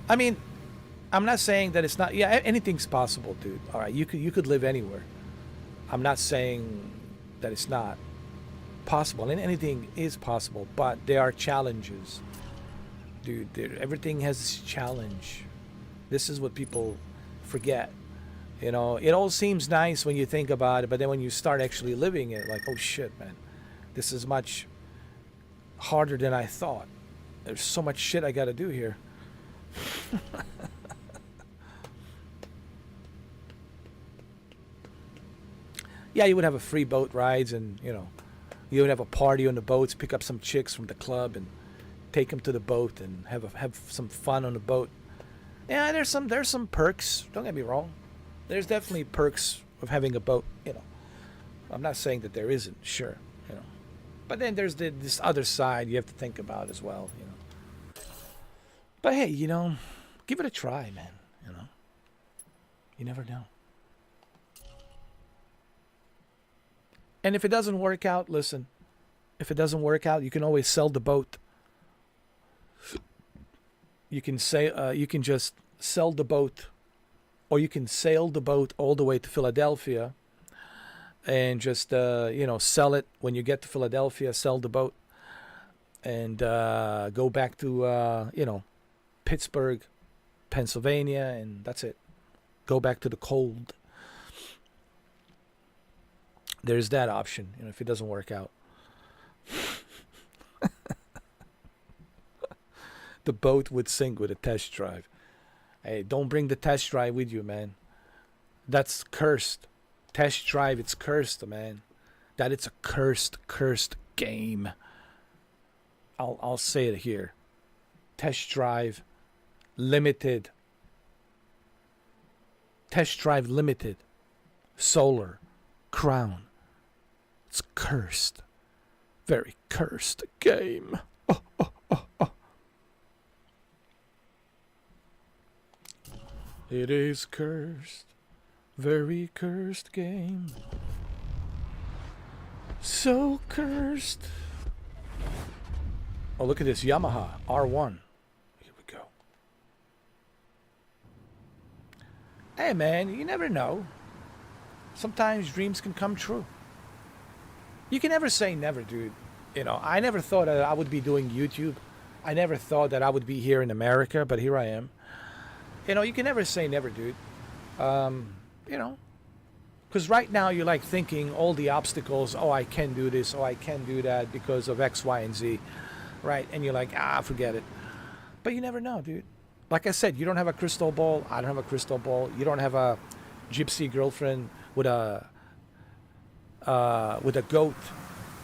I mean, I'm not saying that it's not. Yeah, anything's possible, dude. All right, you could live anywhere. I'm not saying that it's not possible, and anything is possible, but there are challenges, dude. Everything has this challenge. This is what people forget. It all seems nice when you think about it, but then when you start actually living it, like, oh shit, man, this is much harder than I thought. There's so much shit I got to do here. Yeah, you would have a free boat rides, and you would have a party on the boats, pick up some chicks from the club and take them to the boat and have some fun on the boat. Yeah, there's some perks. Don't get me wrong. There's definitely perks of having a boat. I'm not saying that there isn't. Sure, but then there's this other side you have to think about as well. But hey, give it a try, man. You never know. And if it doesn't work out, listen. If it doesn't work out, you can always sell the boat. You can just sell the boat, or you can sail the boat all the way to Philadelphia, and just sell it when you get to Philadelphia. Sell the boat, and go back to Pittsburgh, Pennsylvania, and that's it. Go back to the cold. There's that option, if it doesn't work out. The boat would sink with a test drive. Hey, don't bring the test drive with you, man. That's cursed. Test drive, it's cursed, man. That it's a cursed game. I'll say it here. Test drive limited. Test drive limited. Solar. Crown. It's cursed. Very cursed game. It is cursed. Very cursed game. So cursed. Oh, look at this Yamaha R1. Here we go. Hey, man, you never know. Sometimes dreams can come true. You can never say never, dude. I never thought that I would be doing YouTube. I never thought that I would be here in America, but here I am. You can never say never, dude. Because right now you're like thinking all the obstacles, oh, I can do this, oh, I can do that because of X, Y, and Z, right? And you're like, forget it. But you never know, dude. Like I said, you don't have a crystal ball. I don't have a crystal ball. You don't have a gypsy girlfriend with a goat,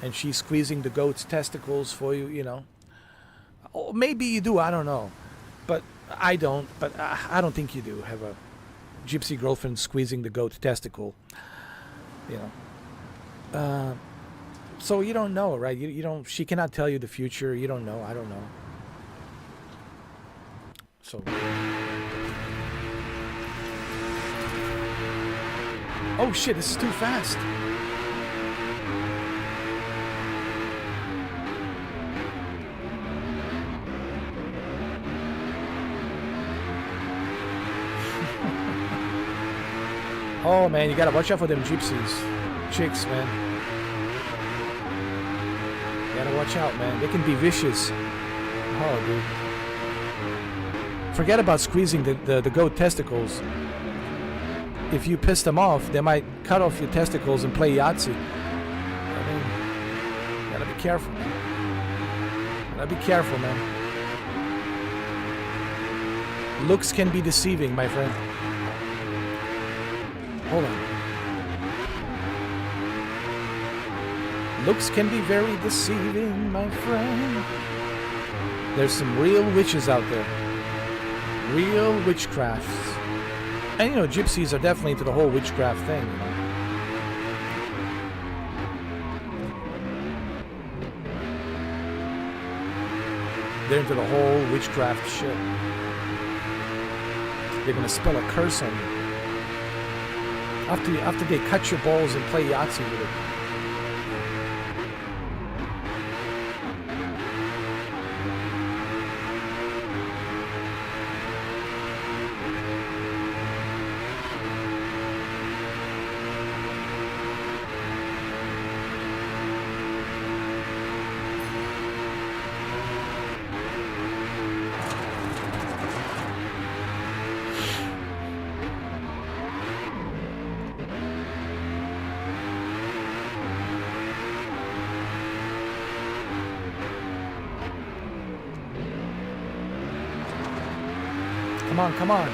and she's squeezing the goat's testicles for you, you know. Oh, maybe you do, I don't know. But I don't. But I don't think you do have a gypsy girlfriend squeezing the goat testicle, you know. So you don't know, right? You don't. She cannot tell you the future. You don't know. I don't know. So. Oh shit! This is too fast. Oh man, you gotta watch out for them gypsies, chicks, man. You gotta watch out, man. They can be vicious. Oh, dude. Forget about squeezing the goat testicles. If you piss them off, they might cut off your testicles and play Yahtzee. I mean, you gotta be careful, man. Gotta be careful, man. Looks can be deceiving, my friend. Hold on. Looks can be very deceiving, my friend. There's some real witches out there. Real witchcrafts. And you know, gypsies are definitely into the whole witchcraft thing, you know. They're into the whole witchcraft shit. They're gonna spell a curse on you. After they cut your balls and play Yahtzee with it. Come on, come on.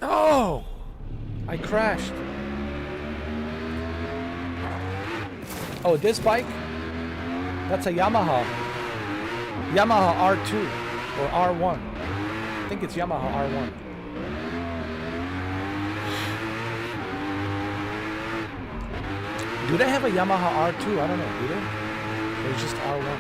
Oh! I crashed. Oh, this bike? That's a Yamaha. Yamaha R2 or R1. I think it's Yamaha R1. Do they have a Yamaha R2? I don't know. Do they? Or it's just R1?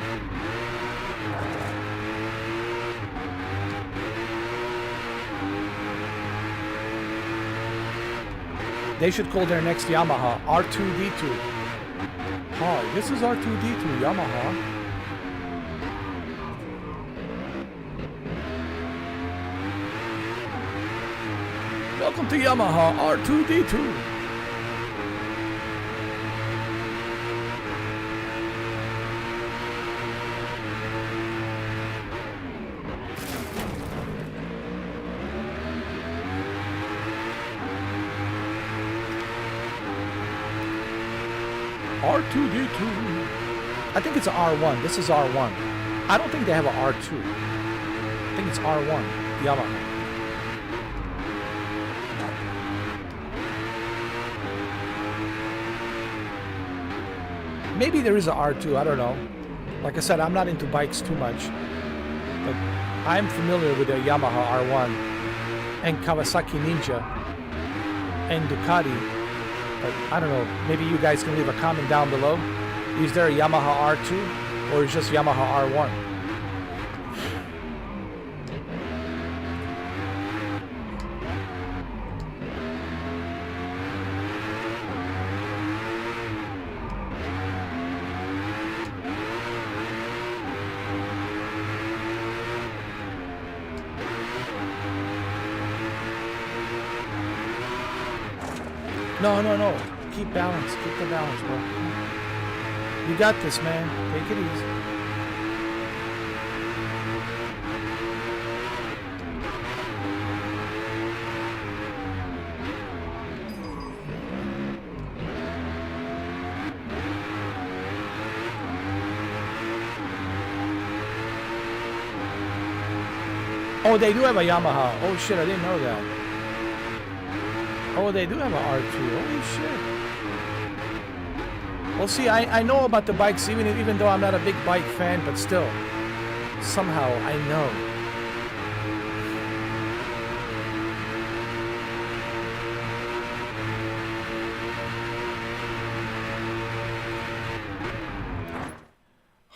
They should call their next Yamaha R2D2. Hi, this is R2D2 Yamaha. Welcome to Yamaha R2D2. R2D2. I think it's an R1. This is R1. I don't think they have an R2. I think it's R1. Yamaha. Maybe there is an R2. I don't know. Like I said, I'm not into bikes too much. But I'm familiar with the Yamaha R1 and Kawasaki Ninja and Ducati. But I don't know, maybe you guys can leave a comment down below. Is there a Yamaha R2 or is just Yamaha R1? No, no, no. Keep balance. Keep the balance, bro. You got this, man. Take it easy. Oh, they do have a Yamaha. Oh shit, I didn't know that. Oh, they do have a R2. Holy shit. Well, see, I know about the bikes, even though I'm not a big bike fan, but still, somehow I know.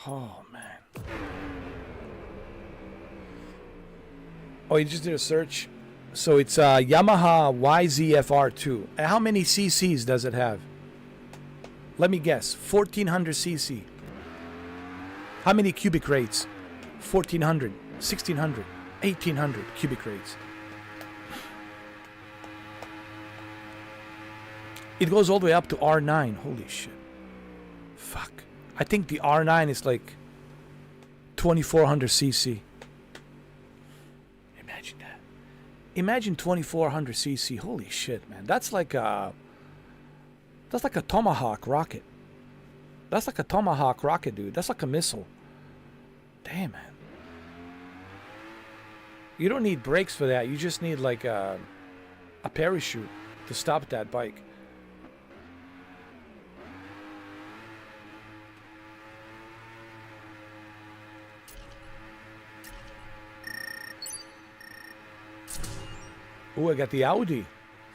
Oh man. Oh, you just did a search. So it's a Yamaha YZF-R2. And how many cc's does it have? Let me guess. 1400 cc. How many cubic rates? 1400, 1600, 1800 cubic rates. It goes all the way up to R9. Holy shit. Fuck. I think the R9 is like 2400 cc. Imagine that. Imagine 2400 cc. Holy shit, man. That's like a Tomahawk rocket. That's like a Tomahawk rocket, dude. That's like a missile. Damn, man. You don't need brakes for that. You just need like a parachute to stop that bike. Ooh, I got the Audi.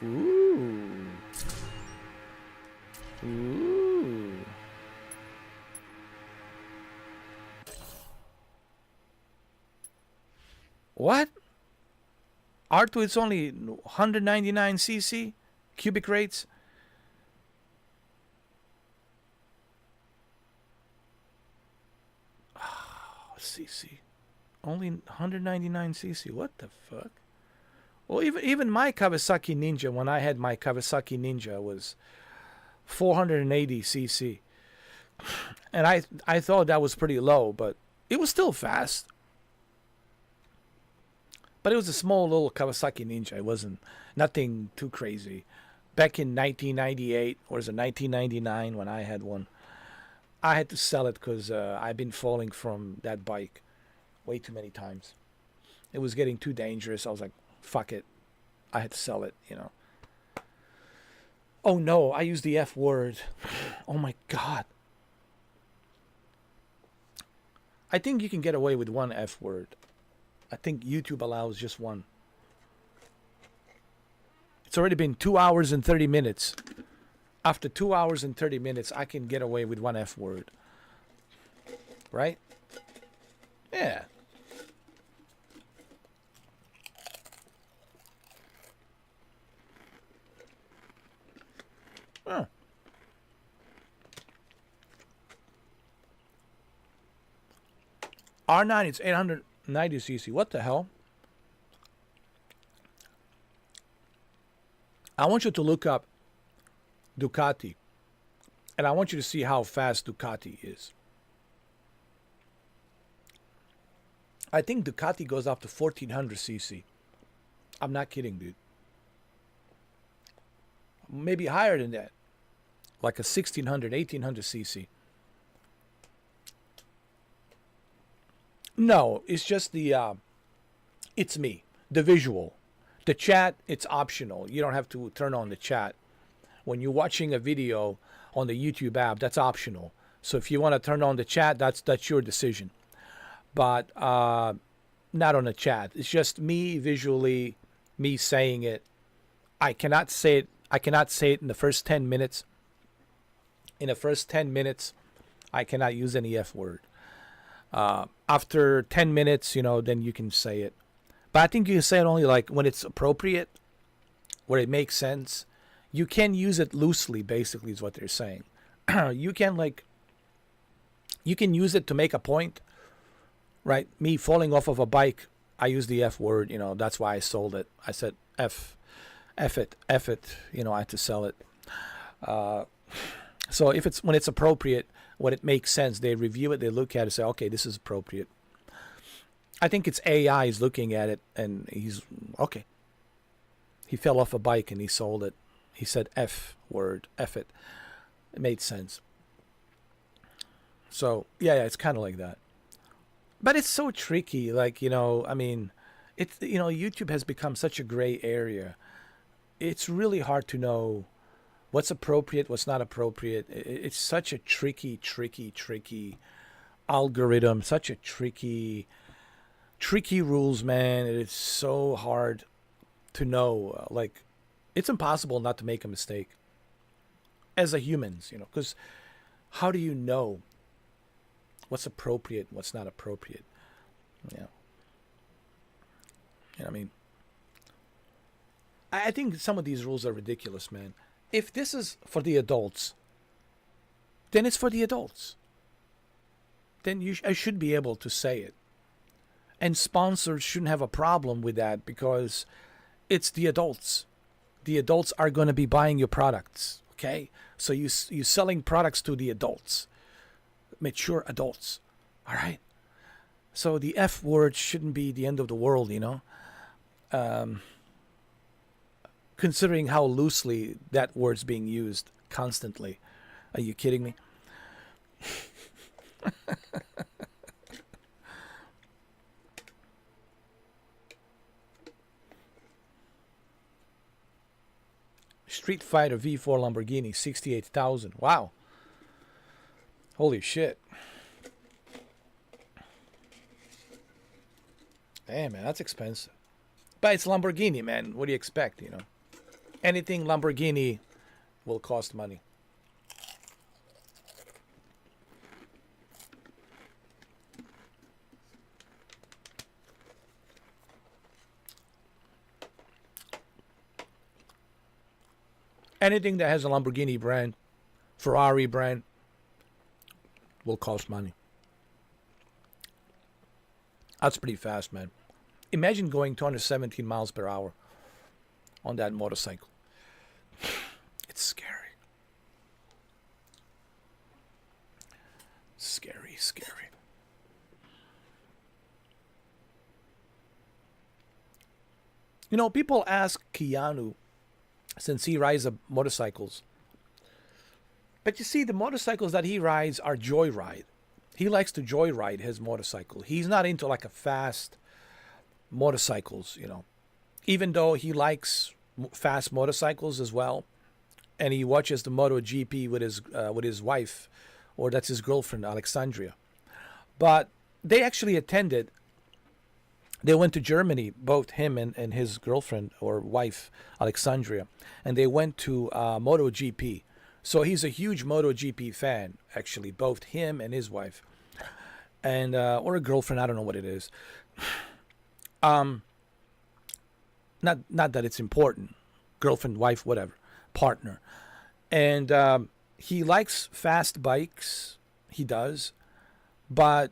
Ooh. Ooh. What? R2 it's only 199 cc cubic rates. Oh, cc. Only 199 cc. What the fuck? Well, even my Kawasaki Ninja, when I had my Kawasaki Ninja, was 480 cc, and I thought that was pretty low, but it was still fast. But it was a small little Kawasaki Ninja. It wasn't nothing too crazy. Back in 1998 or was it 1999 when I had one, I had to sell it because I've been falling from that bike way too many times. It was getting too dangerous. I was like, fuck it. I had to sell it, you know. Oh no, I used the F word. Oh my God. I think you can get away with one F word. I think YouTube allows just one. It's already been 2 hours and 30 minutes. After 2 hours and 30 minutes, I can get away with one F word. Right? Yeah. Huh. R9, it's 890 cc. What the hell? I want you to look up Ducati. And I want you to see how fast Ducati is. I think Ducati goes up to 1400 cc. I'm not kidding, dude. Maybe higher than that. Like a 1600, 1800 cc. No, it's just it's me. The visual. The chat, it's optional. You don't have to turn on the chat. When you're watching a video on the YouTube app, that's optional. So if you want to turn on the chat, that's your decision. But not on the chat. It's just me visually, me saying it. I cannot say it in the first 10 minutes. In the first 10 minutes, I cannot use any F word. After 10 minutes, then you can say it. But I think you can say it only like when it's appropriate, where it makes sense. You can use it loosely, basically, is what they're saying. You can use it to make a point, right? Me falling off of a bike, I use the F word, that's why I sold it. I said F it, I had to sell it. So when it's appropriate, when it makes sense, they review it, they look at it, say, okay, this is appropriate. I think it's AI is looking at it, and he's, okay. He fell off a bike and he sold it. He said F word, F it. It made sense. So, yeah, it's kind of like that. But it's so tricky, It's, you know, YouTube has become such a gray area. It's really hard to know what's appropriate, what's not appropriate. It's such a tricky algorithm, such a tricky rules, man. It's so hard to know. Like, it's impossible not to make a mistake as a humans, you know, because how do you know what's appropriate, what's not appropriate? Yeah. You know, I mean, I think some of these rules are ridiculous, man. If this is for the adults, then it's for the adults. Then I should be able to say it. And sponsors shouldn't have a problem with that because it's the adults. The adults are going to be buying your products, okay? So you're selling products to the adults, mature adults, all right? So the F word shouldn't be the end of the world, you know? Considering how loosely that word's being used constantly. Are you kidding me? Street Fighter V4 Lamborghini, 68,000. Wow. Holy shit. Damn, man, that's expensive. But it's Lamborghini, man. What do you expect, you know? Anything Lamborghini will cost money. Anything that has a Lamborghini brand, Ferrari brand, will cost money. That's pretty fast, man. Imagine going 217 miles per hour on that motorcycle. It's scary. Scary. You know, people ask Keanu, since he rides motorcycles. But you see, the motorcycles that he rides are joyride. He likes to joyride his motorcycle. He's not into like a fast motorcycles, you know. Even though he likes fast motorcycles as well, and he watches the MotoGP with his wife, or that's his girlfriend, Alexandria. But they actually attended. They went to Germany, both him and his girlfriend or wife, Alexandria, and they went to MotoGP. So he's a huge MotoGP fan, actually, both him and his wife, and or a girlfriend. I don't know what it is. Not that it's important, girlfriend, wife, whatever, partner, and he likes fast bikes. He does, but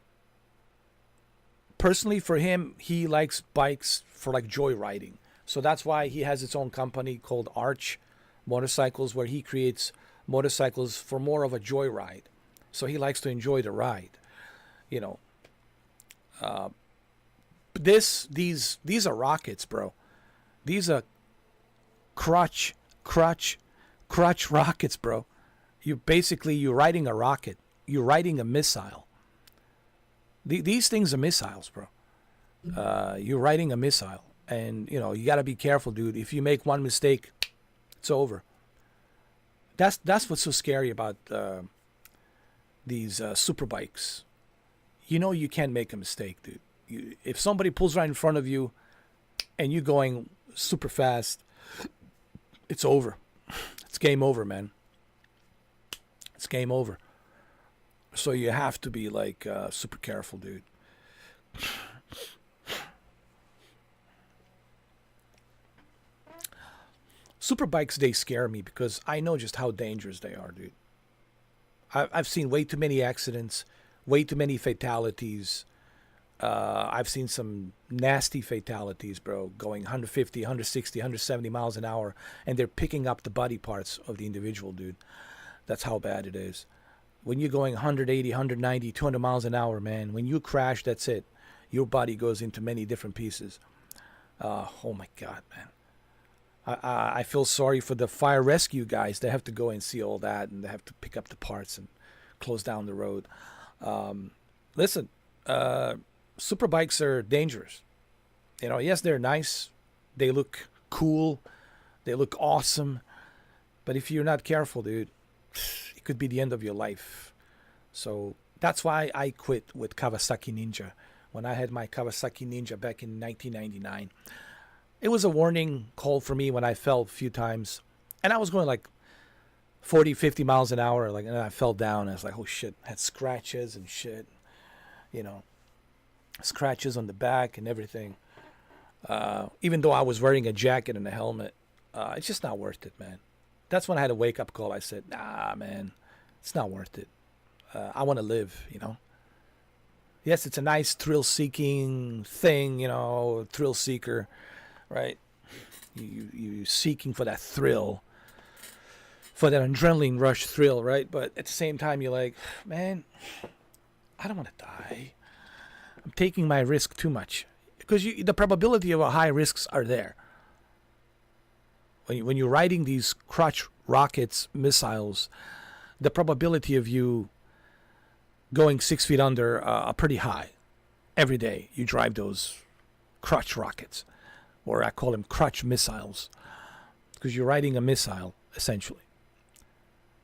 personally for him, he likes bikes for like joyriding. So that's why he has his own company called Arch Motorcycles, where he creates motorcycles for more of a joyride. So he likes to enjoy the ride, you know. These are rockets, bro. These are crutch rockets, bro. You're riding a rocket. You're riding a missile. These things are missiles, bro. You're riding a missile, and you know you got to be careful, dude. If you make one mistake, it's over. That's what's so scary about these super bikes. You know you can't make a mistake, dude. If somebody pulls right in front of you, and you're going super fast, it's over. It's game over, man. It's game over. So you have to be like super careful, dude. Super bikes, they scare me because I know just how dangerous they are, dude. I've seen way too many accidents, way too many fatalities. I've seen some nasty fatalities, bro, going 150, 160, 170 miles an hour, and they're picking up the body parts of the individual, dude. That's how bad it is. When you're going 180, 190, 200 miles an hour, man, when you crash, that's it. Your body goes into many different pieces. Oh, my God, man. I feel sorry for the fire rescue guys. They have to go and see all that, and they have to pick up the parts and close down the road. Listen, super bikes are dangerous. Yes, they're nice. They look cool. They look awesome. But if you're not careful, dude, it could be the end of your life. So that's why I quit with Kawasaki Ninja. When I had my Kawasaki Ninja back in 1999, it was a warning call for me when I fell a few times. And I was going like 40, 50 miles an hour. Like, and I fell down. I was like, oh shit. I had scratches and shit. Scratches on the back and everything. Even though I was wearing a jacket and a helmet, it's just not worth it, man. That's when I had a wake-up call. I said, nah, man, it's not worth it. I want to live, Yes, it's a nice thrill-seeking thing, thrill seeker, right? You seeking for that thrill, for that adrenaline rush thrill, right? But at the same time, you're like, man, I don't want to die. I'm taking my risk too much. Because the probability of high risks are there. When you're riding these crotch rockets, missiles, the probability of you going 6 feet under are pretty high. Every day you drive those crotch rockets, or I call them crotch missiles, because you're riding a missile, essentially.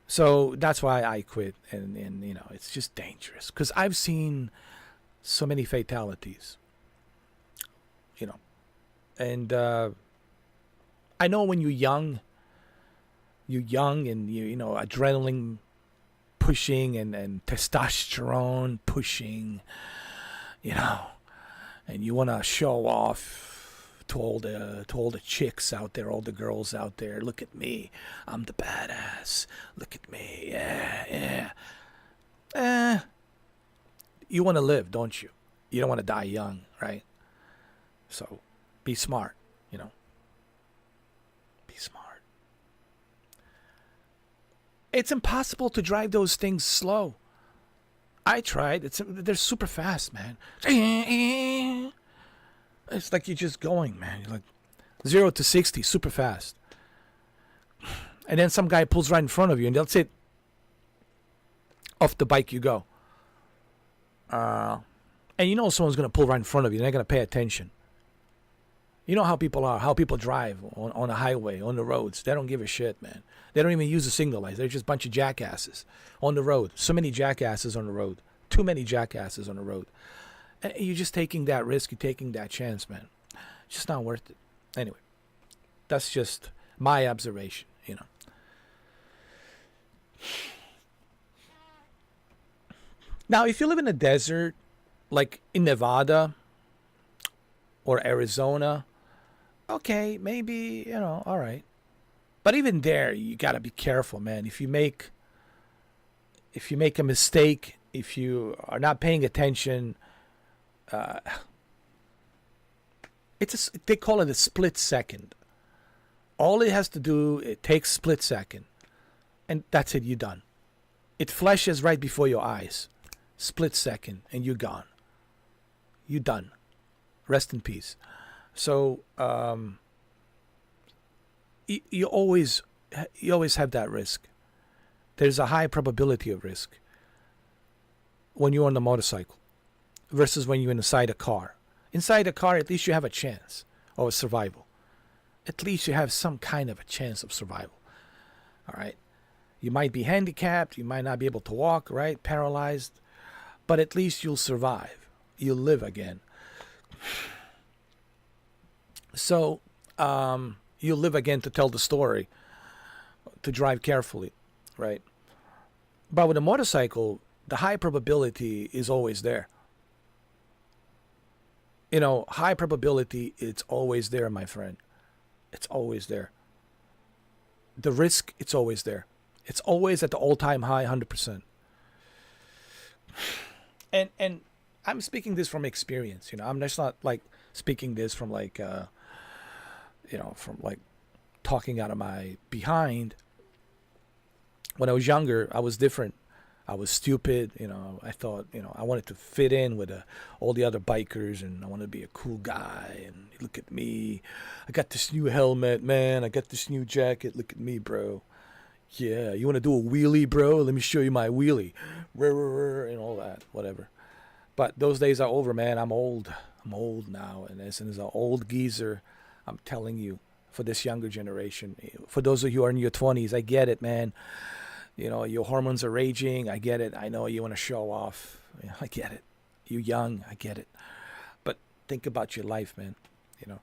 So that's why I quit, and it's just dangerous. Because I've seen so many fatalities. And I know when you're young and adrenaline pushing and testosterone pushing, and you want to show off to all the chicks out there, all the girls out there. Look at me, I'm the badass. Look at me, yeah. You want to live, don't you? You don't want to die young, right? So be smart, Be smart. It's impossible to drive those things slow. I tried. They're super fast, man. It's like you're just going, man. You're like 0 to 60 super fast. And then some guy pulls right in front of you, and that's it. Off the bike you go. And someone's going to pull right in front of you. They're not going to pay attention. You know how people are, how people drive on a highway, on the roads. They don't give a shit, man. They don't even use the signal lights. They're just a bunch of jackasses on the road. So many jackasses on the road. Too many jackasses on the road. And you're just taking that risk. You're taking that chance, man. It's just not worth it. Anyway, that's just my observation, Now, if you live in a desert, like in Nevada or Arizona, okay, maybe, all right. But even there, you got to be careful, man. If you make a mistake, if you are not paying attention, they call it a split second. All it has to do, it takes split second. And that's it, you're done. It flashes right before your eyes. Split second, and you're gone. You're done. Rest in peace. So you always have that risk. There's a high probability of risk when you're on the motorcycle versus when you're inside a car. Inside a car, at least you have a chance of survival. At least you have some kind of a chance of survival. All right. You might be handicapped. You might not be able to walk, right? Paralyzed. But at least you'll survive. You'll live again. So you'll live again to tell the story, to drive carefully, right? But with a motorcycle, the high probability is always there. High probability, it's always there, my friend. It's always there. The risk, it's always there. It's always at the all-time high, 100%. And I'm speaking this from experience, I'm just not like speaking this from like, from like talking out of my behind. When I was younger, I was different. I was stupid, I thought, I wanted to fit in with all the other bikers, and I wanted to be a cool guy, and look at me. I got this new helmet, man. I got this new jacket. Look at me, bro. Yeah, you want to do a wheelie, bro? Let me show you my wheelie. And all that, whatever. But those days are over, man. I'm old. I'm old now, and as an old geezer, I'm telling you, for this younger generation, for those of you who are in your 20s, I get it, man. You know, your hormones are raging. I get it. I know you want to show off. I get it. You're young. I get it. But think about your life, man. You know.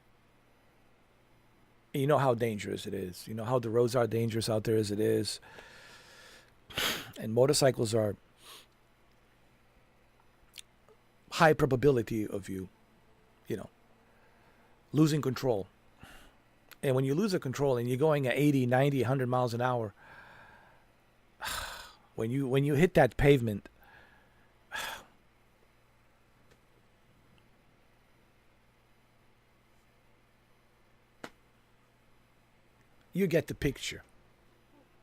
You know how dangerous it is. You know how the roads are dangerous out there as it is. And motorcycles are high probability of you, you know, losing control. And when you lose the control and you're going at 80, 90, 100 miles an hour, when you hit that pavement, you get the picture.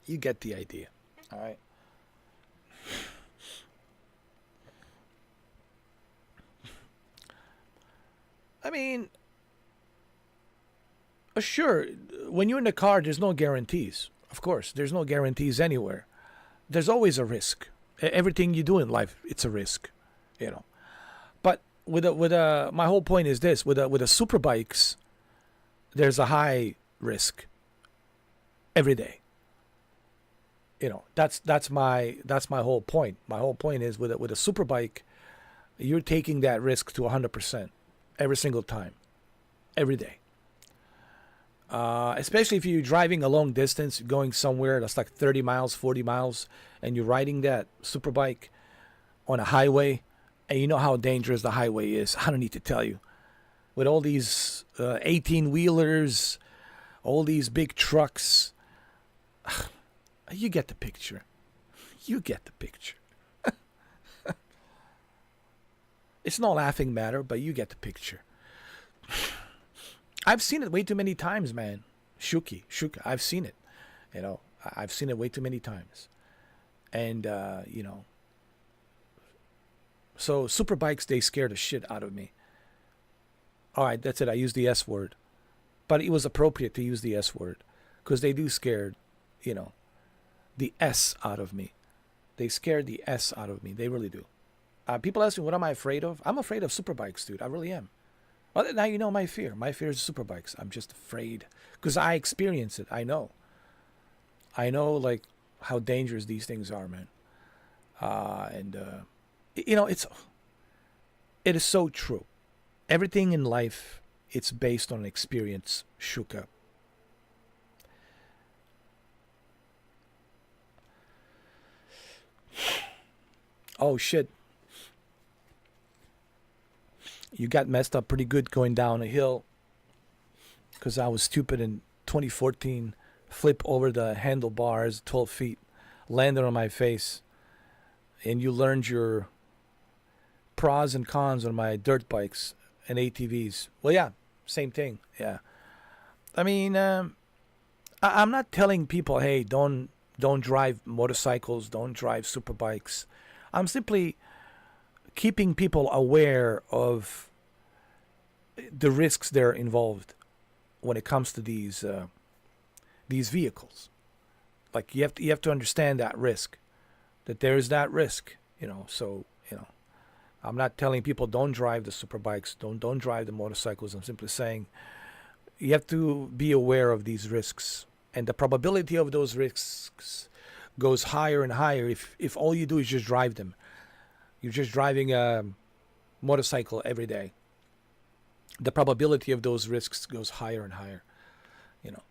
You get the idea. All right. I mean, sure, when you're in the car, there's no guarantees. Of course, there's no guarantees anywhere. There's always a risk. Everything you do in life, it's a risk, you know. But my whole point is this: with the super bikes, there's a high risk every day. You know, that's my whole point. My whole point is with a super bike, you're taking that risk to 100% every single time, every day. Especially if you're driving a long distance, going somewhere that's like 30 miles, 40 miles, and you're riding that super bike on a highway, and you know how dangerous the highway is. I don't need to tell you. With all these 18-wheelers, all these big trucks, you get the picture. You get the picture. It's no laughing matter, but you get the picture. I've seen it way too many times, man. Shuka. I've seen it. You know, I've seen it way too many times. And, you know, so super bikes, they scare the shit out of me. All right, that's it. I used the S word. But it was appropriate to use the S word because they do scare, you know, the S out of me. They scare the S out of me. They really do. People ask me, what am I afraid of? I'm afraid of super bikes, dude. I really am. Well, now you know my fear. My fear is super bikes. I'm just afraid because I experience it. I know, like how dangerous these things are, man. You know, it is so true. Everything in life, it's based on experience, Shuka. Oh shit. You got messed up pretty good going down a hill because I was stupid in 2014. Flip over the handlebars 12 feet, landed on my face, and you learned your pros and cons on my dirt bikes and ATVs. Well, yeah, same thing. Yeah. I mean, I'm not telling people, hey, don't drive motorcycles, don't drive super bikes. I'm simply keeping people aware of the risks that are involved when it comes to these vehicles. Like you have to understand that risk, that there is that risk, you know. So you know, I'm not telling people don't drive the super bikes, don't drive the motorcycles. I'm simply saying you have to be aware of these risks, and the probability of those risks goes higher and higher if all you do is just drive them. You're just driving a motorcycle every day. The probability of those risks goes higher and higher, you know.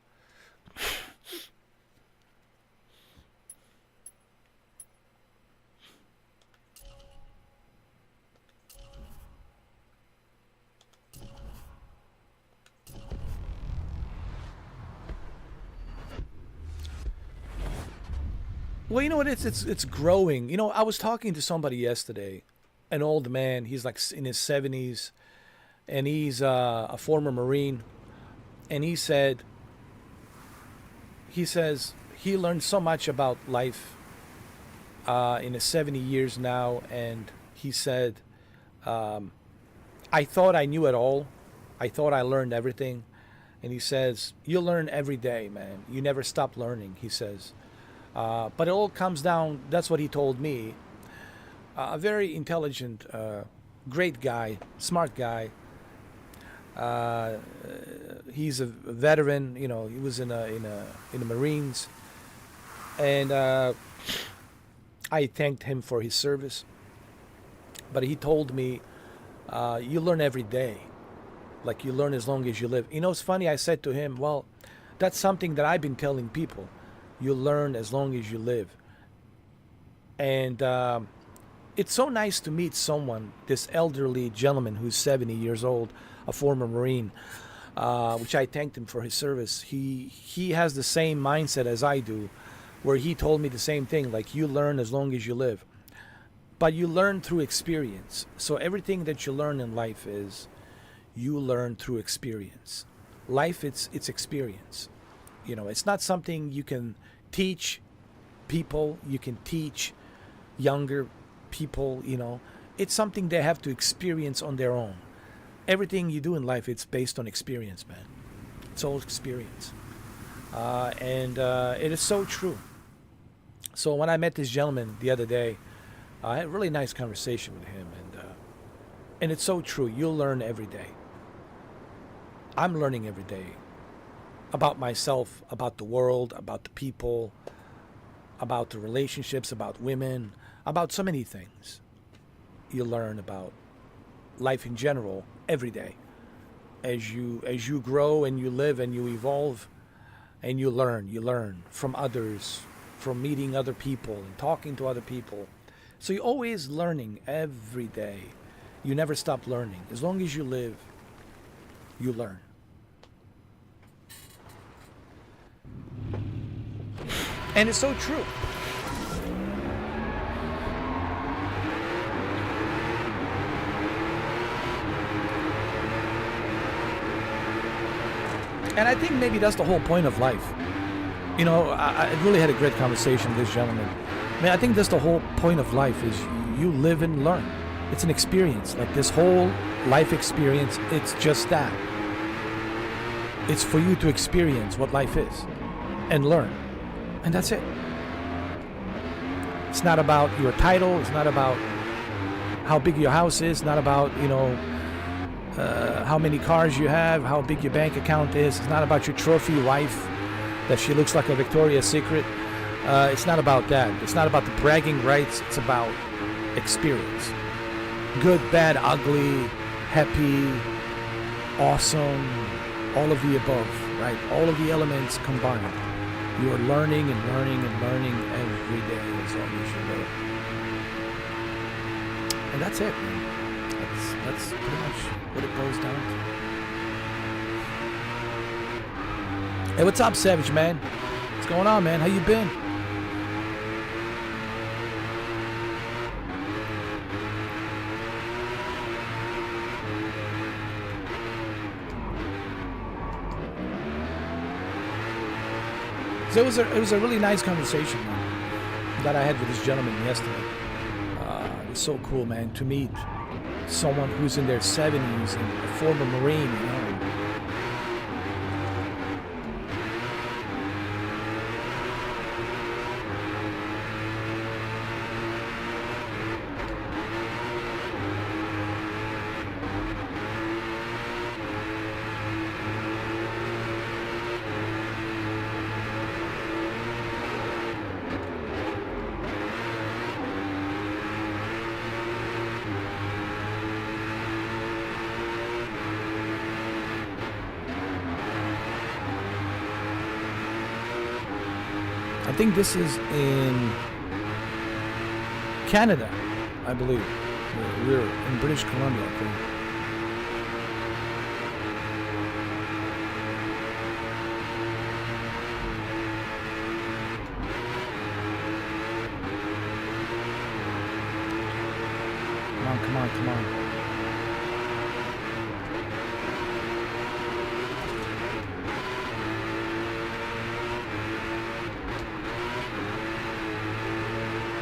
Well, you know what? It's growing. You know, I was talking to somebody yesterday, an old man. He's like in his 70s, and he's a former Marine. And he says he learned so much about life in his 70 years now. And he said, I thought I knew it all. I thought I learned everything. And he says, you learn every day, man. You never stop learning, he says. But it all comes down, that's what he told me. A very intelligent, great guy, smart guy. He's a veteran. You know, he was in the Marines, and I thanked him for his service. But he told me, "You learn every day. Like you learn as long as you live." You know, it's funny. I said to him, "Well, that's something that I've been telling people. You learn as long as you live." And it's so nice to meet someone, this elderly gentleman who's 70 years old, a former Marine, which I thanked him for his service. He has the same mindset as I do, where he told me the same thing, like you learn as long as you live. But you learn through experience. So everything that you learn in life is you learn through experience. Life, it's experience. You know, it's not something you can teach people, you can teach younger people, you know. It's something they have to experience on their own. Everything you do in life, it's based on experience, man. It's all experience. And it is so true. So when I met this gentleman the other day, I had a really nice conversation with him, and it's so true. You'll learn every day. I'm learning every day about myself, about the world, about the people, about the relationships, about women, about so many things. You learn about life in general every day. As you grow and you live and you evolve and you learn from others, from meeting other people and talking to other people. So you're always learning every day. You never stop learning. As long as you live, you learn. And it's so true. And I think maybe that's the whole point of life. You know, I really had a great conversation with this gentleman. I mean, I think that's the whole point of life is you live and learn. It's an experience. Like this whole life experience, it's just that. It's for you to experience what life is and learn. And that's it. It's not about your title. It's not about how big your house is. It's not about, you know, how many cars you have, how big your bank account is. It's not about your trophy wife that she looks like a Victoria's Secret. It's not about that. It's not about the bragging rights. It's about experience. Good, bad, ugly, happy, awesome, all of the above, right? All of the elements combined. You are learning and learning and learning every day as long as you live. And that's it, man. That's pretty much what it boils down to. Hey, what's up, Savage, man? What's going on, man? How you been? So it was a really nice conversation, man, that I had with this gentleman yesterday. It was so cool, man, to meet someone who's in their 70s and a former Marine, you know. I think this is in Canada, I believe. We're in British Columbia, I think. Come on, come on, come on.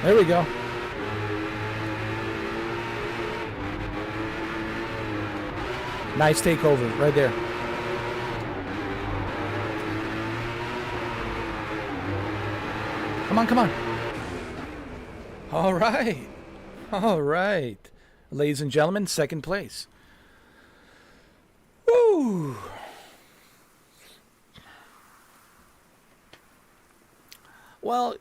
There we go. Nice takeover right there. Come on, come on. All right. All right. Ladies and gentlemen, second place. Woo! Whew. Well,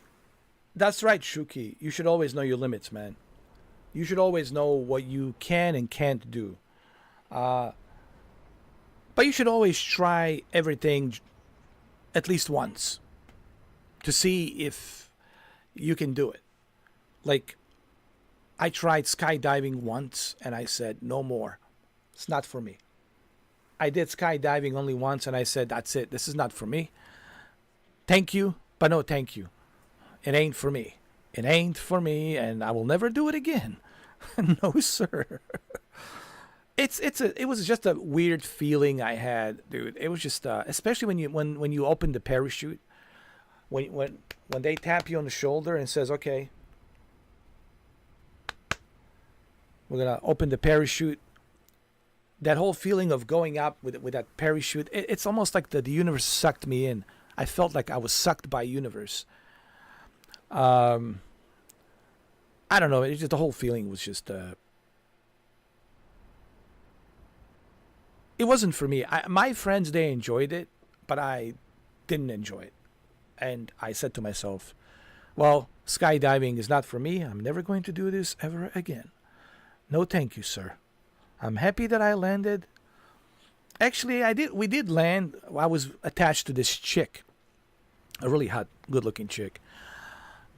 that's right, Shuki. You should always know your limits, man. You should always know what you can and can't do. Uh, but you should always try everything at least once to see if you can do it. Like, I tried skydiving once and I said, no more. It's not for me. I did skydiving only once and I said, that's it. This is not for me. Thank you, but no thank you. It ain't for me. It ain't for me, and I will never do it again. No, sir. It was just a weird feeling I had, dude. It was just especially when you open the parachute, when they tap you on the shoulder and says, okay, we're gonna open the parachute. That whole feeling of going up with that parachute, it's almost like the universe sucked me in. I felt like I was sucked by universe. I don't know. It's just the whole feeling was just. It wasn't for me. My friends, they enjoyed it, but I didn't enjoy it. And I said to myself, well, skydiving is not for me. I'm never going to do this ever again. No, thank you, sir. I'm happy that I landed. Actually, we did land. I was attached to this chick, a really hot, good-looking chick.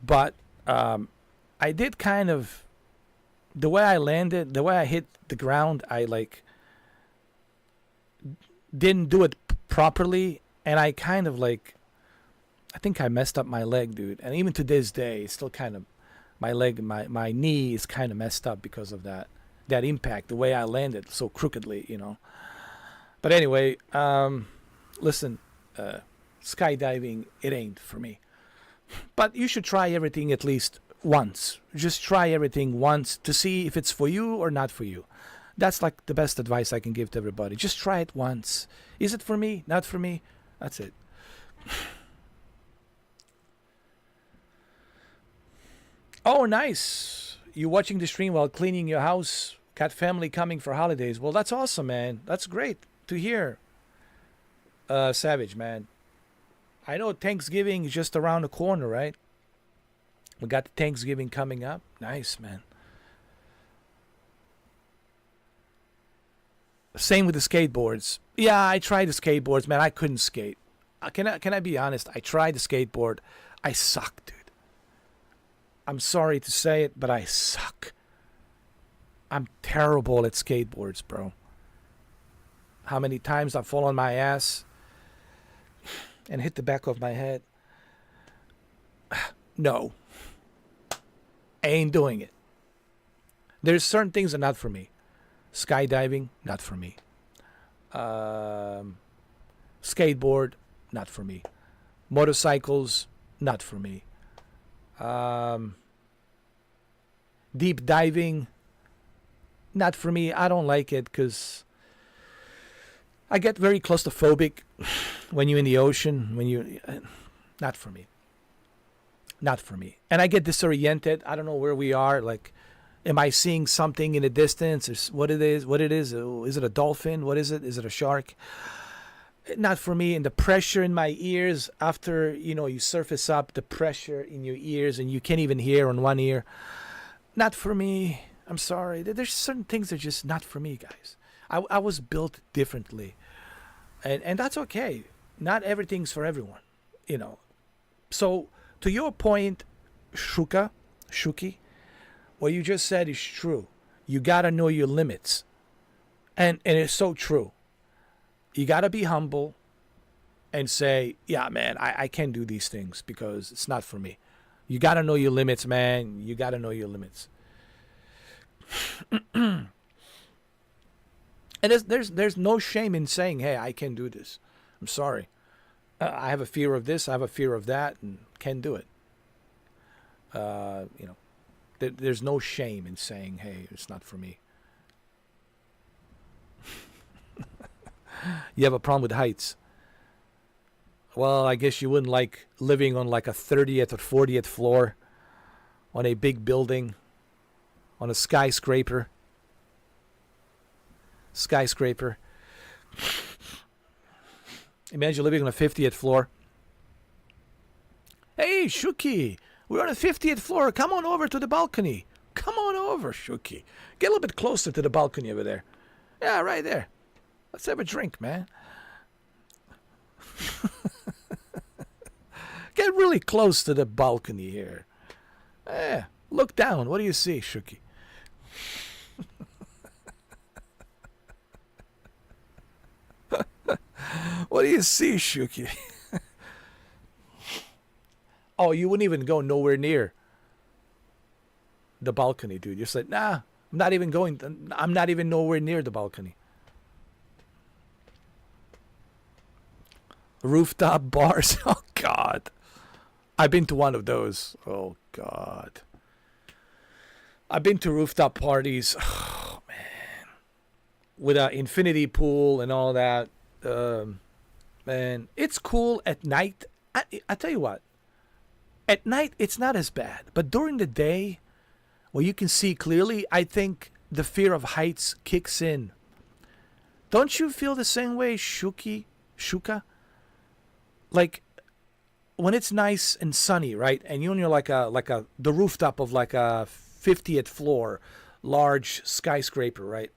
But I did kind of, the way I landed, the way I hit the ground, I didn't do it properly, and I kind of I think I messed up my leg, dude. And even to this day, it's still kind of, my leg, my knee is kind of messed up because of that impact, the way I landed so crookedly, you know. But anyway, listen, skydiving, it ain't for me. But you should try everything at least once. Just try everything once to see if it's for you or not for you. That's like the best advice I can give to everybody. Just try it once. Is it for me? Not for me? That's it. Oh, nice. You watching the stream while cleaning your house. Got family coming for holidays. Well, that's awesome, man. That's great to hear. Savage, man. I know Thanksgiving is just around the corner, right? We got Thanksgiving coming up. Nice, man. Same with the skateboards. Yeah, I tried the skateboards, man. I couldn't skate. Can I be honest? I tried the skateboard. I suck, dude. I'm sorry to say it, but I suck. I'm terrible at skateboards, bro. How many times I've fallen on my ass and hit the back of my head. No. I ain't doing it. There's certain things that are not for me. Skydiving, not for me. Skateboard, not for me. Motorcycles, not for me. Deep diving, not for me. I don't like it because I get very claustrophobic when you're in the ocean. Not for me. Not for me. And I get disoriented. I don't know where we are. Like, am I seeing something in the distance? Or what it is? Is it a dolphin? What is it? Is it a shark? Not for me. And the pressure in my ears after, you surface up, the pressure in your ears and you can't even hear on one ear. Not for me. I'm sorry. There's certain things that are just not for me, guys. I was built differently. And that's okay. Not everything's for everyone, So, to your point, Shuki, what you just said is true. You got to know your limits. And it's so true. You got to be humble and say, yeah, man, I can't do these things because it's not for me. You got to know your limits, man. You got to know your limits. And there's no shame in saying, hey, I can't do this. I'm sorry. I have a fear of this. I have a fear of that and can't do it. There's no shame in saying, hey, it's not for me. You have a problem with heights. Well, I guess you wouldn't like living on like a 30th or 40th floor on a big building, on a skyscraper. Imagine living on the 50th floor. Hey, Shuki, we're on the 50th floor. Come on over to the balcony. Come on over, Shuki. Get a little bit closer to the balcony over there. Yeah, right there. Let's have a drink, man. Get really close to the balcony here. Yeah, look down. What do you see, Shuki? What do you see, Shuki? Oh, you wouldn't even go nowhere near the balcony, dude. You're just like, nah, I'm not even nowhere near the balcony. Rooftop bars. Oh, God. I've been to one of those. Oh, God. I've been to rooftop parties. Oh, man. With an infinity pool and all that. Man, it's cool at night. I tell you what. At night, it's not as bad. But during the day, where you can see clearly, I think the fear of heights kicks in. Don't you feel the same way, Shuka? Like, when it's nice and sunny, right? And you're the rooftop of like a 50th floor, large skyscraper, right?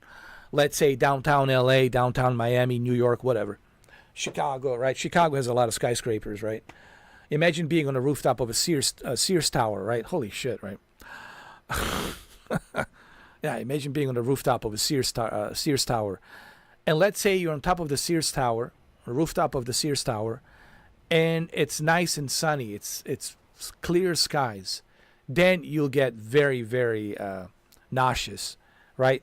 Let's say downtown LA, downtown Miami, New York, whatever. Chicago, right? Chicago has a lot of skyscrapers, right? Imagine being on the rooftop of a Sears Tower, right? Holy shit, right? Yeah, imagine being on the rooftop of a Sears Tower. And let's say you're on top of the Sears Tower, the rooftop of the Sears Tower, and it's nice and sunny. It's clear skies. Then you'll get very, very nauseous, right?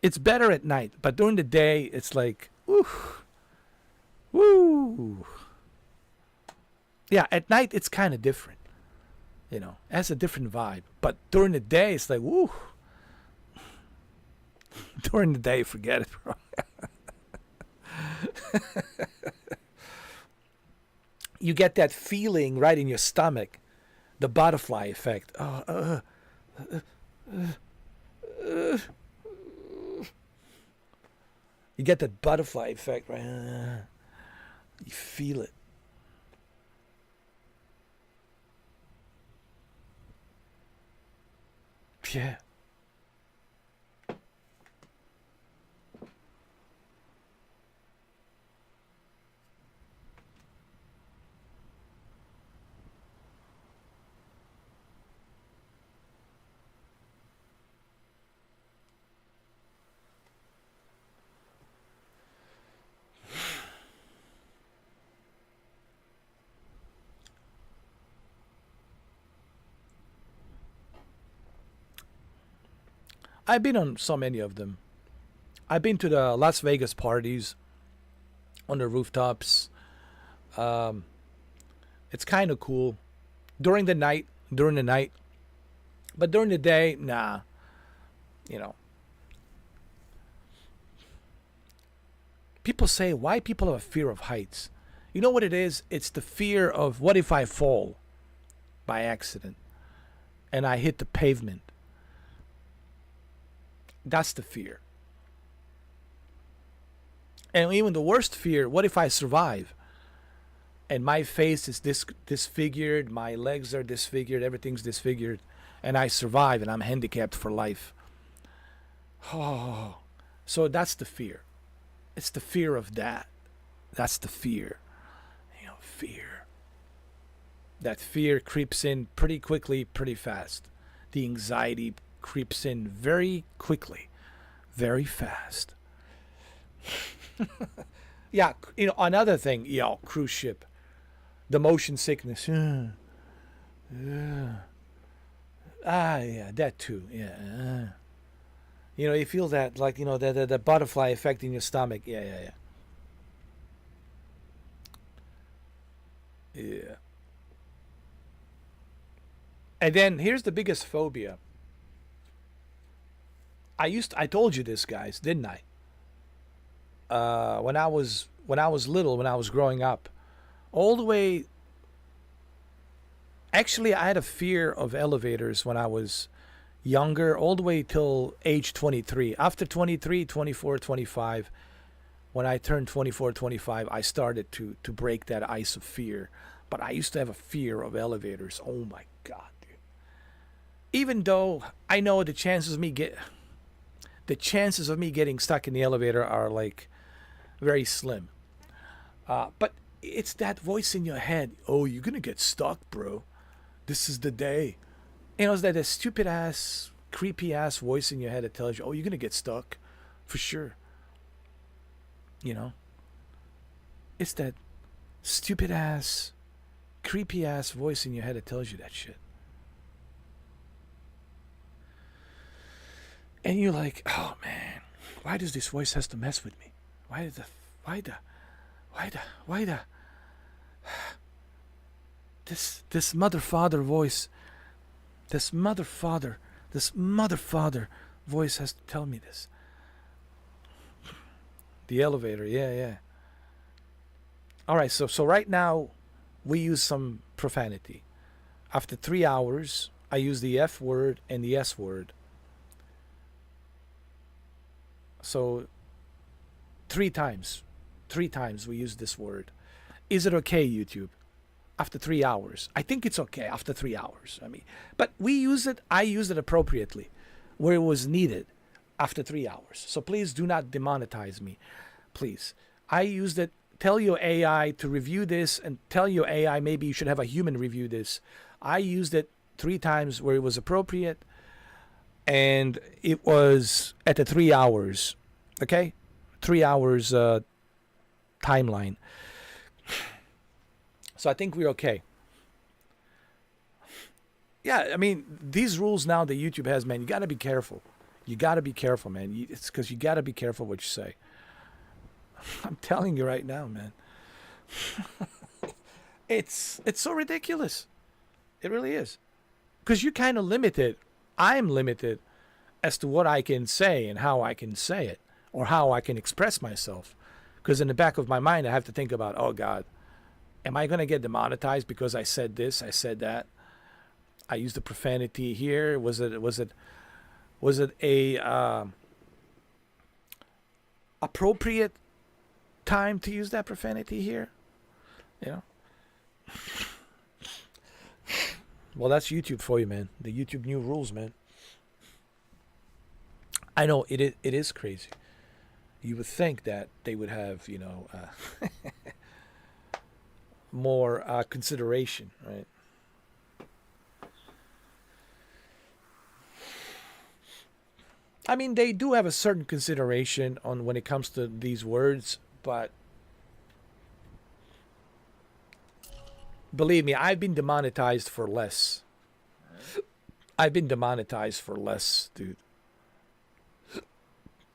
It's better at night, but during the day, it's like, woo. Yeah, at night, it's kind of different. You know, it has a different vibe. But during the day, it's like, woo. During the day, forget it, bro. You get that feeling right in your stomach, the butterfly effect. You get that butterfly effect, right? You feel it. Yeah. I've been on so many of them. I've been to the Las Vegas parties on the rooftops. It's kind of cool during the night. But during the day, nah. You know. People say, why people have a fear of heights? You know what it is? It's the fear of, what if I fall by accident and I hit the pavement? That's the fear. And even the worst fear, what if I survive? And my face is disfigured, my legs are disfigured, everything's disfigured, and I survive and I'm handicapped for life. Oh, so that's the fear. It's the fear of that. That's the fear. You know, fear. That fear creeps in pretty quickly, pretty fast. The anxiety creeps in very quickly, very fast. Yeah, you know, another thing, cruise ship. The motion sickness. Yeah, that too. Yeah. You know, you feel that, like, you know, the butterfly effect in your stomach. Yeah. And then here's the biggest phobia. I told you this, guys, didn't I? When I was little, when I was growing up, all the way. Actually, I had a fear of elevators when I was younger, all the way till age 23. After 23, 24, 25, when I turned 24, 25, I started to break that ice of fear. But I used to have a fear of elevators. Oh my God, dude. Even though I know the chances of me getting stuck in the elevator are like very slim. But it's that voice in your head. Oh, you're gonna get stuck, bro. This is the day. You know, it's that stupid ass, creepy ass voice in your head that tells you, oh, you're gonna get stuck, for sure. You know, it's that stupid ass, creepy ass voice in your head that tells you that shit. And you're like, oh man, why does this voice has to mess with me? Why the this mother father voice, this mother father voice has to tell me this. The elevator, yeah. All right, so right now we use some profanity. After 3 hours, I use the F word and the S word. So 3 times we use this word. Is it okay, YouTube? After 3 hours, I think it's okay after 3 hours. I mean, but I use it appropriately where it was needed after 3 hours. So please do not demonetize me. Please. I used it. Tell your AI to review this and tell your AI maybe you should have a human review this. I used it 3 times where it was appropriate, and it was at the 3 hours. Okay? 3 hours timeline. So I think we're okay. Yeah, I mean, these rules now that YouTube has, man, you got to be careful. You got to be careful, man. It's because you got to be careful what you say. I'm telling you right now, man. It's so ridiculous. It really is. Because you're kind of limited. I'm limited as to what I can say and how I can say it or how I can express myself. Because in the back of my mind, I have to think about, oh, God, am I going to get demonetized because I said this, I said that? I used the profanity here. Was it a appropriate time to use that profanity here? You know? Well, that's YouTube for you, man. The YouTube new rules, man. I know it is crazy. You would think that they would have, more consideration, right? I mean, they do have a certain consideration on when it comes to these words, but believe me, I've been demonetized for less. I've been demonetized for less, dude.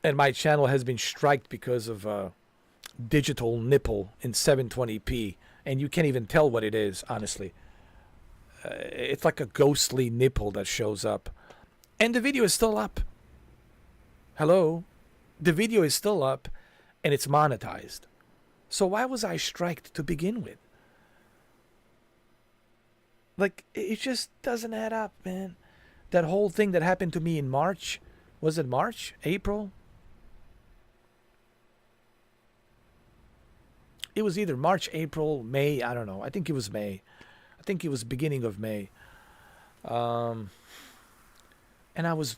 And my channel has been striked because of digital nipple in 720p. And you can't even tell what it is, honestly. It's like a ghostly nipple that shows up. And the video is still up. Hello? The video is still up and it's monetized. So why was I striked to begin with? Like, it just doesn't add up, man. That whole thing that happened to me in March. Was it March? April? It was either March, April, May. I don't know. I think it was May. I think it was beginning of May. And I was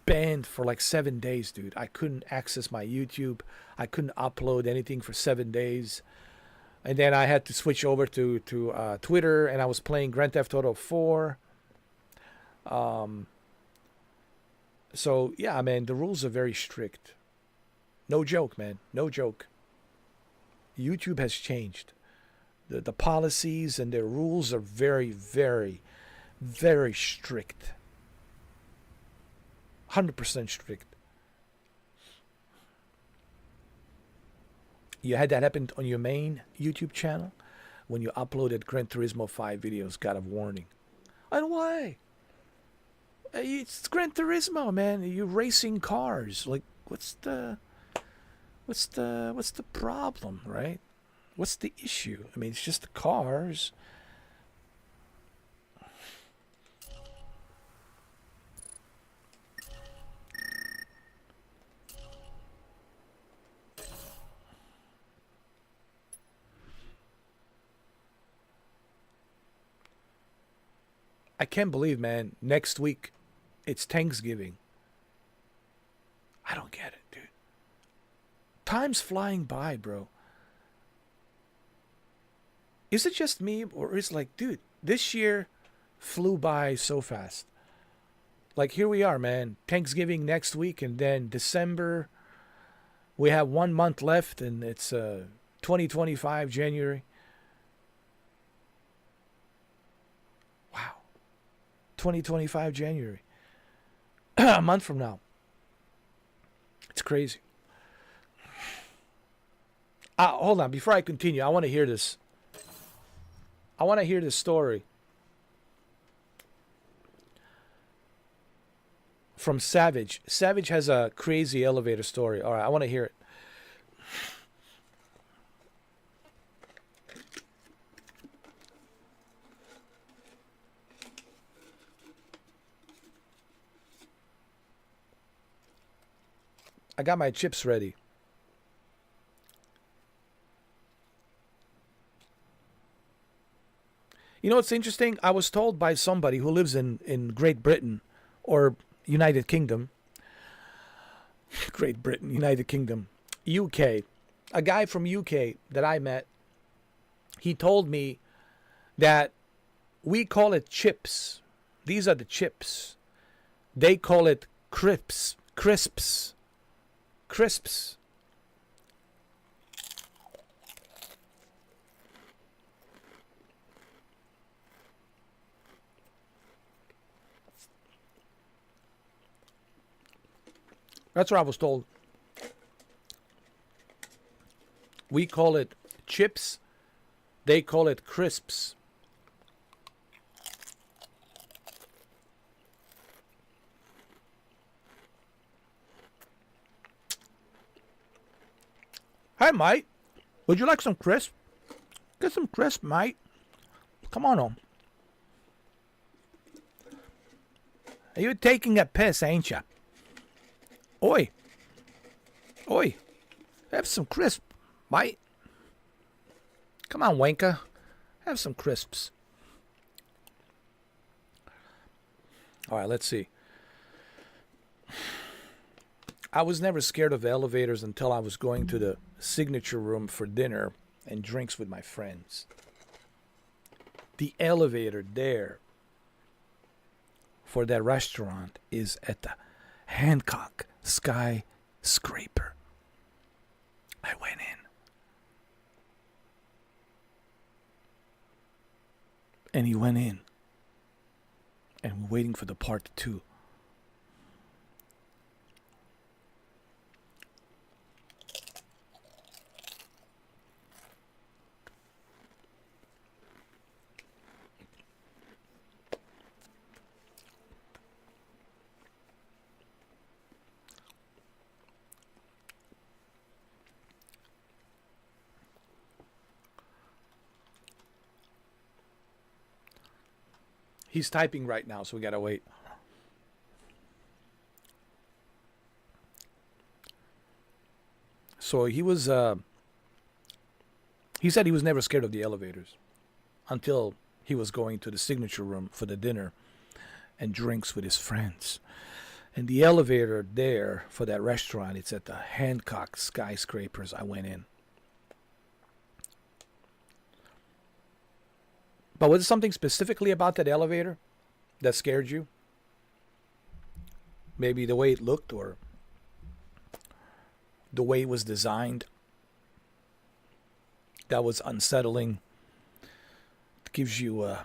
banned for like 7 days, dude. I couldn't access my YouTube. I couldn't upload anything for 7 days. And then I had to switch over to Twitter, and I was playing Grand Theft Auto 4. So, yeah, man, the rules are very strict. No joke, man. No joke. YouTube has changed. The policies and their rules are very, very, very strict. 100% strict. You had that happen on your main YouTube channel when you uploaded Gran Turismo 5 videos, got a warning. And why? It's Gran Turismo, man. You're racing cars. Like, what's the problem, right? What's the issue? I mean, it's just the cars. I can't believe, man, next week it's Thanksgiving. I don't get it, dude. Time's flying by, bro. Is it just me, or is like, dude, this year flew by so fast. Like, here we are, man. Thanksgiving next week, and then December. We have 1 month left, and it's 2025, January. Wow. 2025, January. A month from now. It's crazy. Hold on. Before I continue, I want to hear this. I want to hear this story from Savage. Savage has a crazy elevator story. All right, I want to hear it. I got my chips ready. You know what's interesting? I was told by somebody who lives in Great Britain or United Kingdom. Great Britain, United Kingdom, UK. A guy from UK that I met, he told me that we call it chips. These are the chips. They call it crisps. Crisps. Crisps. That's what I was told. We call it chips. They call it crisps. Hey, mate. Would you like some crisp? Get some crisp, mate. Come on home. You're taking a piss, ain't you? Oi. Oi. Have some crisp, mate. Come on, wanker. Have some crisps. All right, let's see. I was never scared of elevators until I was going to the signature room for dinner and drinks with my friends. The elevator there for that restaurant is at the Hancock skyscraper. I went in. And he went in. And we're waiting for the part 2. He's typing right now, so we gotta wait. So he was, he said he was never scared of the elevators until he was going to the signature room for the dinner and drinks with his friends. And the elevator there for that restaurant, it's at the Hancock skyscrapers. I went in. But was there something specifically about that elevator that scared you? Maybe the way it looked or the way it was designed. That was unsettling. It gives you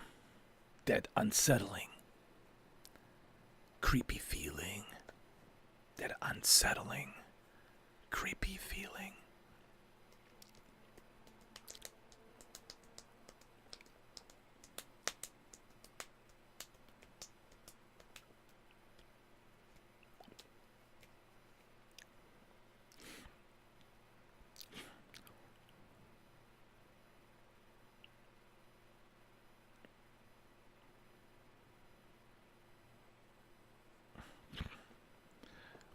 that unsettling, creepy feeling. That unsettling, creepy feeling.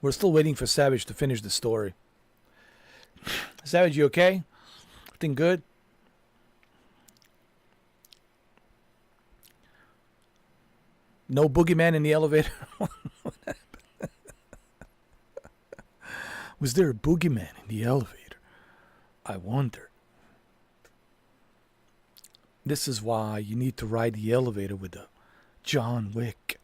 We're still waiting for Savage to finish the story. Savage, you okay? Everything good? No boogeyman in the elevator? Was there a boogeyman in the elevator? I wonder. This is why you need to ride the elevator with the John Wick.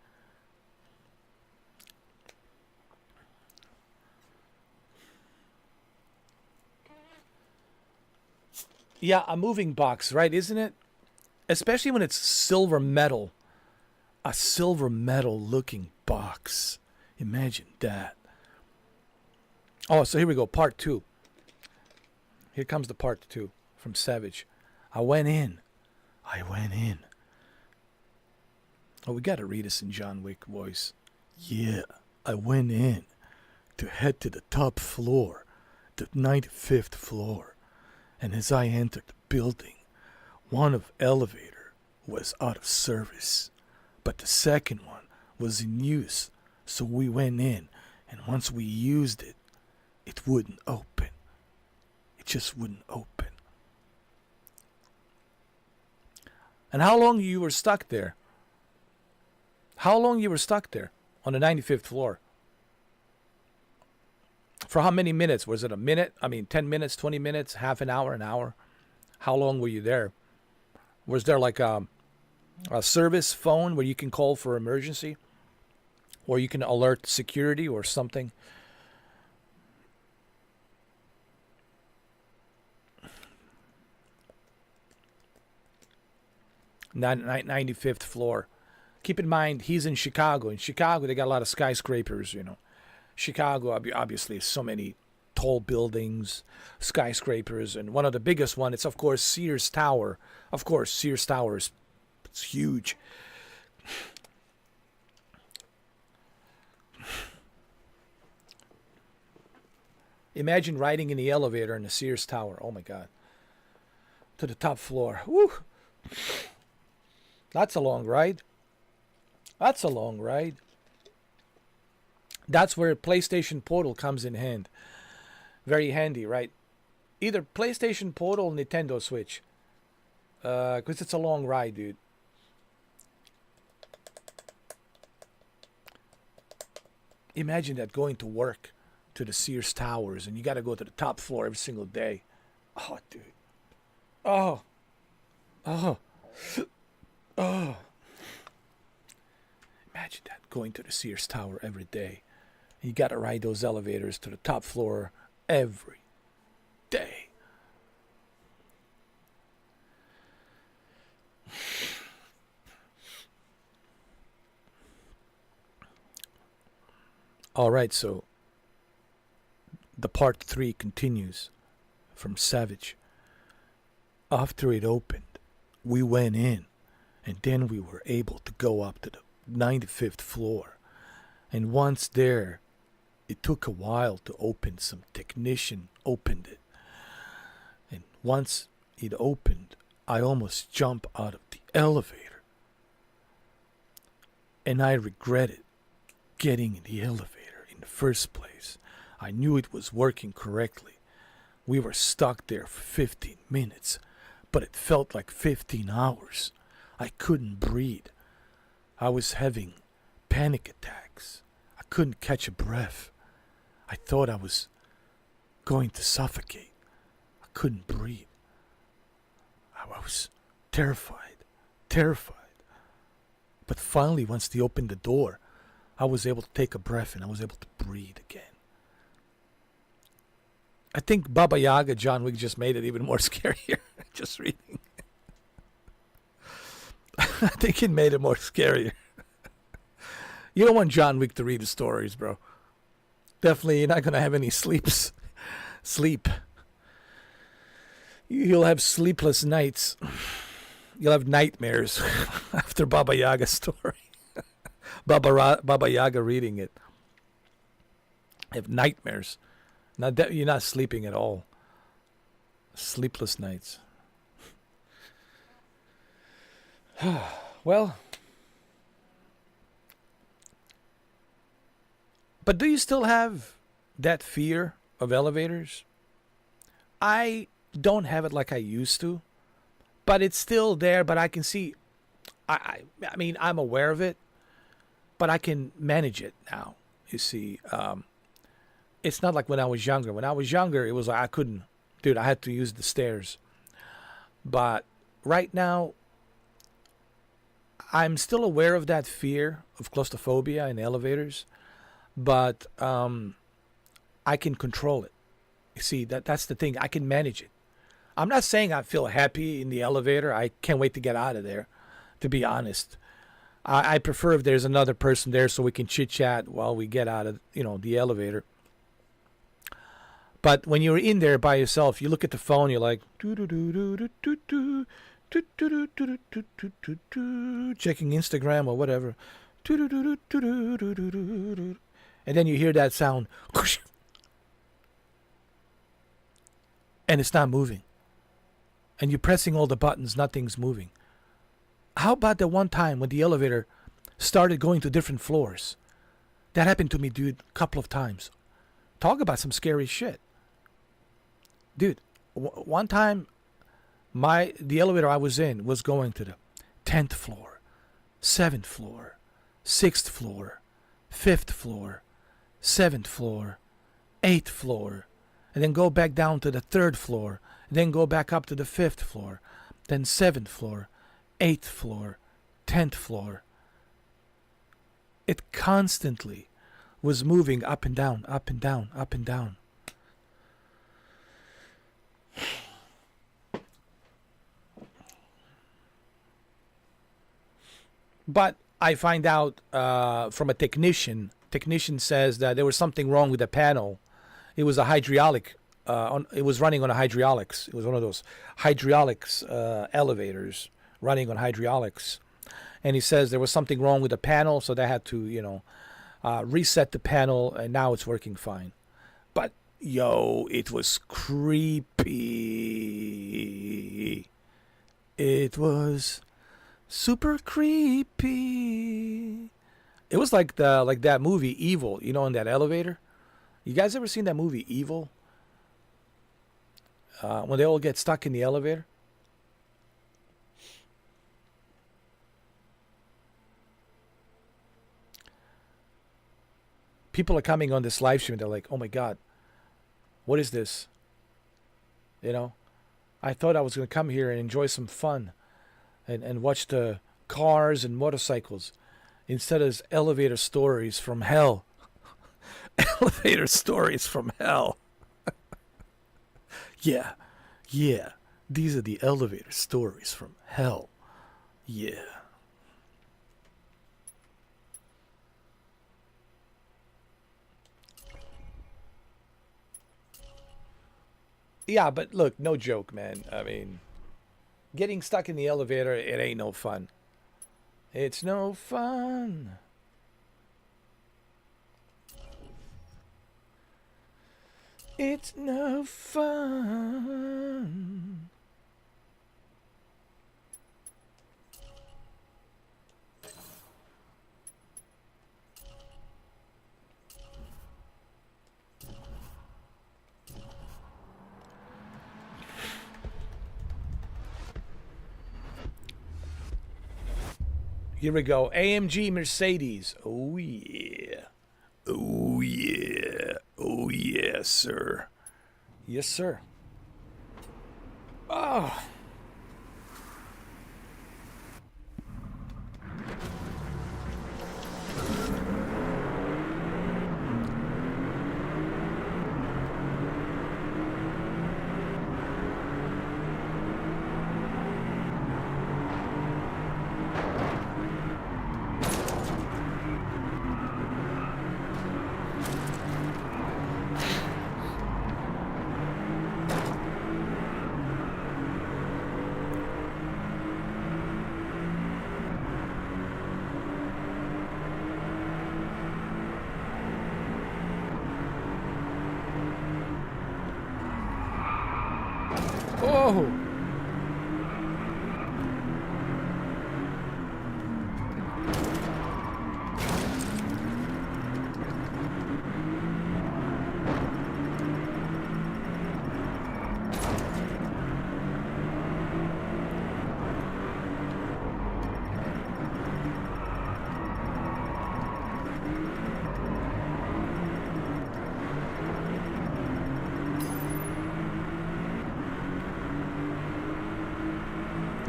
Yeah, a moving box, right? Isn't it? Especially when it's silver metal. A silver metal looking box. Imagine that. Oh, so here we go. Part 2. Here comes the part 2 from Savage. I went in. Oh, we got to read this in John Wick voice. Yeah, I went in to head to the top floor, the 95th floor. And as I entered the building, one of elevator was out of service, but the second one was in use. So we went in, and once we used it, it wouldn't open. It just wouldn't open. And how long you were stuck there? How long you were stuck there on the 95th floor? For how many minutes? Was it a minute? 10 minutes, 20 minutes, half an hour, an hour? How long were you there? Was there like a service phone where you can call for emergency? Or you can alert security or something? Not 95th floor. Keep in mind, he's in Chicago. In Chicago, they got a lot of skyscrapers, you know. Chicago, obviously, so many tall buildings, skyscrapers, and one of the biggest one, it's of course Sears Tower. Of course, Sears Tower it's huge. Imagine riding in the elevator in the Sears Tower. Oh my God. To the top floor. Woo! That's a long ride. That's a long ride. That's where PlayStation Portal comes in hand. Very handy, right? Either PlayStation Portal or Nintendo Switch. Because it's a long ride, dude. Imagine that, going to work to the Sears Towers and you got to go to the top floor every single day. Oh, dude. Oh. Oh. Oh. Imagine that, going to the Sears Tower every day. You got to ride those elevators to the top floor every day. All right, so the part 3 continues from Savage. After it opened, we went in, and then we were able to go up to the 95th floor. And once there, it took a while to open. Some technician opened it. And once it opened, I almost jumped out of the elevator. And I regretted getting in the elevator in the first place. I knew it was working correctly. We were stuck there for 15 minutes, but it felt like 15 hours. I couldn't breathe. I was having panic attacks. I couldn't catch a breath. I thought I was going to suffocate. I couldn't breathe. I was terrified. But finally, once they opened the door, I was able to take a breath and I was able to breathe again. I think Baba Yaga, John Wick, just made it even more scarier. Just reading. I think it made it more scarier. You don't want John Wick to read the stories, bro. Definitely, you're not going to have any sleep. You'll have sleepless nights. You'll have nightmares after Baba Yaga's story. Baba Yaga reading it. Have nightmares. You're not sleeping at all. Sleepless nights. Well, but do you still have that fear of elevators? I don't have it like I used to, but it's still there. But I can see, I mean, I'm aware of it. but I can manage it now. You see, it's not like when I was younger. When I was younger, it was like I couldn't, dude. I had to use the stairs. But right now, I'm still aware of that fear of claustrophobia in elevators, but I can control it. You see, that's the thing. I can manage it. I'm not saying I feel happy in the elevator. I can't wait to get out of there, to be honest. I prefer if there's another person there so we can chit chat while we get out of the elevator. But when you're in there by yourself, you look at the phone, you're like checking Instagram or whatever, and then you hear that sound, and it's not moving, and you're pressing all the buttons, nothing's moving. How about the one time when the elevator started going to different floors? That happened to me, dude, a couple of times. Talk about some scary shit. Dude, one time the elevator I was in was going to the 10th floor, 7th floor, 6th floor, 5th floor, 7th floor, 8th floor, and then go back down to the 3rd floor, and then go back up to the 5th floor, then 7th floor, 8th floor, 10th floor. It constantly was moving up and down, up and down, up and down. But I find out from a technician. Technician says that there was something wrong with the panel. It was a hydraulic. It was running on a hydraulics. It was one of those hydraulics elevators running on hydraulics. And he says there was something wrong with the panel, so they had to, reset the panel, and now it's working fine. But yo, it was creepy. It was super creepy. It was like that movie Evil, in that elevator. You guys ever seen that movie Evil? When they all get stuck in the elevator. People are coming on this live stream. They're like, "Oh my God, what is this?" I thought I was going to come here and enjoy some fun and watch the cars and motorcycles instead of elevator stories from hell. Elevator stories from hell. Yeah. These are the elevator stories from hell. Yeah. Yeah, but look, no joke, man. I mean, getting stuck in the elevator, it ain't no fun. It's no fun. It's no fun. Here we go. AMG Mercedes. Oh, yeah. Oh, yeah. Oh, yeah, sir. Yes, sir. Oh. Oh.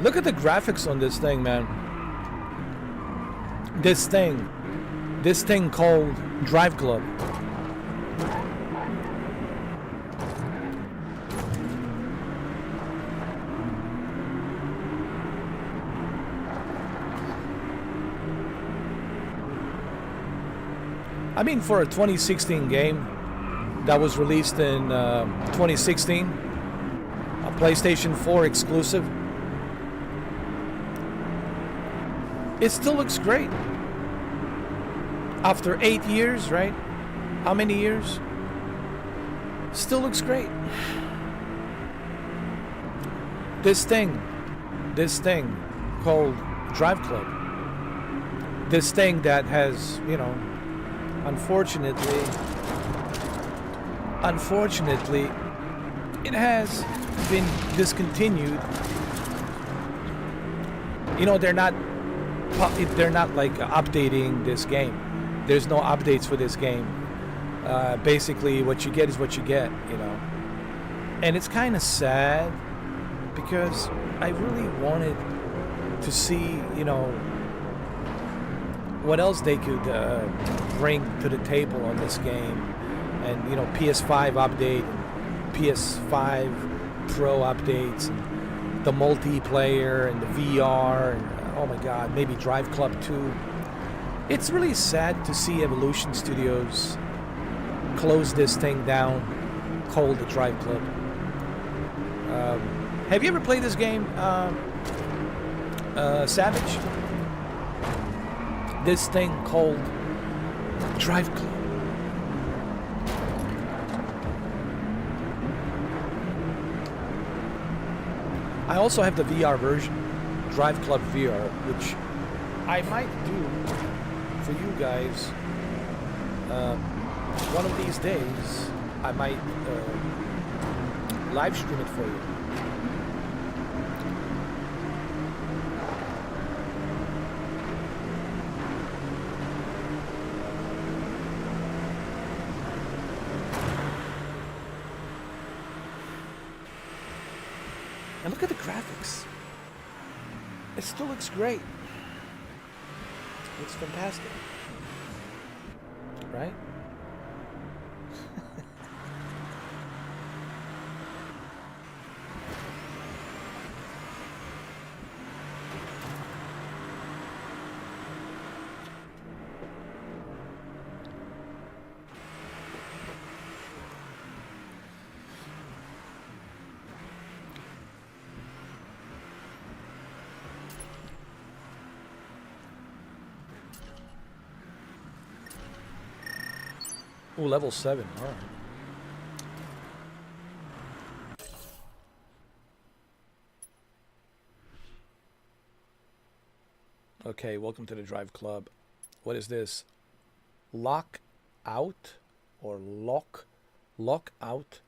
Look at the graphics on this thing, man. This thing called Driveclub. I mean, for a 2016 game that was released in 2016, a PlayStation 4 exclusive, it still looks great. After 8 years, right? How many years? Still looks great. This thing called Driveclub, this thing that has, you know, unfortunately, it has been discontinued. You know, they're not like updating this game. There's no updates for this game. Basically, what you get is what you get, you know. And it's kind of sad because I really wanted to see, you know, what else they could bring to the table on this game. And, you know, PS5 update, PS5 Pro updates, and the multiplayer and the VR, and oh my God, maybe Driveclub 2. It's really sad to see Evolution Studios close this thing down, called the Driveclub. Have you ever played this game, Savage? This thing called Driveclub. I also have the VR version, Driveclub VR, which I might do for you guys. One of these days, I might live stream it for you. And look at the graphics. It still looks great. It's fantastic. Right? Ooh, level 7. All right. Okay, welcome to the Driveclub. What is this? Lock out or lock out?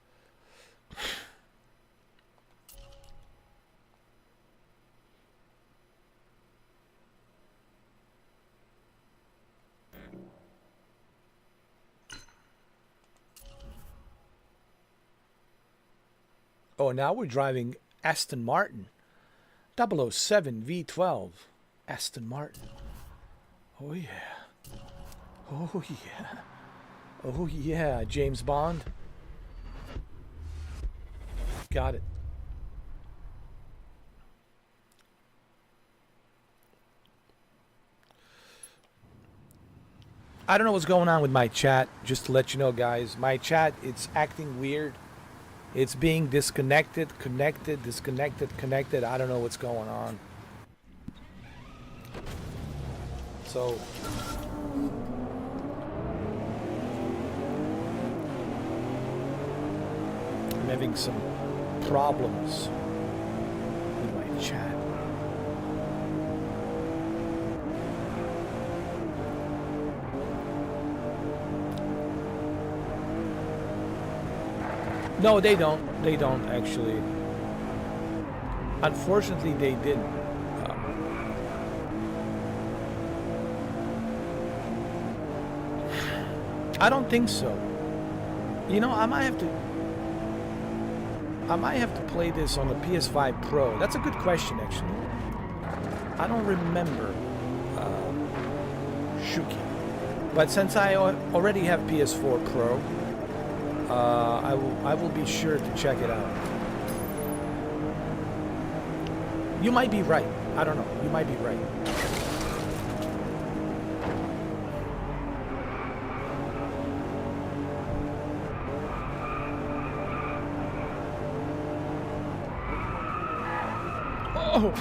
Oh, now we're driving Aston Martin 007 V12. Aston Martin. Oh yeah. Oh yeah. Oh yeah, James Bond. Got it. I don't know what's going on with my chat. Just to let you know, guys, my chat, it's acting weird. It's being disconnected, connected, disconnected, connected. I don't know what's going on. So I'm having some problems with my chat. No, they don't. They don't, actually. Unfortunately, they didn't. I don't think so. You know, I might have to... I might have to play this on the PS5 Pro. That's a good question, actually. I don't remember Shuki. But since I already have PS4 Pro, I will be sure to check it out. You might be right. I don't know. You might be right. Oh!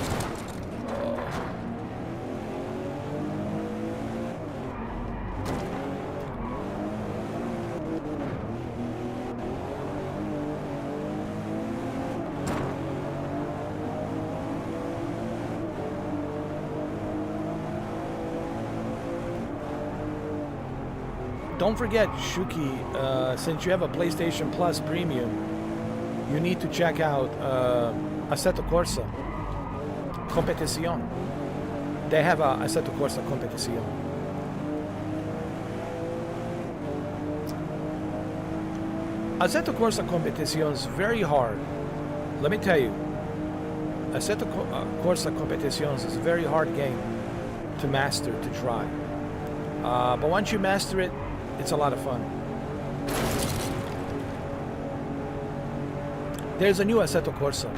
Don't forget, Shuki, since you have a PlayStation Plus Premium, you need to check out Assetto Corsa Competizione. They have a Assetto Corsa Competizione. Assetto Corsa Competizione is very hard. Let me tell you, Assetto Corsa Competizione is a very hard game to master, to try. But once you master it, it's a lot of fun. There's a new Assetto Corsa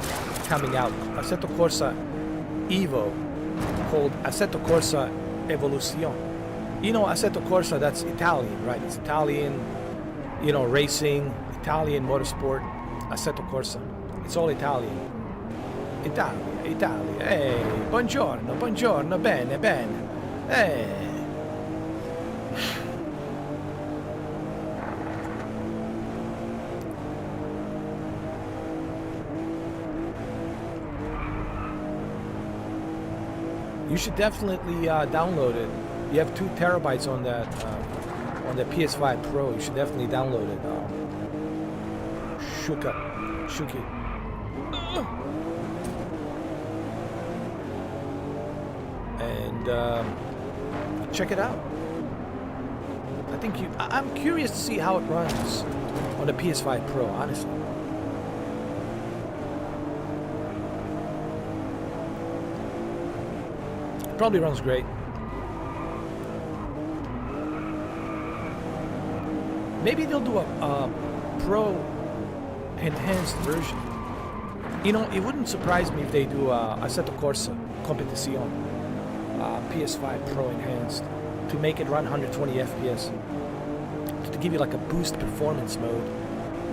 coming out, Assetto Corsa Evo, called Assetto Corsa Evolution. You know, Assetto Corsa, that's Italian, right? It's Italian, you know, racing, Italian motorsport, Assetto Corsa. It's all Italian. Italia. Hey, buongiorno, buongiorno, bene, bene. Hey. You should definitely download it. You have 2 terabytes on that on the PS5 Pro. You should definitely download it. Shuki. And check it out. I'm curious to see how it runs on the PS5 Pro, honestly. Probably runs great. Maybe they'll do a Pro enhanced version. You know, it wouldn't surprise me if they do a Assetto Corsa Competizione PS5 Pro enhanced to make it run 120 FPS. To give you like a boost performance mode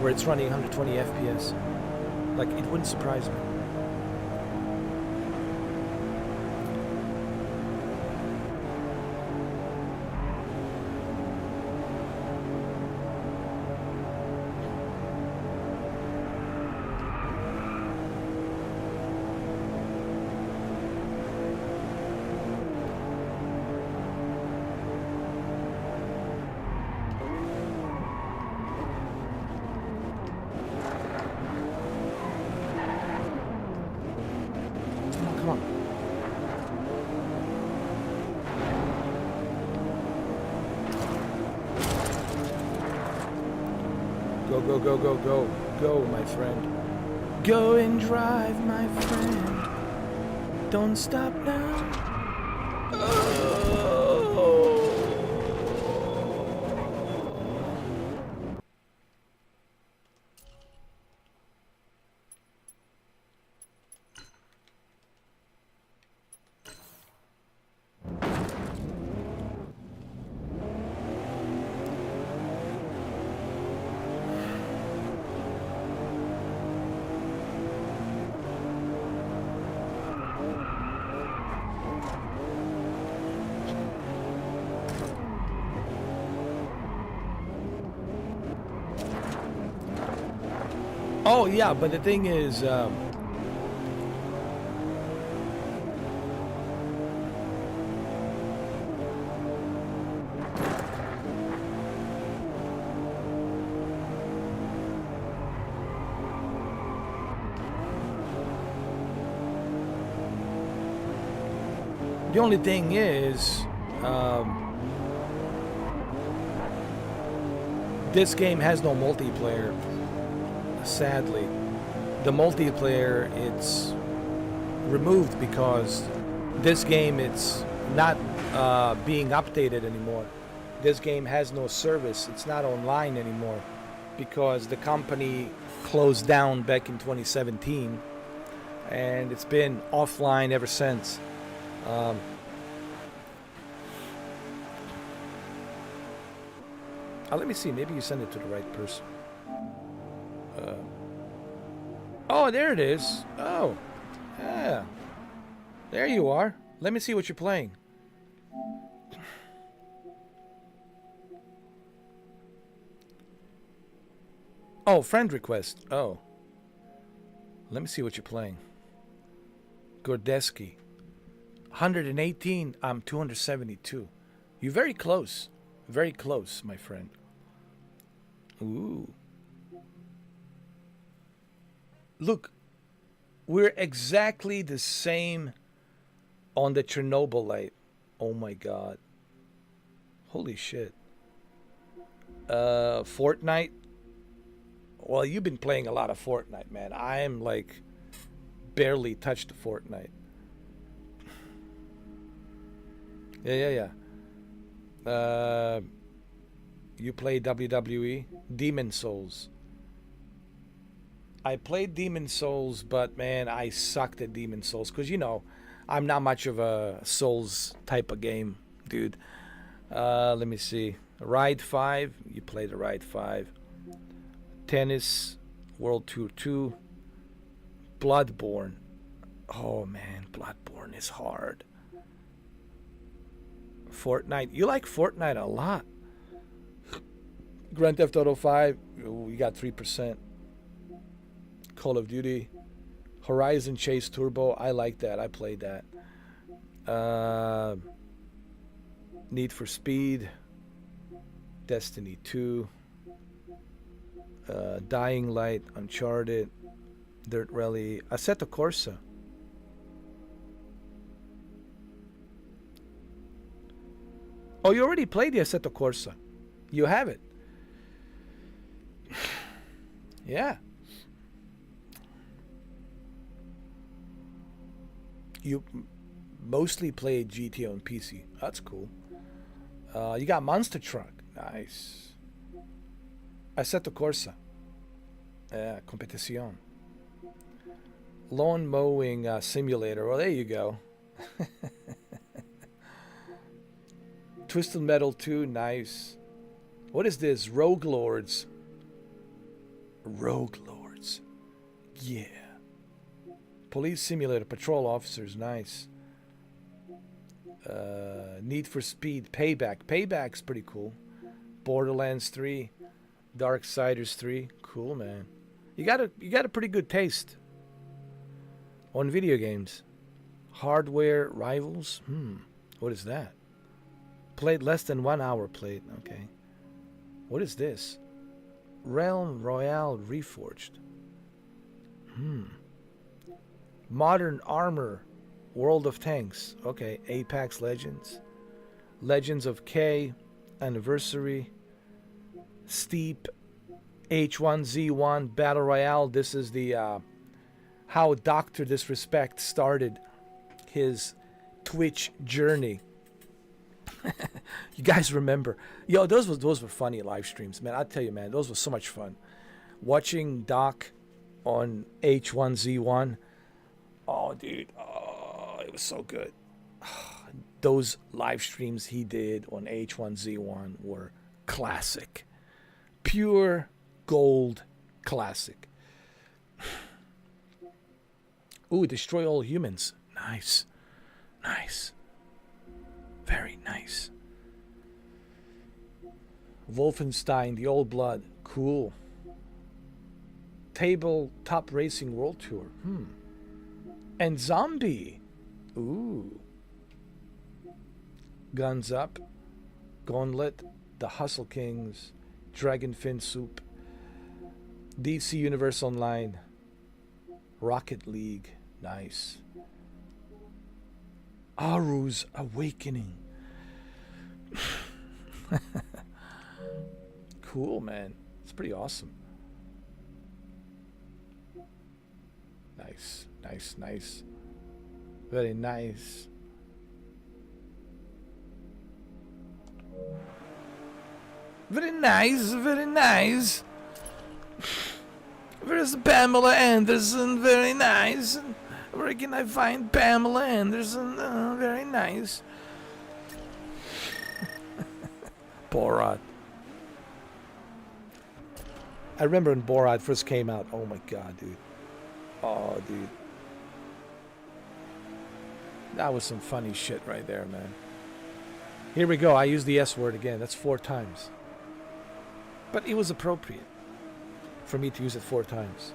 where it's running 120 FPS. Like, it wouldn't surprise me. Go, my friend. Go and drive, my friend. Don't stop now. Oh yeah, but the thing is, the only thing is, this game has no multiplayer, sadly. The multiplayer, it's removed because this game, it's not being updated anymore. This game has no service. It's not online anymore because the company closed down back in 2017, and it's been offline ever since. Let me see. Maybe you send it to the right person. Oh, there it is. Oh, yeah. There you are. Let me see what you're playing. Oh, friend request. Oh. Let me see what you're playing. Gordeski. 118. I'm 272. You're very close. Very close, my friend. Ooh. Look, we're exactly the same on the Chernobyl light. Oh my god. Holy shit. Fortnite. Well, you've been playing a lot of Fortnite, man. I am like barely touched Fortnite. Yeah. You play WWE? Demon Souls. I played Demon Souls, but man, I sucked at Demon Souls because, you know, I'm not much of a Souls type of game, dude. Let me see. Ride 5. You played the Ride 5. Tennis. World Tour 2. Bloodborne. Oh, man. Bloodborne is hard. Fortnite. You like Fortnite a lot. Grand Theft Auto 5. We got 3%. Call of Duty. Horizon Chase Turbo. I like that. I played that. Need for Speed. Destiny 2. Dying Light. Uncharted. Dirt Rally. Assetto Corsa. Oh, you already played the Assetto Corsa. You have it. Yeah. You mostly played GTA on PC. That's cool. You got Monster Truck. Nice. Assetto Corsa. Competition. Lawn mowing simulator. Well, there you go. Twisted Metal 2. Nice. What is this? Rogue Lords. Rogue Lords. Yeah. Police Simulator, Patrol Officers, nice. Need for Speed, Payback. Payback's pretty cool. Borderlands 3, Darksiders 3, cool, man. You got a pretty good taste on video games. Hardware Rivals, what is that? Played less than 1 hour played, okay. What is this? Realm Royale Reforged. Modern Armor, World of Tanks. Okay, Apex Legends. Legends of K, Anniversary. Steep, H1Z1, Battle Royale. This is the how Dr. Disrespect started his Twitch journey. You guys remember? Yo, those were funny live streams, man. I tell you, man, those were so much fun. Watching Doc on H1Z1. Oh, dude. Oh, it was so good. Those live streams he did on H1Z1 were classic. Pure gold classic. Ooh, Destroy All Humans. Nice. Nice. Very nice. Wolfenstein, The Old Blood. Cool. Tabletop Racing World Tour. And Zombie. Ooh. Guns Up. Gauntlet. The Hustle Kings. Dragonfin Soup. DC Universe Online. Rocket League. Nice. Aru's Awakening. Cool, man. It's pretty awesome. Nice, nice, nice. Very nice. Very nice, very nice. Where's Pamela Anderson? Very nice. Where can I find Pamela Anderson? Very nice. Borat. I remember when Borat first came out. Oh my god, dude. Oh, dude. That was some funny shit right there, man. Here we go. I used the S word again. That's 4 times. But it was appropriate for me to use it 4 times.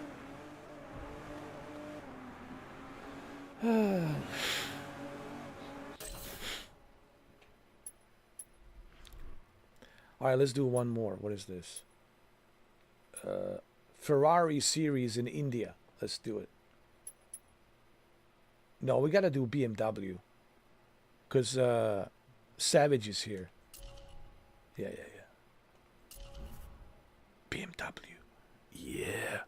Alright, let's do one more. What is this? Ferrari series in India. Let's do it. No, we gotta do BMW. Because Savage is here. Yeah. BMW. Yeah.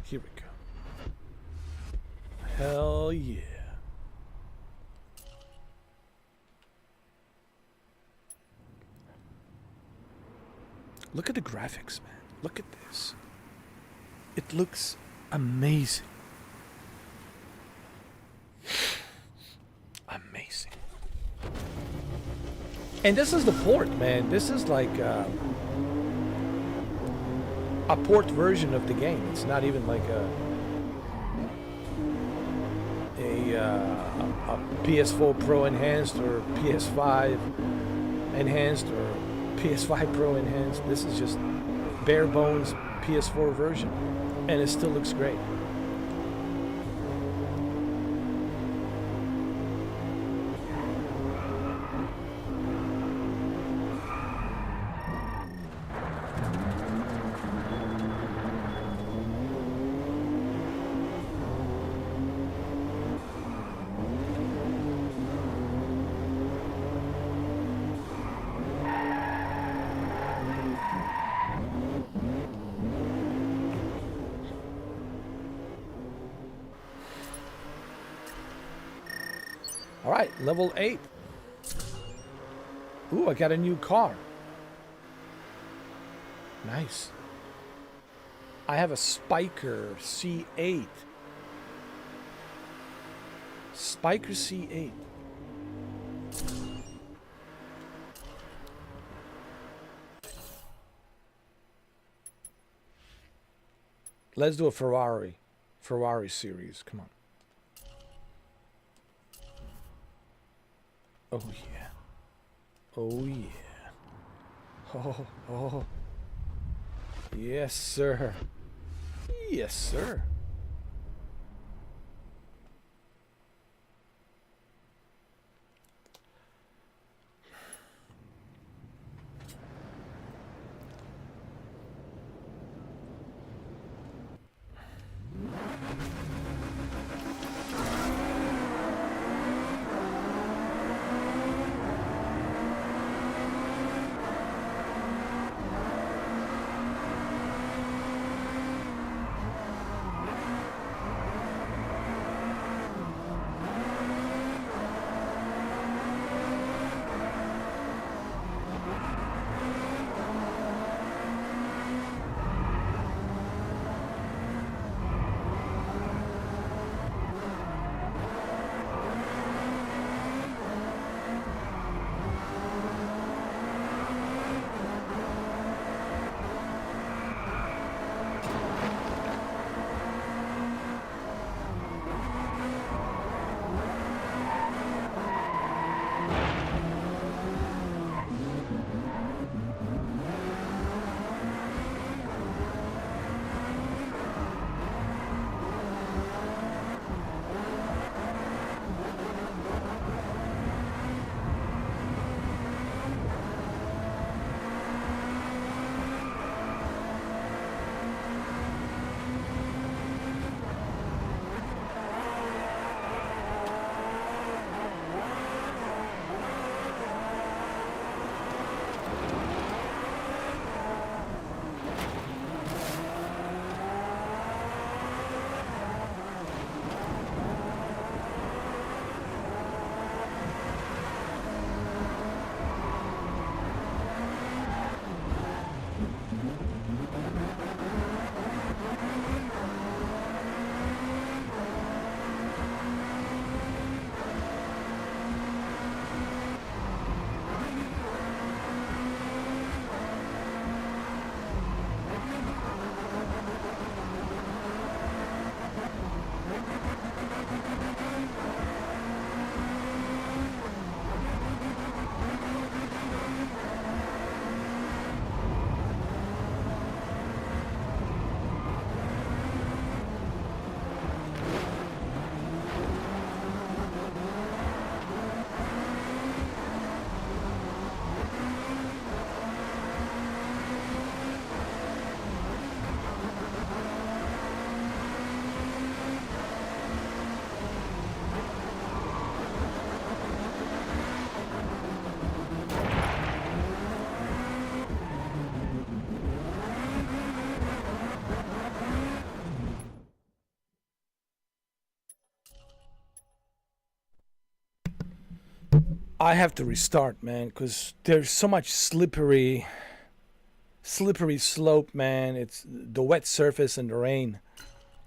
Here we go. Hell yeah. Look at the graphics, man. Look at this. It looks amazing. Amazing. And this is the port, man. This is like a port version of the game. It's not even like a PS4 Pro enhanced or PS5 enhanced or PS5 Pro enhanced. This is just bare bones PS4 version, and it still looks great. Alright, level 8. Ooh, I got a new car. Nice. I have a Spiker C8. Spiker C8. Let's do a Ferrari. Ferrari series. Come on. Oh yeah. Oh yeah. Oh. Yes, sir. Yes, sir. I have to restart, man, because there's so much slippery slope, man. It's the wet surface and the rain.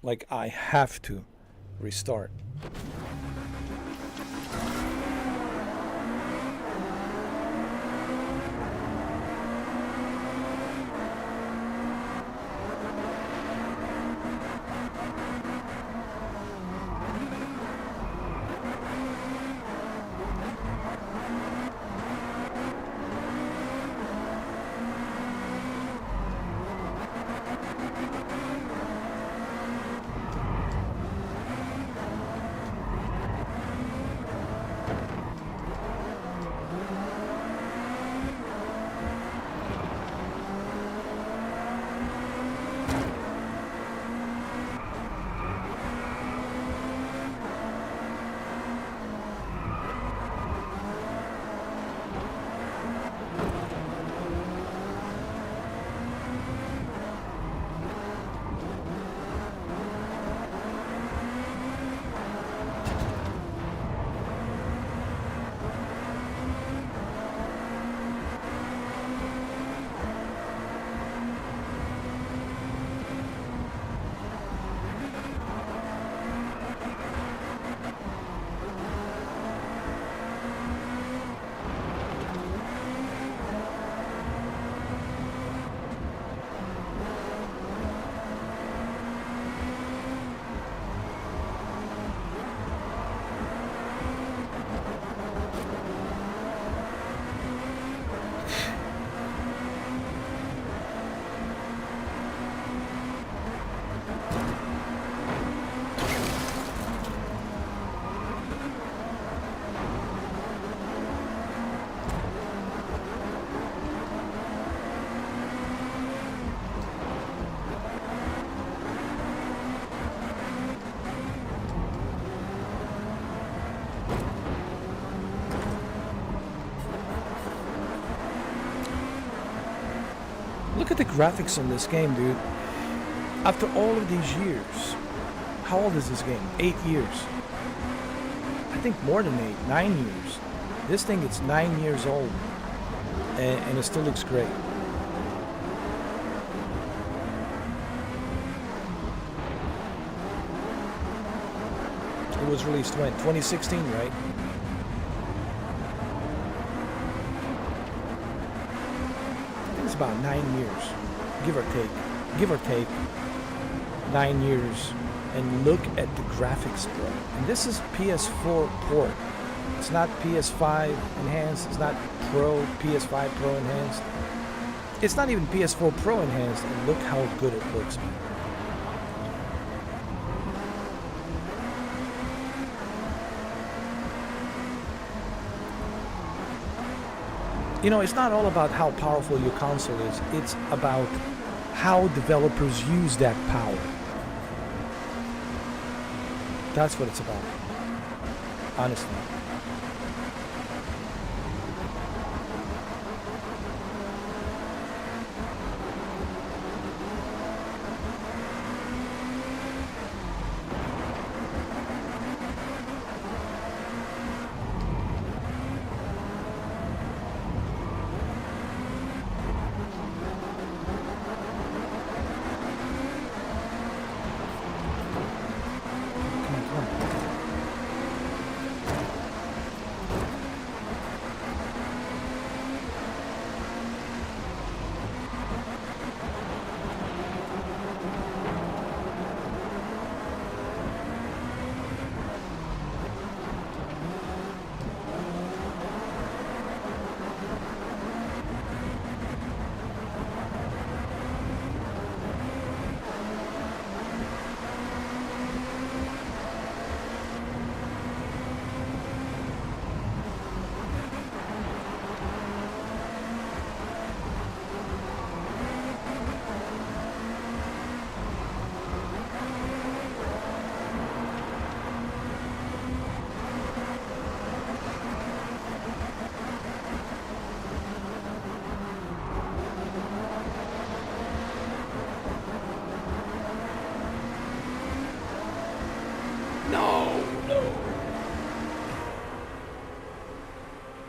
Like, I have to restart. Look at the graphics on this game, dude. After all of these years, how old is this game? 8 years. I think more than 8, 9 years. This thing is 9 years old, and it still looks great. It was released when? 2016, right? It's about 9 years, give or take 9 years. And look at the graphics, bro. And this is PS4 port. It's not PS5 enhanced. It's not Pro, PS5 Pro enhanced. It's not even PS4 Pro enhanced. And look how good it looks, man. You know, it's not all about how powerful your console is. It's about how developers use that power. That's what it's about. Honestly.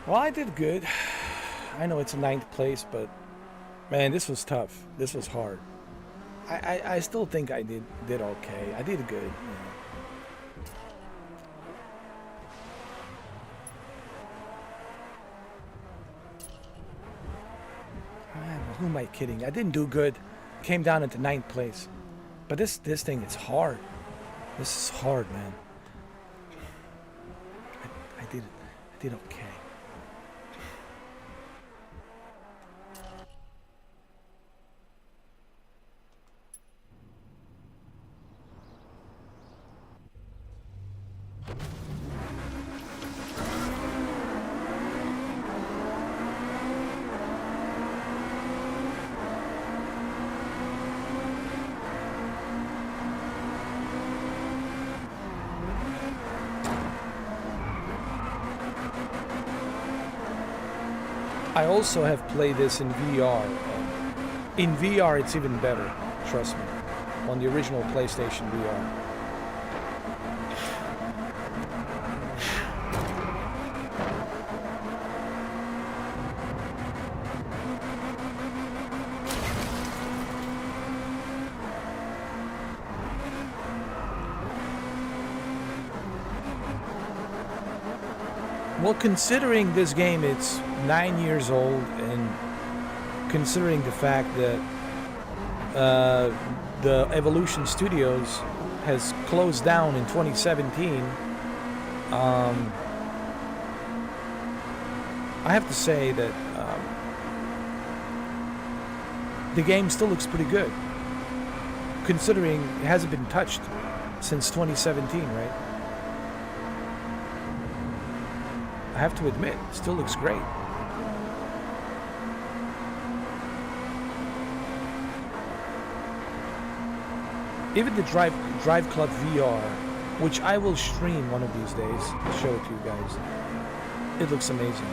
Well, I did good. I know it's a ninth place, but man, this was tough. This was hard. I still think I did okay. I did good. Man, who am I kidding? I didn't do good. Came down into ninth place. But this thing is hard. This is hard, man. I did okay. I also have played this in VR. In VR, it's even better. Trust me. On the original PlayStation VR. Well, considering this game, it's 9 years old, and considering the fact that the Evolution Studios has closed down in 2017, I have to say that the game still looks pretty good, considering it hasn't been touched since 2017, right? I have to admit, it still looks great. Even the Driveclub VR, which I will stream one of these days, I'll show it to you guys. It looks amazing.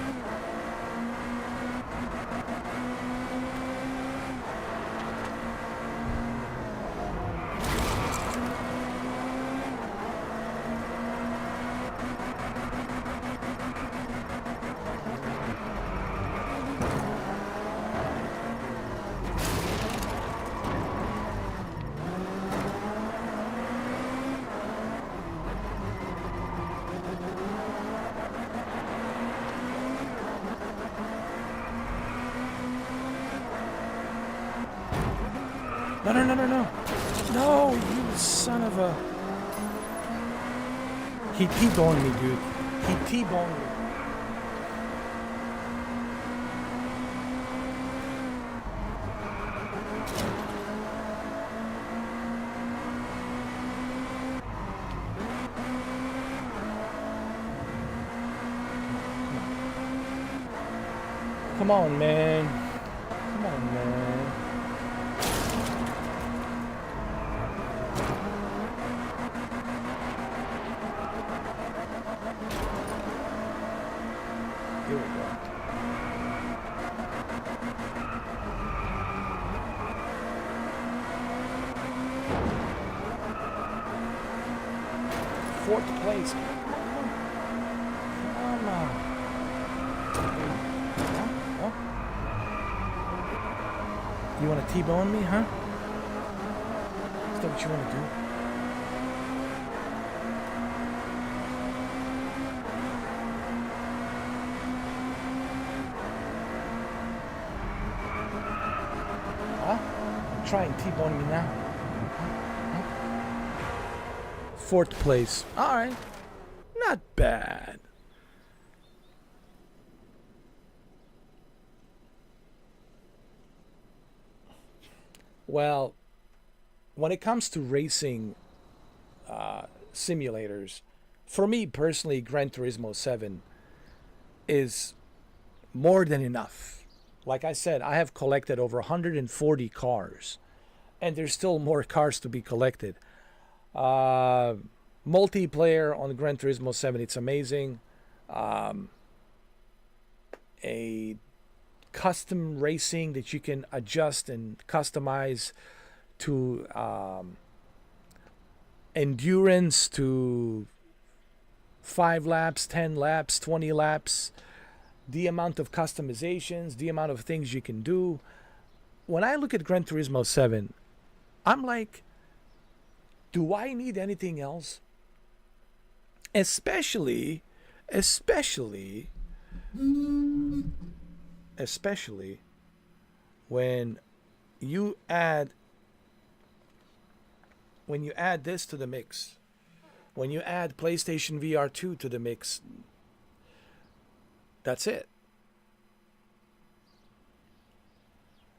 No. No, you son of a... He T-boned me, dude. He T-boned me. Come on, man. Come on, man. Here we go. Fourth place. Come on. Huh? You want to T-bone me, huh? Is that what you want to do? Try and T-bone me now. Fourth place. Alright. Not bad. Well, when it comes to racing simulators, for me personally, Gran Turismo 7 is more than enough. Like I said, I have collected over 140 cars, and there's still more cars to be collected. Multiplayer on Gran Turismo 7, it's amazing. A custom racing that you can adjust and customize to endurance, to 5 laps, 10 laps, 20 laps. the amount of customizations, the amount of things you can do. When I look at Gran Turismo 7, I'm like, do I need anything else? Especially, especially, especially when you add this to the mix, when you add PlayStation VR 2 to the mix, that's it.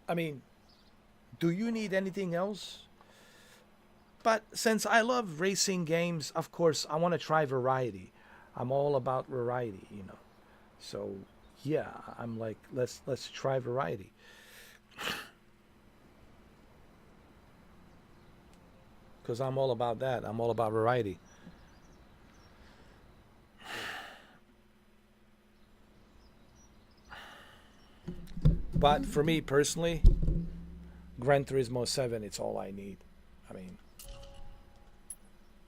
I mean, do you need anything else? But since I love racing games, of course, I want to try variety. I'm all about variety, you know. So, yeah, I'm like, let's try variety. Because I'm all about that. I'm all about variety. But for me personally, Gran Turismo 7, it's all I need. I mean,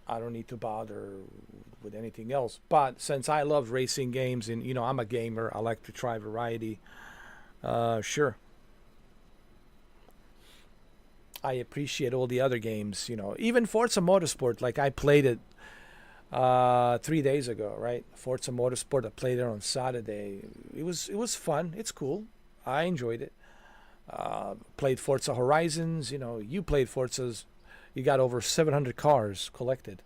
I don't need to bother with anything else. But since I love racing games and, you know, I'm a gamer, I like to try variety. Sure. I appreciate all the other games, you know. Even Forza Motorsport, like I played it 3 days ago, right? Forza Motorsport, I played it on Saturday. It was fun. It's cool. I enjoyed it. Played Forza Horizons. You know, you played Forzas. You got over 700 cars collected.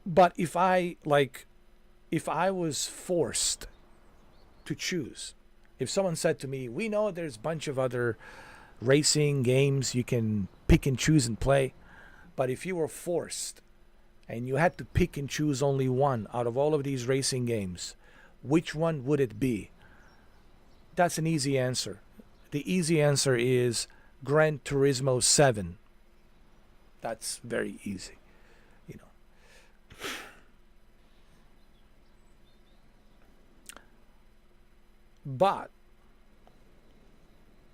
But if I was forced to choose, if someone said to me, "We know there's a bunch of other racing games you can pick and choose and play, but if you were forced and you had to pick and choose only one out of all of these racing games, which one would it be?" That's an easy answer. The easy answer is Gran Turismo 7. That's very easy, you know. But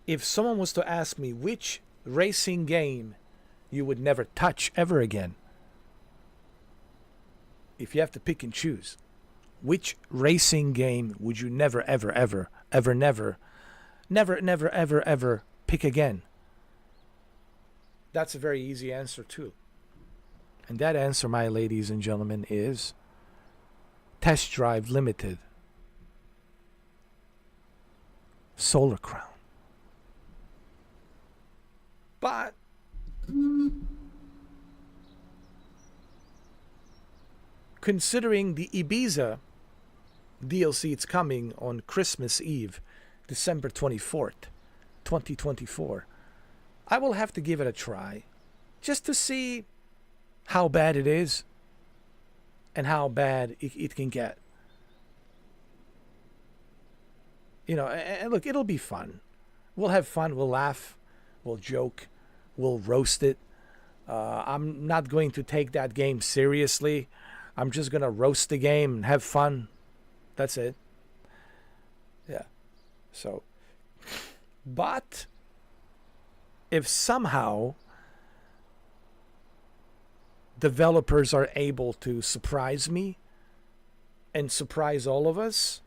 if someone was to ask me which racing game you would never touch ever again, if you have to pick and choose, which racing game would you never, ever, ever, ever, never, never, never, ever, ever pick again? That's a very easy answer too. And that answer, my ladies and gentlemen, is Test Drive Limited Solar Crown. But considering the Ibiza DLC, it's coming on Christmas Eve, December 24th, 2024, I will have to give it a try just to see how bad it is and how bad it can get. You know, and look, it'll be fun. We'll have fun, we'll laugh, we'll joke, we'll roast it. I'm not going to take that game seriously. I'm just going to roast the game and have fun. That's it. Yeah. So, but if somehow developers are able to surprise me and surprise all of us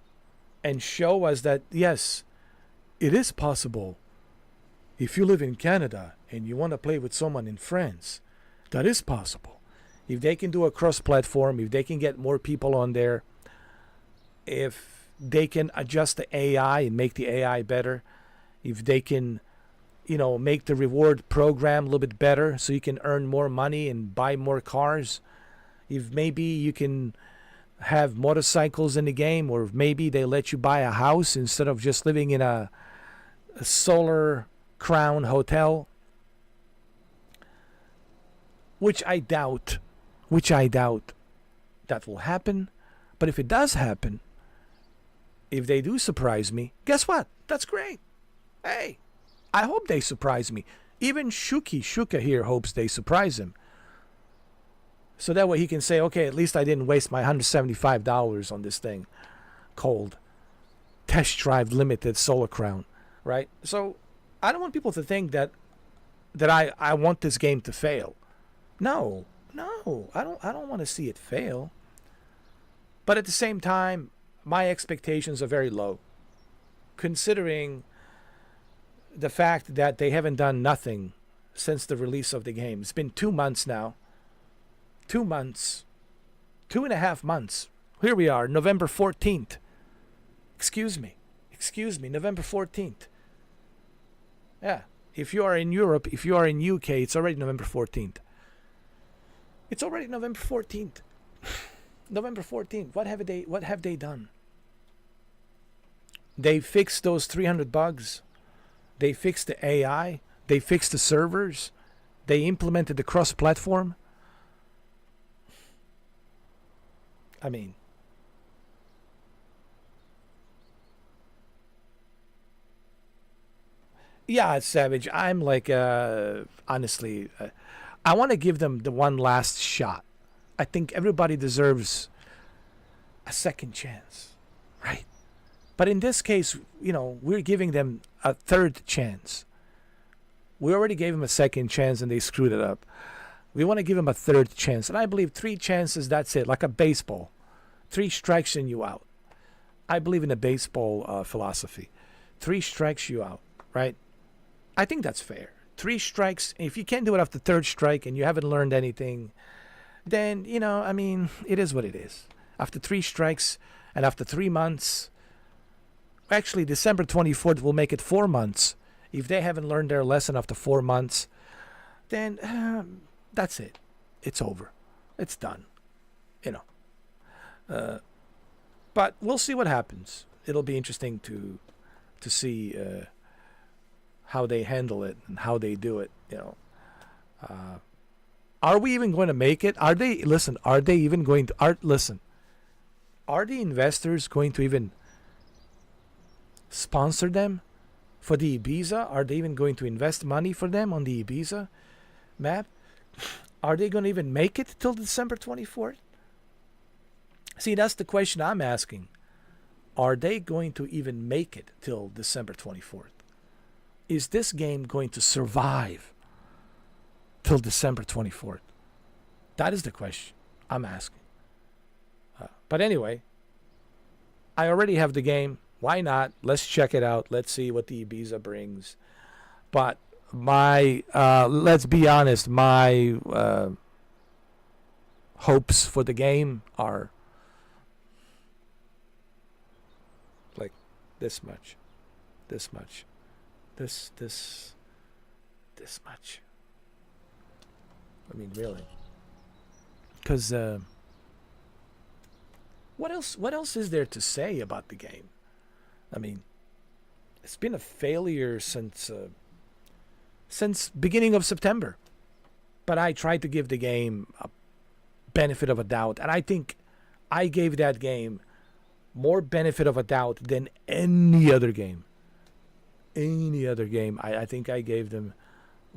and show us that, yes, it is possible. If you live in Canada and you want to play with someone in France, that is possible. If they can do a cross-platform, if they can get more people on there, if they can adjust the AI and make the AI better, if they can, you know, make the reward program a little bit better so you can earn more money and buy more cars, if maybe you can have motorcycles in the game, or maybe they let you buy a house instead of just living in a solar crown hotel, which I doubt that will happen. But if it does happen, if they do surprise me, guess what? That's great. Hey, I hope they surprise me. Even Shuka here hopes they surprise him. So that way he can say, okay, at least I didn't waste my $175 on this thing called Test Drive Limited Solar Crown, right? So I don't want people to think that I want this game to fail. No, I don't want to see it fail. But at the same time, my expectations are very low, considering the fact that they haven't done nothing since the release of the game. It's been 2 months now. 2 months. 2.5 months. Here we are, November 14th. Excuse me, November 14th. Yeah, if you are in Europe, if you are in UK, it's already November 14th. It's already November 14th. November 14th. What have they done? They fixed those 300 bugs. They fixed the AI. They fixed the servers. They implemented the cross-platform. I mean, yeah, Savage. I'm like, honestly, I want to give them the one last shot. I think everybody deserves a second chance, right? But in this case, we're giving them a third chance. We already gave them a second chance and they screwed it up. We want to give them a third chance. And I believe 3 chances, that's it. Like a baseball. 3 strikes and you out. I believe in the baseball philosophy. 3 strikes you out, right? I think that's fair. 3 strikes. If you can't do it after the 3rd strike and you haven't learned anything, then, it is what it is. After 3 strikes and after 3 months, actually December 24th will make it 4 months. If they haven't learned their lesson after 4 months, then that's it. It's over. It's done. But we'll see what happens. It'll be interesting to see how they handle it and how they do it. Are we even going to make it? Are they even going to? Are the investors going to even sponsor them for the Ibiza? Are they even going to invest money for them on the Ibiza map? Are they going to even make it till December 24th? See, that's the question I'm asking. Are they going to even make it till December 24th? Is this game going to survive till December 24th? That is the question I'm asking. But anyway, I already have the game. Why not? Let's check it out. Let's see what the Ibiza brings. But let's be honest, my hopes for the game are like this much, this much, this much. I mean, really. Because what else is there to say about the game? I mean, it's been a failure since beginning of September. But I tried to give the game a benefit of a doubt, and I think I gave that game more benefit of a doubt than any other game. I think I gave them